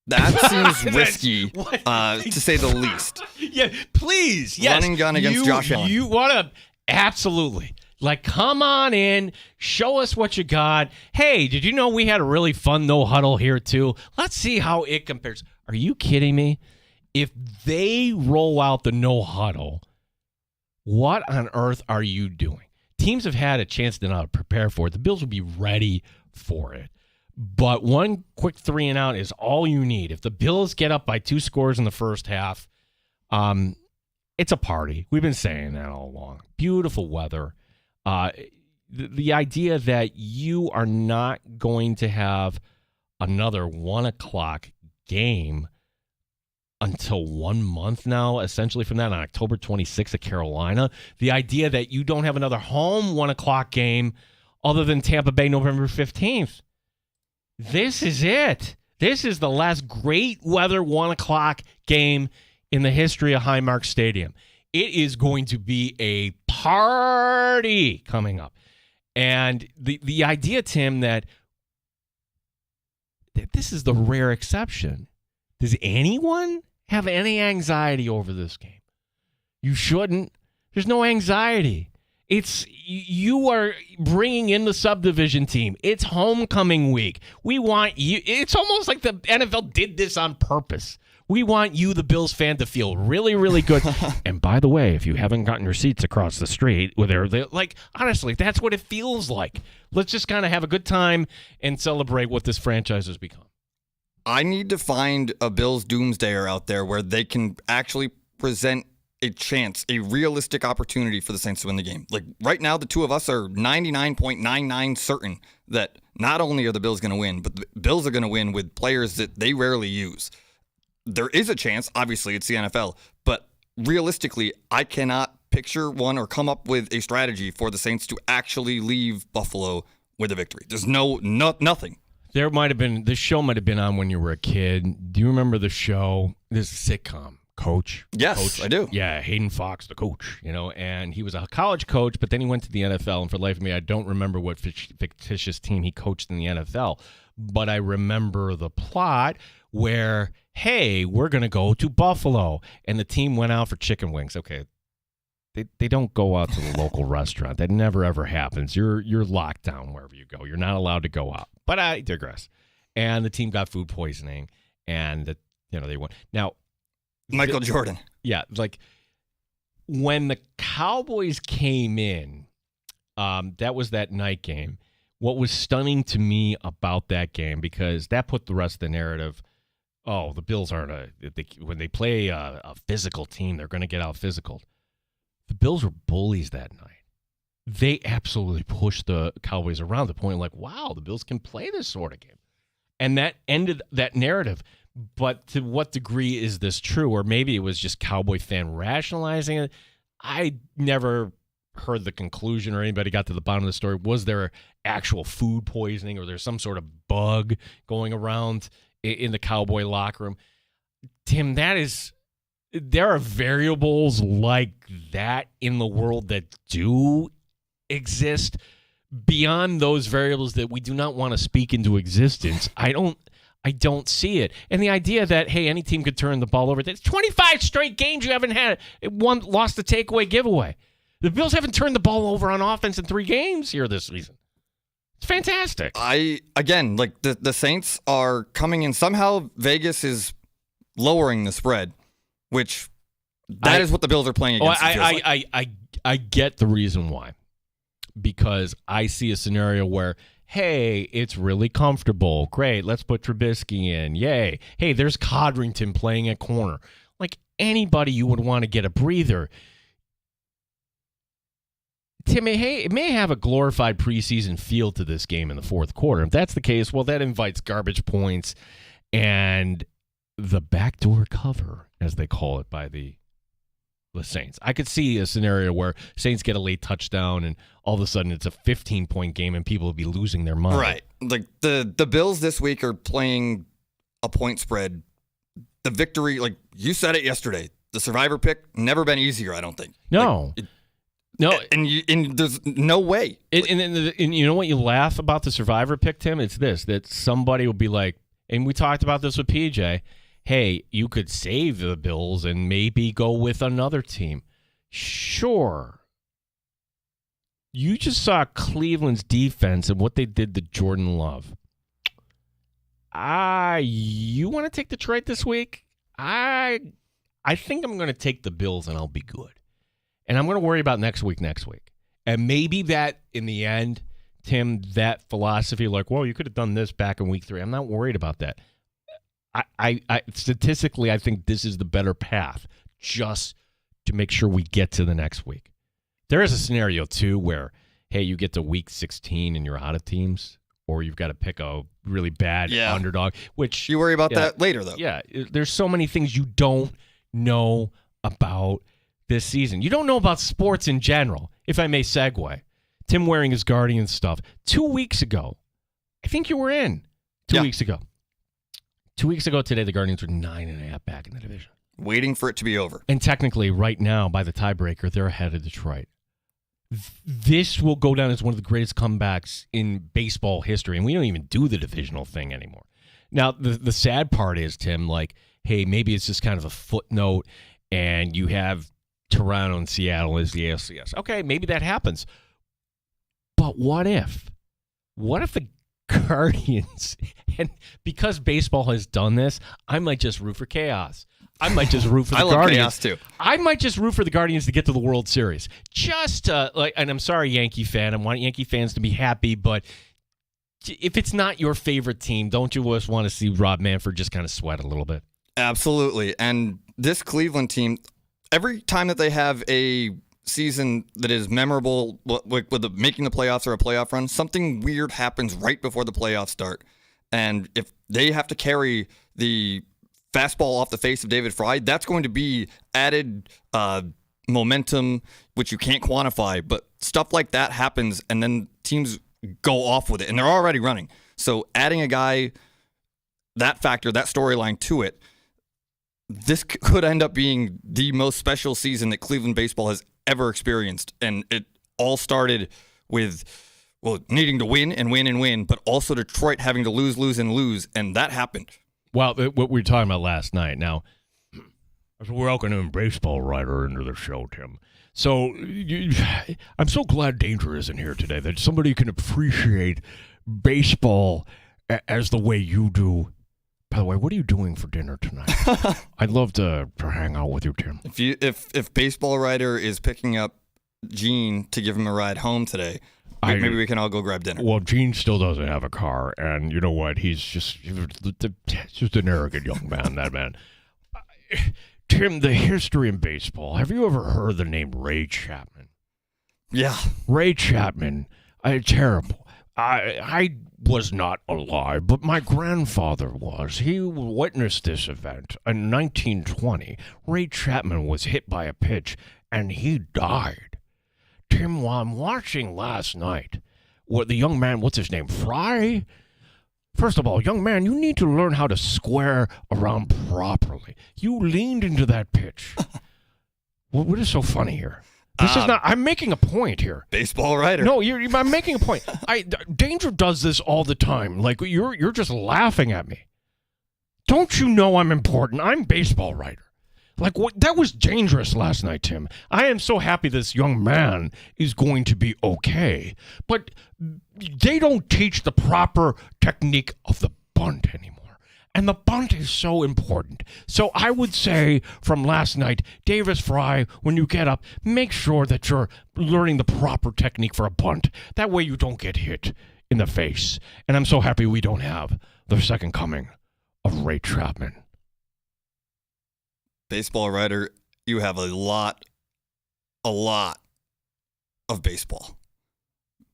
Speaker 4: That seems risky, to say the least.
Speaker 3: Yeah, please. Yes.
Speaker 4: Running gun against Josh Allen.
Speaker 3: You want to, absolutely. Like, come on in, show us what you got. Hey, did you know we had a really fun no huddle here too? Let's see how it compares. Are you kidding me? If they roll out the no huddle, what on earth are you doing? Teams have had a chance to not prepare for it. The Bills will be ready for it. But one quick 3 and out is all you need. If the Bills get up by 2 scores in the first half, it's a party. We've been saying that all along. Beautiful weather. the idea that you are not going to have another 1 o'clock game until 1 month now, essentially from that, on October 26th at Carolina. The idea that you don't have another home 1 o'clock game other than Tampa Bay November 15th. This is it. This is the last great weather 1 o'clock game in the history of Highmark Stadium. It is going to be a party coming up. And the idea, Tim, that this is the rare exception. Does anyone have any anxiety over this game? You shouldn't. There's no anxiety. You are bringing in the subdivision team. It's homecoming week. We want you. It's almost like the NFL did this on purpose. We want you, the Bills fan, to feel really, really good. And by the way, if you haven't gotten your seats across the street, honestly, that's what it feels like. Let's just kind of have a good time and celebrate what this franchise has become.
Speaker 4: I need to find a Bills doomsdayer out there where they can actually present a chance, a realistic opportunity for the Saints to win the game. Like right now, the two of us are 99.99 certain that not only are the Bills going to win, but the Bills are going to win with players that they rarely use. There is a chance, obviously, it's the NFL, but realistically, I cannot picture one or come up with a strategy for the Saints to actually leave Buffalo with a victory. There's nothing.
Speaker 3: This show might have been on when you were a kid. Do you remember the show, this sitcom, Coach?
Speaker 4: Yes,
Speaker 3: Coach?
Speaker 4: I do.
Speaker 3: Yeah, Hayden Fox, the coach, and he was a college coach, but then he went to the NFL, and for the life of me, I don't remember what fictitious team he coached in the NFL, but I remember the plot where, hey, we're going to go to Buffalo, and the team went out for chicken wings. Okay, they don't go out to the local restaurant. That never, ever happens. You're locked down wherever you go. You're not allowed to go out. But I digress. And the team got food poisoning, and they won. Now,
Speaker 4: Michael Jordan.
Speaker 3: Yeah, like when the Cowboys came in, that was that night game. What was stunning to me about that game, because that put the rest of the narrative, the Bills aren't when they play a physical team, they're going to get out physical. The Bills were bullies that night. They absolutely pushed the Cowboys around to the point like, wow, the Bills can play this sort of game. And that ended that narrative. But to what degree is this true? Or maybe it was just Cowboy fan rationalizing it. I never heard the conclusion or anybody got to the bottom of the story. Was there actual food poisoning or there's some sort of bug going around in the Cowboy locker room? Tim, there are variables like that in the world that do exist. Beyond those variables that we do not want to speak into existence, I don't see it. And the idea that, hey, any team could turn the ball over. That's 25 straight games you haven't had one lost the takeaway giveaway. The Bills haven't turned the ball over on offense in 3 games here this season. It's fantastic.
Speaker 4: The Saints are coming in. Somehow Vegas is lowering the spread, which that is what the Bills are playing against.
Speaker 3: I get the reason why. Because I see a scenario where, hey, it's really comfortable. Great, let's put Trubisky in. Yay. Hey, there's Codrington playing at corner. Like anybody you would want to get a breather. Tim, hey, it may have a glorified preseason feel to this game in the fourth quarter. If that's the case, well, that invites garbage points and the backdoor cover, as they call it by the Saints. I could see a scenario where Saints get a late touchdown and all of a sudden it's a 15-point game and people will be losing their mind.
Speaker 4: Right. Like the Bills this week are playing a point spread. The victory, like you said it yesterday, the survivor pick, never been easier, I don't think.
Speaker 3: No. No.
Speaker 4: And there's no way.
Speaker 3: And you know what you laugh about the survivor pick, Tim? It's this, that somebody will be like, and we talked about this with PJ, hey, you could save the Bills and maybe go with another team. Sure. You just saw Cleveland's defense and what they did to Jordan Love. You want to take Detroit this week? I think I'm going to take the Bills and I'll be good. And I'm going to worry about next week. And maybe that, in the end, Tim, that philosophy, like, well, you could have done this back in week 3. I'm not worried about that. I statistically, I think this is the better path just to make sure we get to the next week. There is a scenario, too, where, hey, you get to week 16 and you're out of teams, or you've got to pick a really bad underdog, which
Speaker 4: you worry about that later, though.
Speaker 3: Yeah, there's so many things you don't know about this season. You don't know about sports in general, if I may segue. Tim wearing his Guardians stuff. 2 weeks ago, I think you were in. 2 weeks ago. 2 weeks ago today, the Guardians were 9.5 back in the division.
Speaker 4: Waiting for it to be over.
Speaker 3: And technically, right now, by the tiebreaker, they're ahead of Detroit. This will go down as one of the greatest comebacks in baseball history, and we don't even do the divisional thing anymore. Now, the sad part is, Tim, like, hey, maybe it's just kind of a footnote, and you have Toronto and Seattle as the ALCS. Okay, maybe that happens. But what if? What if the Guardians, and because baseball has done this, I might just root for chaos. I might just root for the Guardians.
Speaker 4: I love chaos too.
Speaker 3: I might just root for the Guardians to get to the World Series. Just and I'm sorry, Yankee fan. I want Yankee fans to be happy, but if it's not your favorite team, don't you just want to see Rob Manfred just kind of sweat a little bit?
Speaker 4: Absolutely. And this Cleveland team, every time that they have a season that is memorable with making the playoffs or a playoff run, something weird happens right before the playoffs start. And if they have to carry the fastball off the face of David Fry, that's going to be added momentum, which you can't quantify. But stuff like that happens, and then teams go off with it, and they're already running. So adding a guy, that factor, that storyline to it, this could end up being the most special season that Cleveland baseball has ever experienced. And it all started with, needing to win and win and win, but also Detroit having to lose, and that happened.
Speaker 3: Well, what we were talking about last night. Now, we're welcoming Baseball Writer into the show, Tim. So I'm so glad Danger isn't here today, that somebody can appreciate baseball as the way you do. By the way, what are you doing for dinner tonight? I'd love to hang out with you, Tim.
Speaker 4: If Baseball Writer is picking up Gene to give him a ride home today, maybe we can all go grab dinner.
Speaker 3: Well, Gene still doesn't have a car, and you know what? He's just an arrogant young man, that man. Tim, the history in baseball. Have you ever heard the name Ray Chapman?
Speaker 4: Yeah.
Speaker 3: Ray Chapman. Terrible. I was not alive, but my grandfather was. He witnessed this event. In 1920, Ray Chapman was hit by a pitch, and he died. Tim, while I'm watching last night, the young man, what's his name, Fry? First of all, young man, you need to learn how to square around properly. You leaned into that pitch. What is so funny here? This is not. I'm making a point here.
Speaker 4: Baseball Writer.
Speaker 3: No, I'm making a point. Danger does this all the time. Like you're just laughing at me. Don't you know I'm important? I'm Baseball Writer. Like that was dangerous last night, Tim. I am so happy this young man is going to be okay. But they don't teach the proper technique of the bunt anymore. And the bunt is so important. So I would say from last night, Davis Fry, when you get up, make sure that you're learning the proper technique for a bunt. That way you don't get hit in the face. And I'm so happy we don't have the second coming of Ray Chapman.
Speaker 4: Baseball Writer, you have a lot of baseball.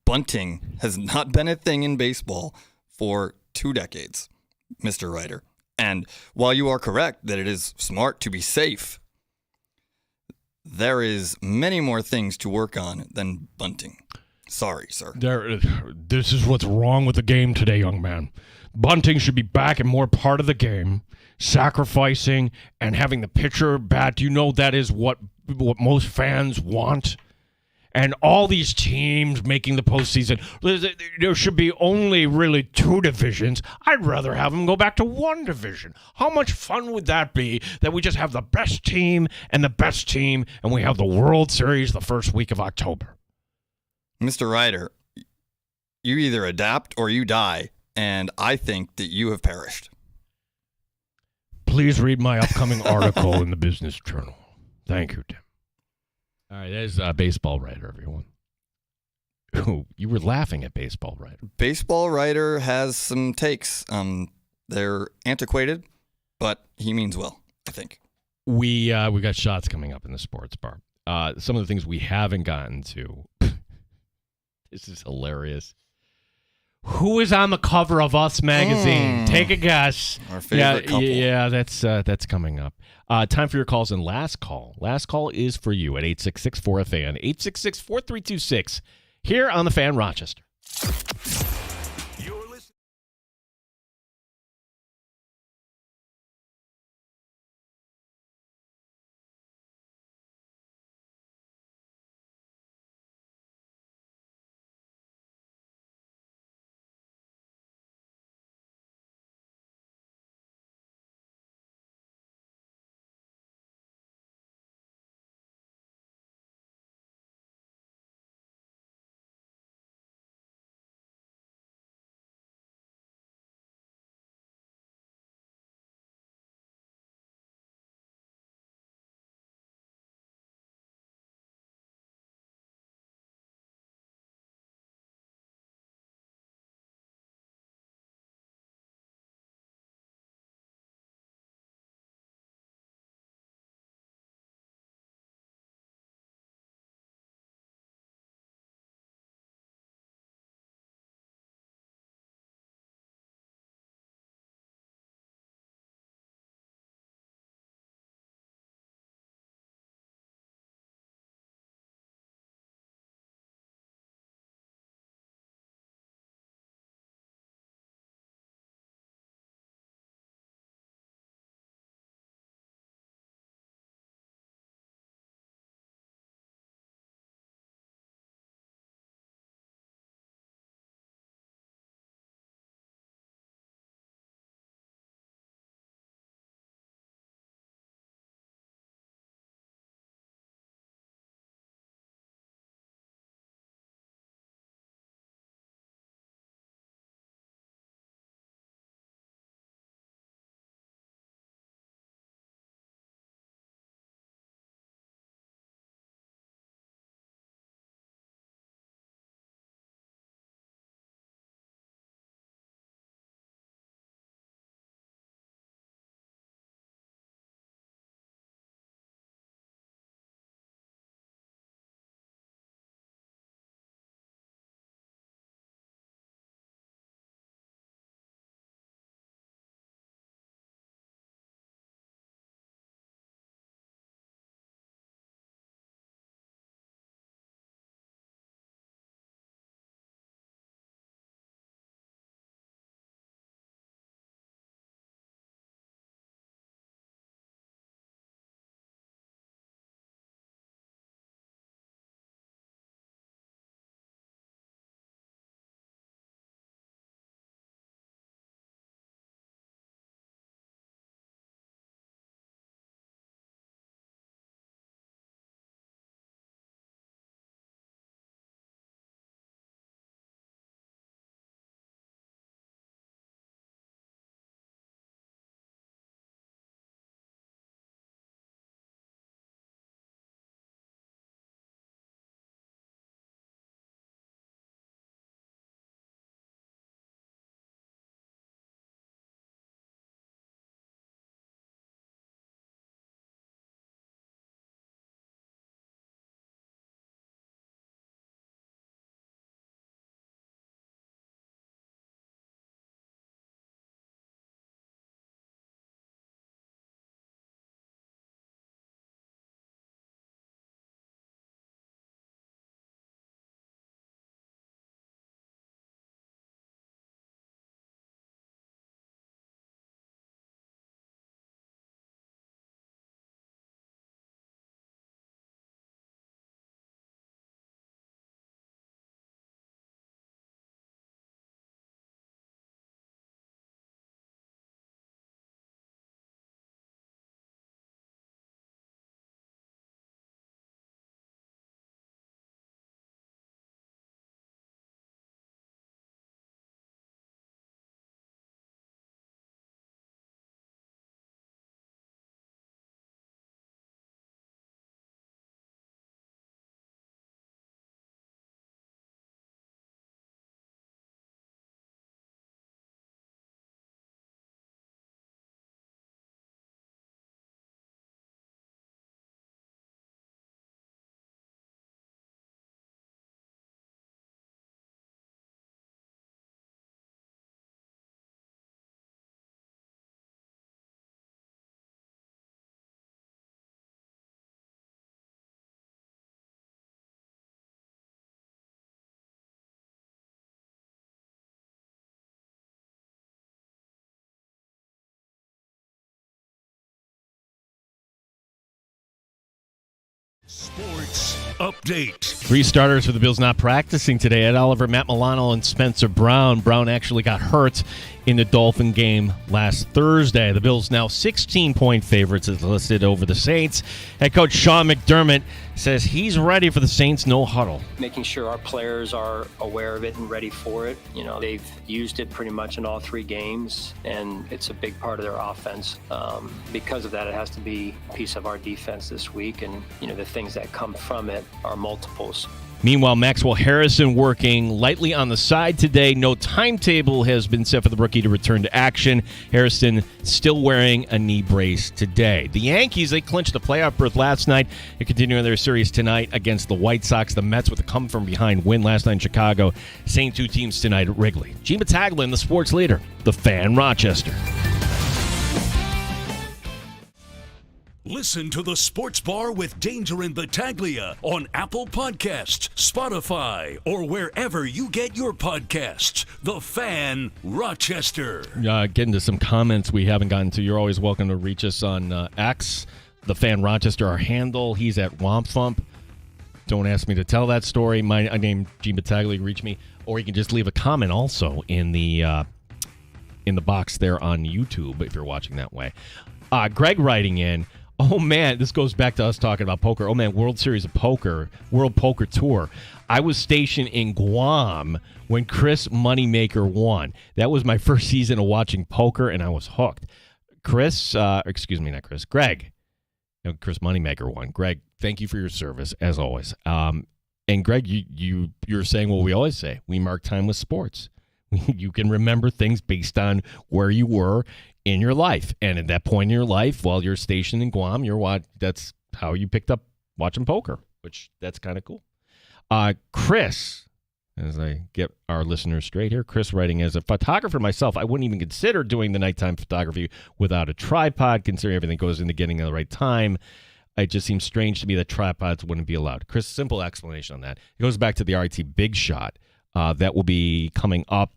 Speaker 4: Bunting has not been a thing in baseball for 2 decades, Mr. Writer. And while you are correct that it is smart to be safe, there is many more things to work on than bunting. Sorry, sir.
Speaker 3: This is what's wrong with the game today, young man. Bunting should be back and more part of the game. Sacrificing and having the pitcher bat, you know that is what most fans want. And all these teams making the postseason, there should be only really 2 divisions. I'd rather have them go back to 1 division. How much fun would that be that we just have the best team and the best team, and we have the World Series the first week of October?
Speaker 4: Mr. Ryder, you either adapt or you die, and I think that you have perished.
Speaker 3: Please read my upcoming article in the Business Journal. Thank you, Tim. All right, there's Baseball Writer, everyone. Ooh, you were laughing at Baseball Writer.
Speaker 4: Baseball Writer has some takes. They're antiquated, but he means well, I think.
Speaker 3: We got shots coming up in the sports bar. Some of the things we haven't gotten to. This is hilarious. Who is on the cover of Us magazine? Take a guess.
Speaker 4: Our favorite couple.
Speaker 3: Yeah, that's coming up. Time for your calls and last call. Last call is for you at 866-4FAN, 866-4326 here on the Fan Rochester.
Speaker 1: Sports Update.
Speaker 3: 3 starters for the Bills not practicing today. Ed Oliver, Matt Milano, and Spencer Brown. Brown actually got hurt in the Dolphin game last Thursday. The Bills now 16-point favorites as listed over the Saints. Head coach Sean McDermott says he's ready for the Saints no huddle.
Speaker 6: Making sure our players are aware of it and ready for it. You know, they've used it pretty much in all 3 games, and it's a big part of their offense. Because of that, it has to be a piece of our defense this week, and, you know, the things that come from it are multiples.
Speaker 3: Meanwhile, Maxwell Harrison working lightly on the side today. No timetable has been set for the rookie to return to action. Harrison still wearing a knee brace today. The Yankees, they clinched the playoff berth last night. They're continuing their series tonight against the White Sox. The Mets with a come-from-behind win last night in Chicago. Same 2 teams tonight at Wrigley. Gene Battaglin, the sports leader, the Fan, Rochester.
Speaker 1: Listen to the Sports Bar with Danger and Battaglia on Apple Podcasts, Spotify, or wherever you get your podcasts. The Fan, Rochester.
Speaker 3: Getting to some comments we haven't gotten to. You're always welcome to reach us on X, The Fan Rochester, our handle. He's at Wompfump. Don't ask me to tell that story. My name Gene Battaglia. Reach me, or you can just leave a comment also in the box there on YouTube if you're watching that way. Greg writing in. Oh, man, this goes back to us talking about poker. Oh, man, World Series of Poker, World Poker Tour. I was stationed in Guam when Chris Moneymaker won. That was my first season of watching poker, and I was hooked. Greg. No, Chris Moneymaker won. Greg, thank you for your service, as always. And, Greg, you're saying what we always say. We mark time with sports. You can remember things based on where you were in your life. And at that point in your life, while you're stationed in Guam, that's how you picked up watching poker, which that's kind of cool. Chris, as I get our listeners straight here, Chris writing, as a photographer myself, I wouldn't even consider doing the nighttime photography without a tripod, considering everything goes into getting at the right time. It just seems strange to me that tripods wouldn't be allowed. Chris, simple explanation on that. It goes back to the RIT Big Shot. That will be coming up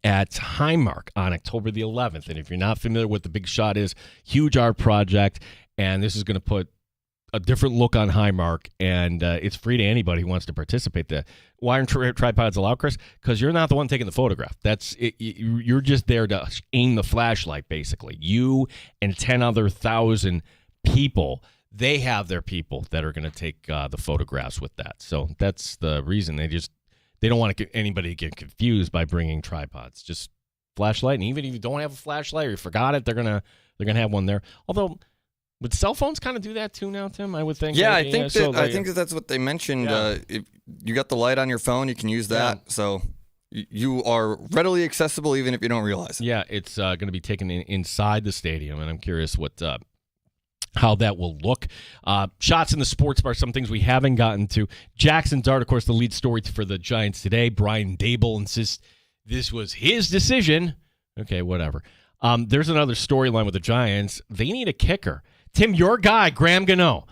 Speaker 3: at Highmark on October the 11th. And if you're not familiar with what the Big Shot is, huge art project, and this is going to put a different look on Highmark, and it's free to anybody who wants to participate there. Why aren't tripods allowed, Chris? Because you're not the one taking the photograph. That's it, you're just there to aim the flashlight, basically. You and 10,000 people, they have their people that are going to take the photographs with that. So that's the reason. They don't want anybody to get confused by bringing tripods. Just flashlight, and even if you don't have a flashlight or you forgot it, they're gonna have one there. Although, would cell phones kind of do that too now, Tim? I would think.
Speaker 4: Yeah, I think that's what they mentioned.
Speaker 3: Yeah.
Speaker 4: If you got the light on your phone, you can use that. Yeah. So you are readily accessible, even if you don't realize it.
Speaker 3: Yeah, it's going to be taken inside the stadium, and I'm curious how that will look. Shots in the sports bar, some things we haven't gotten to. Jackson Dart, of course, the lead story for the Giants today. Brian Dable insists this was his decision. Okay, whatever. There's another storyline with the Giants. They need a kicker. Tim, your guy, Graham Gano.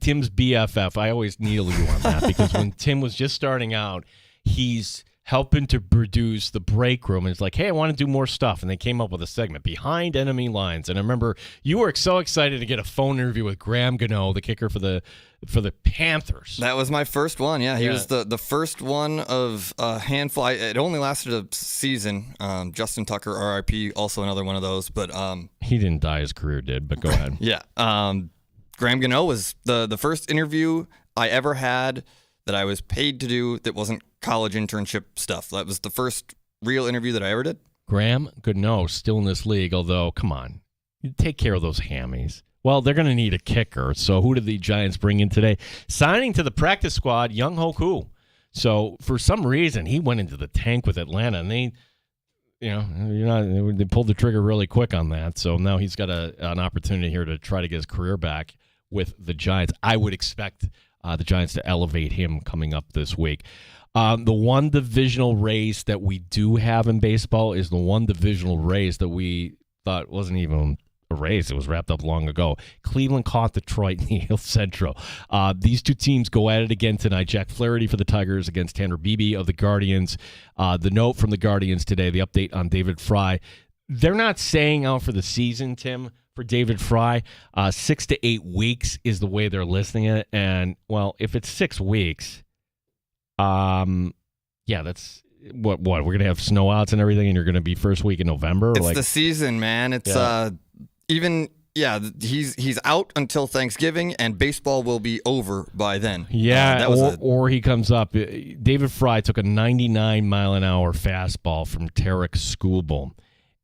Speaker 3: Tim's BFF. I always needle you on that because when Tim was just starting out, he's helping to produce the break room. And it's like, hey, I want to do more stuff. And they came up with a segment, Behind Enemy Lines. And I remember you were so excited to get a phone interview with Graham Gano, the kicker for the Panthers.
Speaker 4: That was my first one, yeah. He was the first one of a handful. It only lasted a season. Justin Tucker, RIP, also another one of those. But
Speaker 3: he didn't die, his career did, but go ahead.
Speaker 4: Yeah. Graham Gano was the first interview I ever had that I was paid to do that wasn't college internship stuff. That was the first real interview that I ever did.
Speaker 3: Graham Gano still in this league, although, come on, you take care of those hammies. Well, they're going to need a kicker, so who did the Giants bring in today? Signing to the practice squad, Young Hoku. So for some reason, he went into the tank with Atlanta, and they pulled the trigger really quick on that. So now he's got an opportunity here to try to get his career back with the Giants. I would expect the Giants to elevate him coming up this week. The one divisional race that we do have in baseball is the one divisional race that we thought wasn't even a race. It was wrapped up long ago. Cleveland caught Detroit in the AL Central. These two teams go at it again tonight. Jack Flaherty for the Tigers against Tanner Beebe of the Guardians. The note from the Guardians today, the update on David Fry. they're not saying out for the season, Tim, for David Fry. 6 to 8 weeks is the way they're listing it. And, well, if it's 6 weeks, that's what? We're going to have snow outs and everything, and you're going to be first week in November?
Speaker 4: It's the season, man. It's he's out until Thanksgiving, and baseball will be over by then.
Speaker 3: Yeah, or he comes up. David Fry took a 99-mile-an-hour fastball from Tarek Skubal.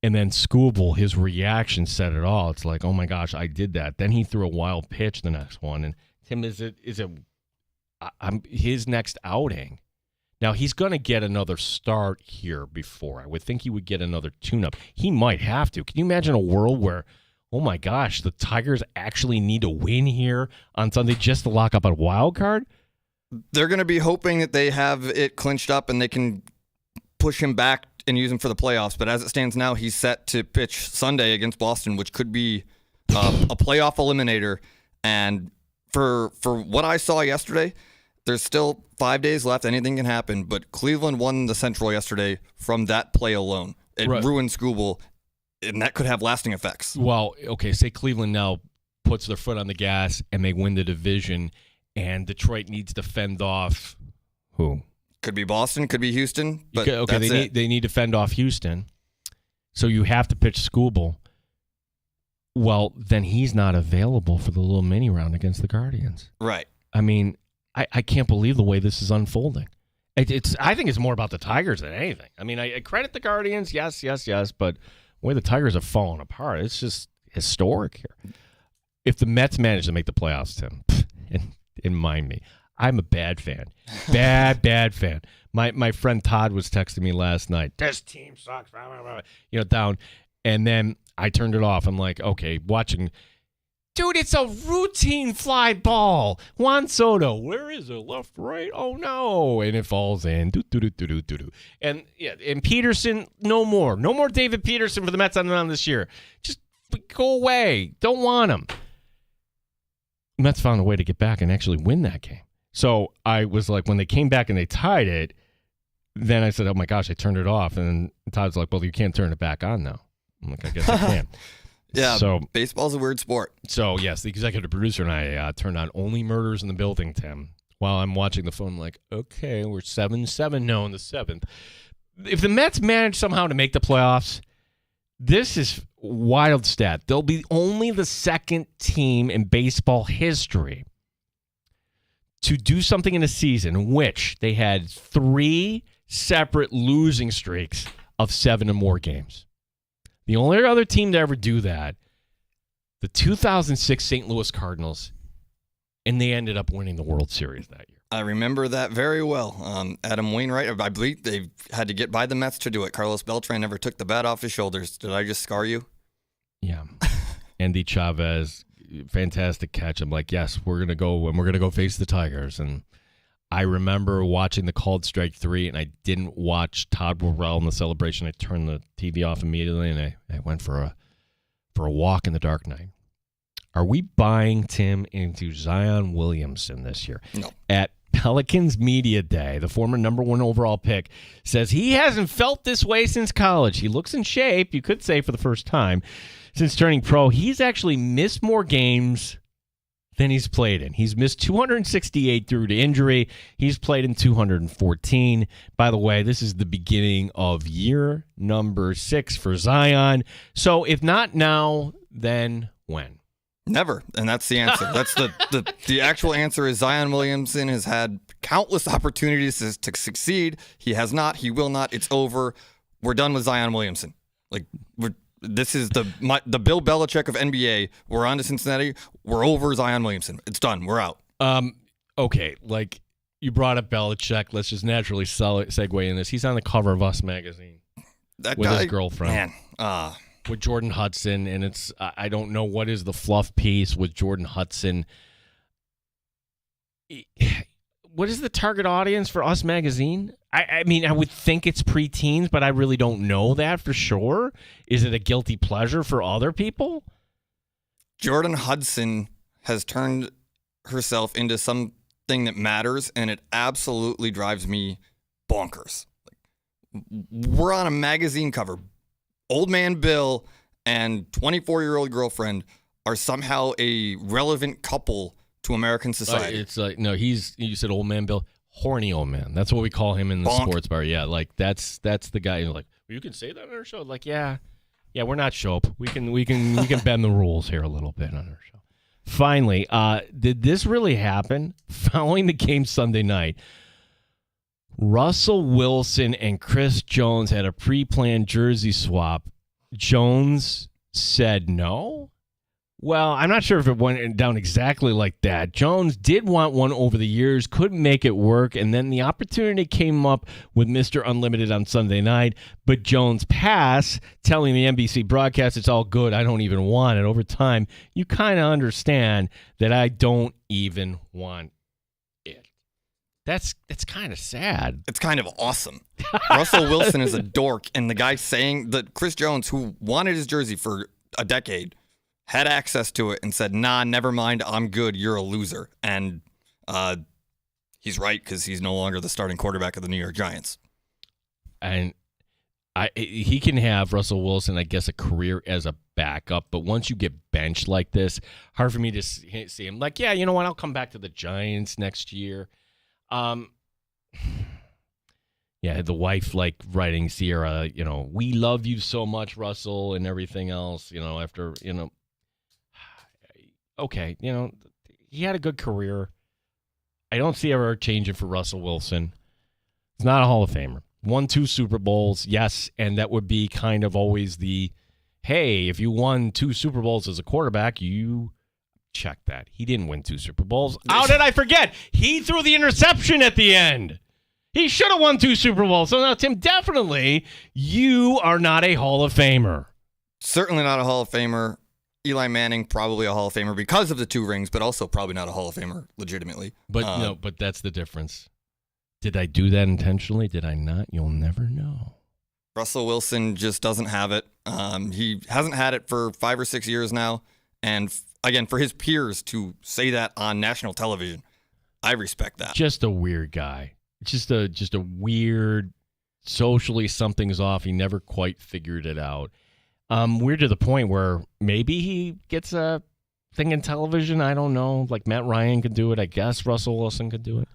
Speaker 3: And then Skubal, his reaction said it all. It's like, oh my gosh, I did that. Then he threw a wild pitch the next one. And Tim, his next outing? Now he's going to get another start here before. I would think he would get another tune-up. He might have to. Can you imagine a world where, oh my gosh, the Tigers actually need to win here on Sunday just to lock up a wild card?
Speaker 4: They're going to be hoping that they have it clinched up and they can push him back and use him for the playoffs. But as it stands now, he's set to pitch Sunday against Boston, which could be a playoff eliminator. And for what I saw yesterday, there's still 5 days left. Anything can happen. But Cleveland won the Central yesterday from that play alone. It ruined Skubal, and that could have lasting effects.
Speaker 3: Well, okay, say Cleveland now puts their foot on the gas and they win the division, and Detroit needs to fend off who?
Speaker 4: Could be Boston, could be Houston. But
Speaker 3: they need to fend off Houston. So you have to pitch Skubal. Well, then he's not available for the little mini round against the Guardians.
Speaker 4: Right.
Speaker 3: I mean, I can't believe the way this is unfolding. I think it's more about the Tigers than anything. I mean, I credit the Guardians, yes, but the way the Tigers have fallen apart, it's just historic here. If the Mets manage to make the playoffs, Tim, and mind me, I'm a bad fan. Bad fan. My friend Todd was texting me last night. This team sucks. Down. And then I turned it off. I'm like, okay, watching. Dude, it's a routine fly ball. Juan Soto, where is it? Left, right? Oh, no. And it falls in. And Peterson, no more. No more David Peterson for the Mets on this year. Just go away. Don't want him. Mets found a way to get back and actually win that game. So I was like, when they came back and they tied it, then I said, oh my gosh, I turned it off. And Todd's like, well, you can't turn it back on now. I'm like, I guess I can.
Speaker 4: Yeah,
Speaker 3: so
Speaker 4: baseball's a weird sport. So,
Speaker 3: yes, the executive producer and I turned on Only Murders in the Building, Tim, while I'm watching the phone. I'm like, okay, we're 7-7 now in the 7th. If the Mets manage somehow to make the playoffs, this is wild stat. They'll be only the second team in baseball history to do something in a season in which they had 3 separate losing streaks of 7 or more games. The only other team to ever do that, the 2006 St. Louis Cardinals, and they ended up winning the World Series that year.
Speaker 4: I remember that very well. Adam Wainwright, I believe they had to get by the Mets to do it. Carlos Beltran never took the bat off his shoulders. Did I just scar you?
Speaker 3: Yeah. Andy Chavez, fantastic catch. I'm like, yes, we're going to go face the Tigers. And I remember watching the called strike 3, and I didn't watch Todd Worrell in the celebration. I turned the TV off immediately, and I went for a walk in the dark night. Are we buying Tim into Zion Williamson this year?
Speaker 4: No.
Speaker 3: At Pelicans Media Day, the former number 1 overall pick says he hasn't felt this way since college. He looks in shape, you could say, for the first time since turning pro. He's actually missed more games than he's played in. He's missed 268 due to injury. He's played in 214. By the way, this is the beginning of year number 6 for Zion. So if not now, then when?
Speaker 4: Never, and that's the answer. That's the actual answer is Zion Williamson has had countless opportunities to succeed. He has not. He will not. It's over. We're done with Zion Williamson. This is the Bill Belichick of NBA. We're on to Cincinnati. We're over Zion Williamson. It's done. We're out.
Speaker 3: Okay, like you brought up Belichick. Let's just naturally segue in this. He's on the cover of Us magazine with his girlfriend.
Speaker 4: Man,
Speaker 3: with Jordan Hudson, and it's I don't know what is the fluff piece with Jordan Hudson. What is the target audience for Us magazine? I mean, I would think it's preteens, but I really don't know that for sure. Is it a guilty pleasure for other people?
Speaker 4: Jordan Hudson has turned herself into something that matters, and it absolutely drives me bonkers. We're on a magazine cover Old Man Bill and 24-year-old girlfriend are somehow a relevant couple to American society.
Speaker 3: It's like, no, you said Old Man Bill, horny old man. That's what we call him in the sports bar. Yeah, like that's the guy. You're like, you can say that on our show. Like, yeah, we're not Shope. We can bend the rules here a little bit on our show. Finally, did this really happen? Following the game Sunday night, Russell Wilson and Chris Jones had a pre-planned jersey swap. Jones said no. Well, I'm not sure if it went down exactly like that. Jones did want one over the years, couldn't make it work, and then the opportunity came up with Mr. Unlimited on Sunday night, but Jones passed, telling the NBC broadcast, it's all good, I don't even want it. Over time, you kind of understand that I don't even want it. That's kind of sad.
Speaker 4: It's kind of awesome. Russell Wilson is a dork, and the guy saying that Chris Jones, who wanted his jersey for a decade, had access to it and said, nah, never mind, I'm good, you're a loser. And he's right, because he's no longer the starting quarterback of the New York Giants.
Speaker 3: And he can have, Russell Wilson, I guess, a career as a backup, but once you get benched like this, hard for me to see him like, yeah, you know what, I'll come back to the Giants next year. Yeah, the wife like writing Sierra, we love you so much, Russell, and everything else, after, okay, he had a good career. I don't see ever changing for Russell Wilson. He's not a Hall of Famer. Won 2 Super Bowls, yes, and that would be kind of always the, hey, if you won 2 Super Bowls as a quarterback, you check that. He didn't win 2 Super Bowls. How did I forget? He threw the interception at the end. He should have won 2 Super Bowls. So now, Tim, definitely, you are not a Hall of Famer.
Speaker 4: Certainly not a Hall of Famer. Eli Manning, probably a Hall of Famer because of the 2 rings, but also probably not a Hall of Famer legitimately.
Speaker 3: But but that's the difference. Did I do that intentionally? Did I not? You'll never know.
Speaker 4: Russell Wilson just doesn't have it. He hasn't had it for 5 or 6 years now. And again, for his peers to say that on national television, I respect that.
Speaker 3: Just a weird guy. Just a weird, socially something's off. He never quite figured it out. We're to the point where maybe he gets a thing in television. I don't know. Like Matt Ryan could do it. I guess Russell Wilson could do it.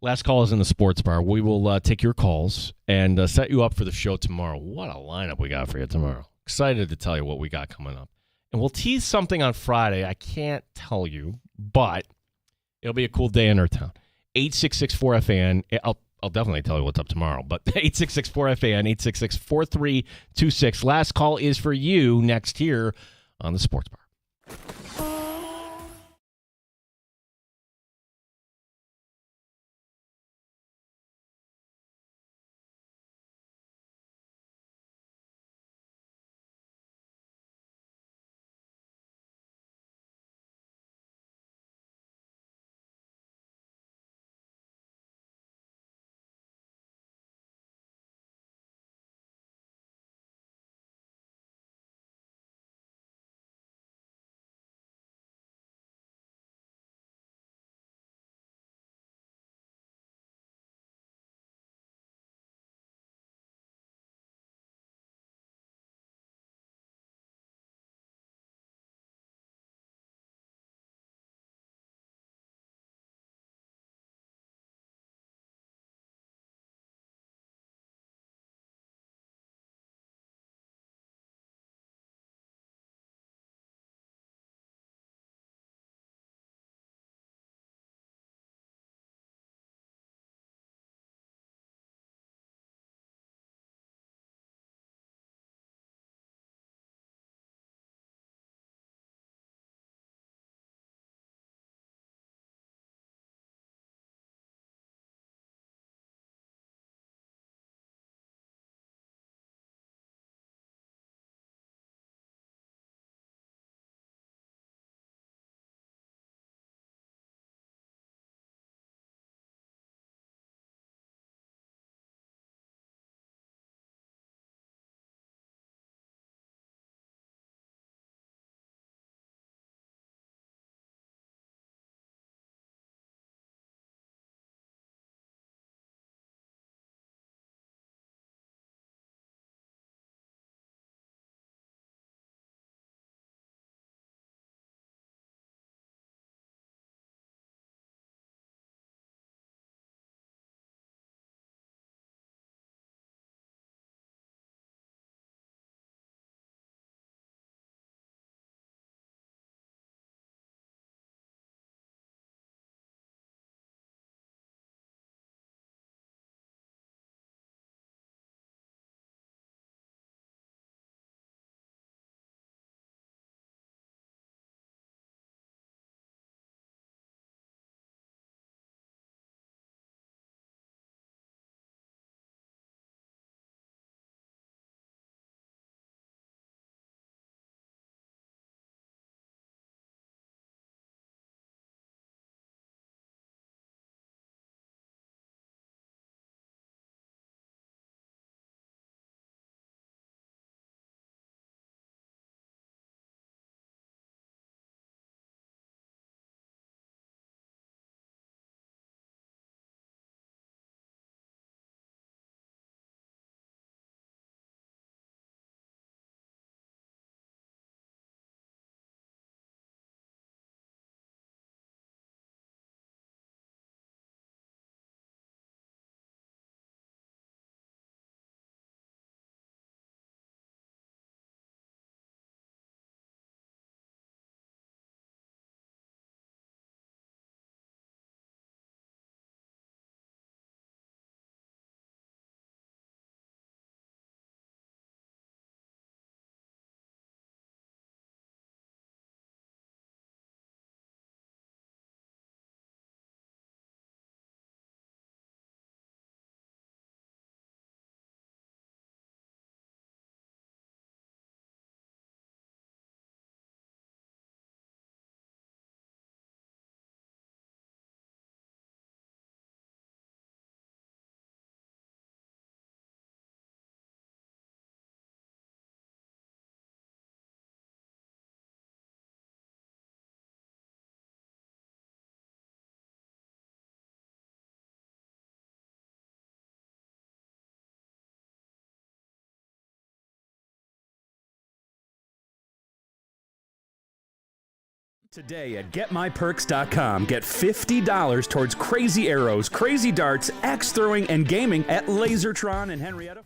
Speaker 3: Last call is in the sports bar. We will take your calls and set you up for the show tomorrow. What a lineup we got for you tomorrow. Excited to tell you what we got coming up. And we'll tease something on Friday. I can't tell you, but it'll be a cool day in our town. 866-4FAN. I'll definitely tell you what's up tomorrow, but 866-4FAN, 866-4326. Last call is for you next here on the Sports Bar.
Speaker 10: Today at GetMyPerks.com, get $50 towards crazy arrows, crazy darts, axe throwing, and gaming at Lasertron and Henrietta.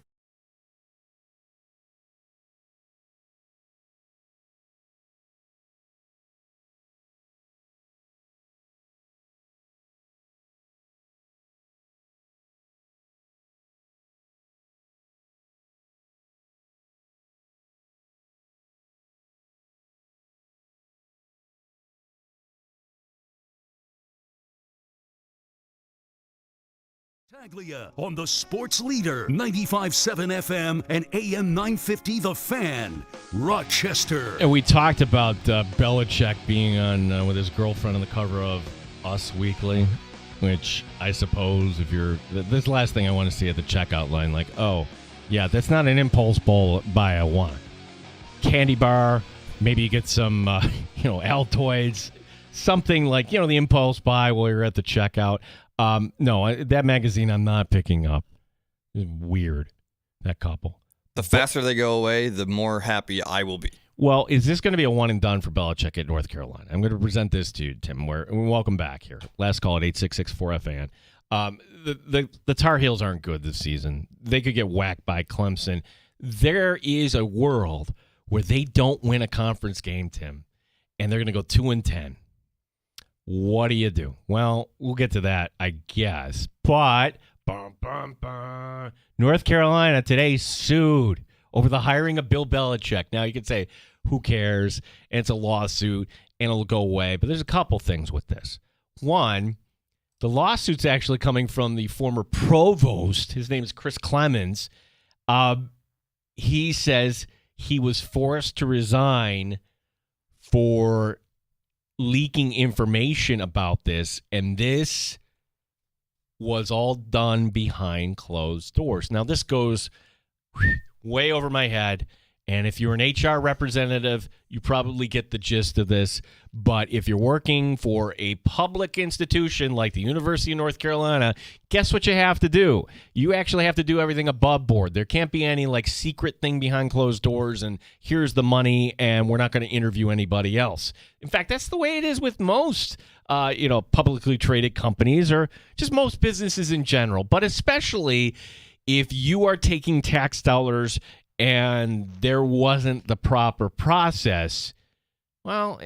Speaker 1: Taglia on the sports leader, 95.7 FM and AM 950 The Fan, Rochester.
Speaker 3: And we talked about Belichick being on with his girlfriend on the cover of Us Weekly, which I suppose if you're this is the last thing I want to see at the checkout line, like, oh, yeah, that's not an impulse buy I want. Candy bar, maybe you get some, Altoids, something like, the impulse buy while you're at the checkout. No, that magazine I'm not picking up. It's weird, that couple.
Speaker 4: The faster they go away, the more happy I will be.
Speaker 3: Well, is this going to be a one and done for Belichick at North Carolina? I'm going to present this to you, Tim. Welcome back here. Last call at 866-4FAN. The Tar Heels aren't good this season. They could get whacked by Clemson. There is a world where they don't win a conference game, Tim, and they're going to go 2-10. What do you do? Well, we'll get to that, I guess. But North Carolina today sued over the hiring of Bill Belichick. Now, you could say, who cares? And it's a lawsuit, and it'll go away. But there's a couple things with this. One, the lawsuit's actually coming from the former provost. His name is Chris Clemens. He says he was forced to resign for leaking information about this, and this was all done behind closed doors. Now, this goes way over my head, and if you're an HR representative, you probably get the gist of this, but if you're working for a public institution like the University of North Carolina, guess what you have to do? You actually have to do everything above board. There can't be any secret thing behind closed doors and here's the money and we're not going to interview anybody else. In fact, that's the way it is with most publicly traded companies or just most businesses in general, but especially if you are taking tax dollars and there wasn't the proper process. Well,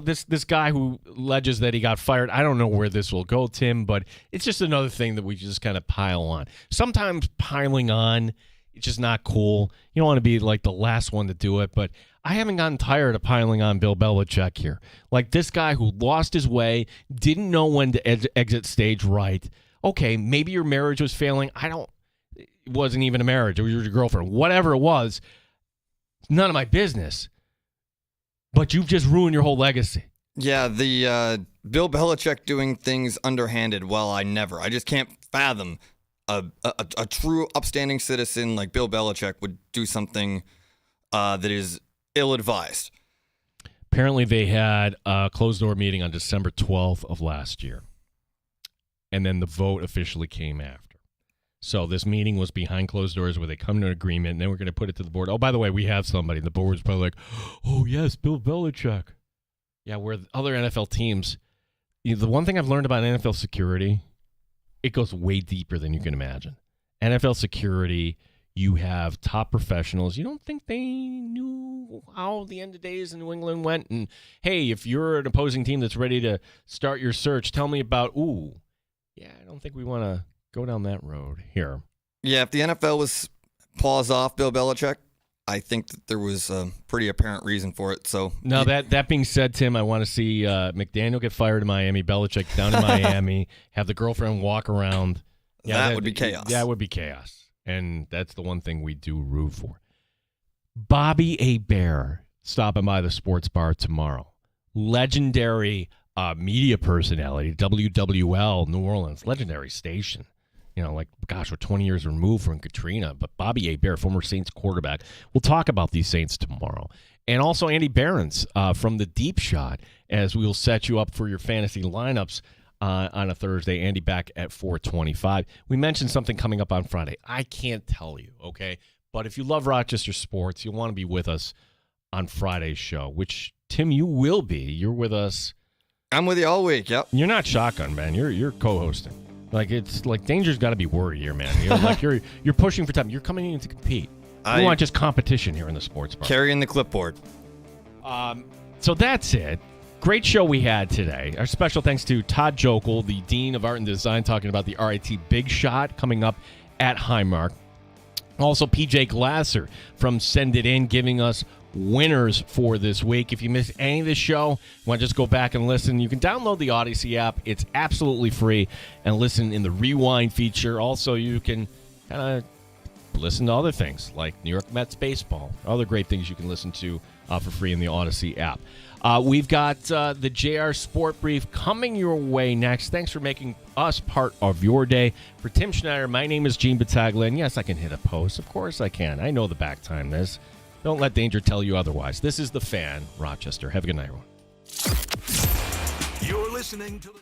Speaker 3: this guy who alleges that he got fired, I don't know where this will go, Tim, but it's just another thing that we just kind of pile on. Sometimes piling on, it's just not cool. You don't want to be like the last one to do it, but I haven't gotten tired of piling on Bill Belichick here. Like this guy who lost his way, didn't know when to exit stage right. Okay, maybe your marriage was failing. It wasn't even a marriage. It was your girlfriend. Whatever it was, none of my business. But you've just ruined your whole legacy.
Speaker 4: Yeah, the Bill Belichick doing things underhanded, I just can't fathom a true upstanding citizen like Bill Belichick would do something that is ill-advised.
Speaker 3: Apparently they had a closed-door meeting on December 12th of last year. And then the vote officially came after. So this meeting was behind closed doors where they come to an agreement, and then we're going to put it to the board. Oh, by the way, we have somebody. The board's probably like, oh, yes, Bill Belichick. Yeah, where other NFL teams, the one thing I've learned about NFL security, it goes way deeper than you can imagine. NFL security, you have top professionals. You don't think they knew how the end of days in New England went? And, hey, if you're an opposing team that's ready to start your search, tell me about, I don't think we want to go down that road here.
Speaker 4: Yeah, if the NFL was paws off Bill Belichick, I think that there was a pretty apparent reason for it. So
Speaker 3: now that being said, Tim, I want to see McDaniel get fired in Miami, Belichick down in Miami, have the girlfriend walk around.
Speaker 4: Yeah, that would be chaos.
Speaker 3: Yeah, it would be chaos. And that's the one thing we do root for. Bobby Hebert stopping by the sports bar tomorrow. Legendary media personality, WWL, New Orleans, legendary station. We're 20 years removed from Katrina, but Bobby Hebert, former Saints quarterback. We'll talk about these Saints tomorrow. And also Andy Behrens from the Deep Shot, as we will set you up for your fantasy lineups on a Thursday. Andy back at 4:25. We mentioned something coming up on Friday. I can't tell you, okay? But if you love Rochester sports, you'll want to be with us on Friday's show, which Tim, you will be. You're with us.
Speaker 4: I'm with you all week. Yep.
Speaker 3: You're not shotgun, man. You're co-hosting. Like it's like Danger's got to be worried here, man. You're like you're pushing for time. You're coming in to compete. We want just competition here in the sports bar.
Speaker 4: Carrying the clipboard.
Speaker 3: So that's it. Great show we had today. Our special thanks to Todd Jokel, the Dean of Art and Design, talking about the RIT Big Shot coming up at Highmark. Also, PJ Glasser from Send It In giving us winners for this week. If you missed any of the show, want to just go back and listen, you can download the Odyssey app. It's absolutely free, and listen in the rewind feature. Also, you can kind of listen to other things like New York Mets baseball, other great things you can listen to for free in the Odyssey app. We've got the JR Sport Brief coming your way next. Thanks for making us part of your day. For Tim Schneider, my name is Gene Battaglia, and yes, I can hit a post. Of course I can. I know the back time is. Don't let Danger tell you otherwise. This is The Fan, Rochester. Have a good night, everyone.
Speaker 1: You're listening to the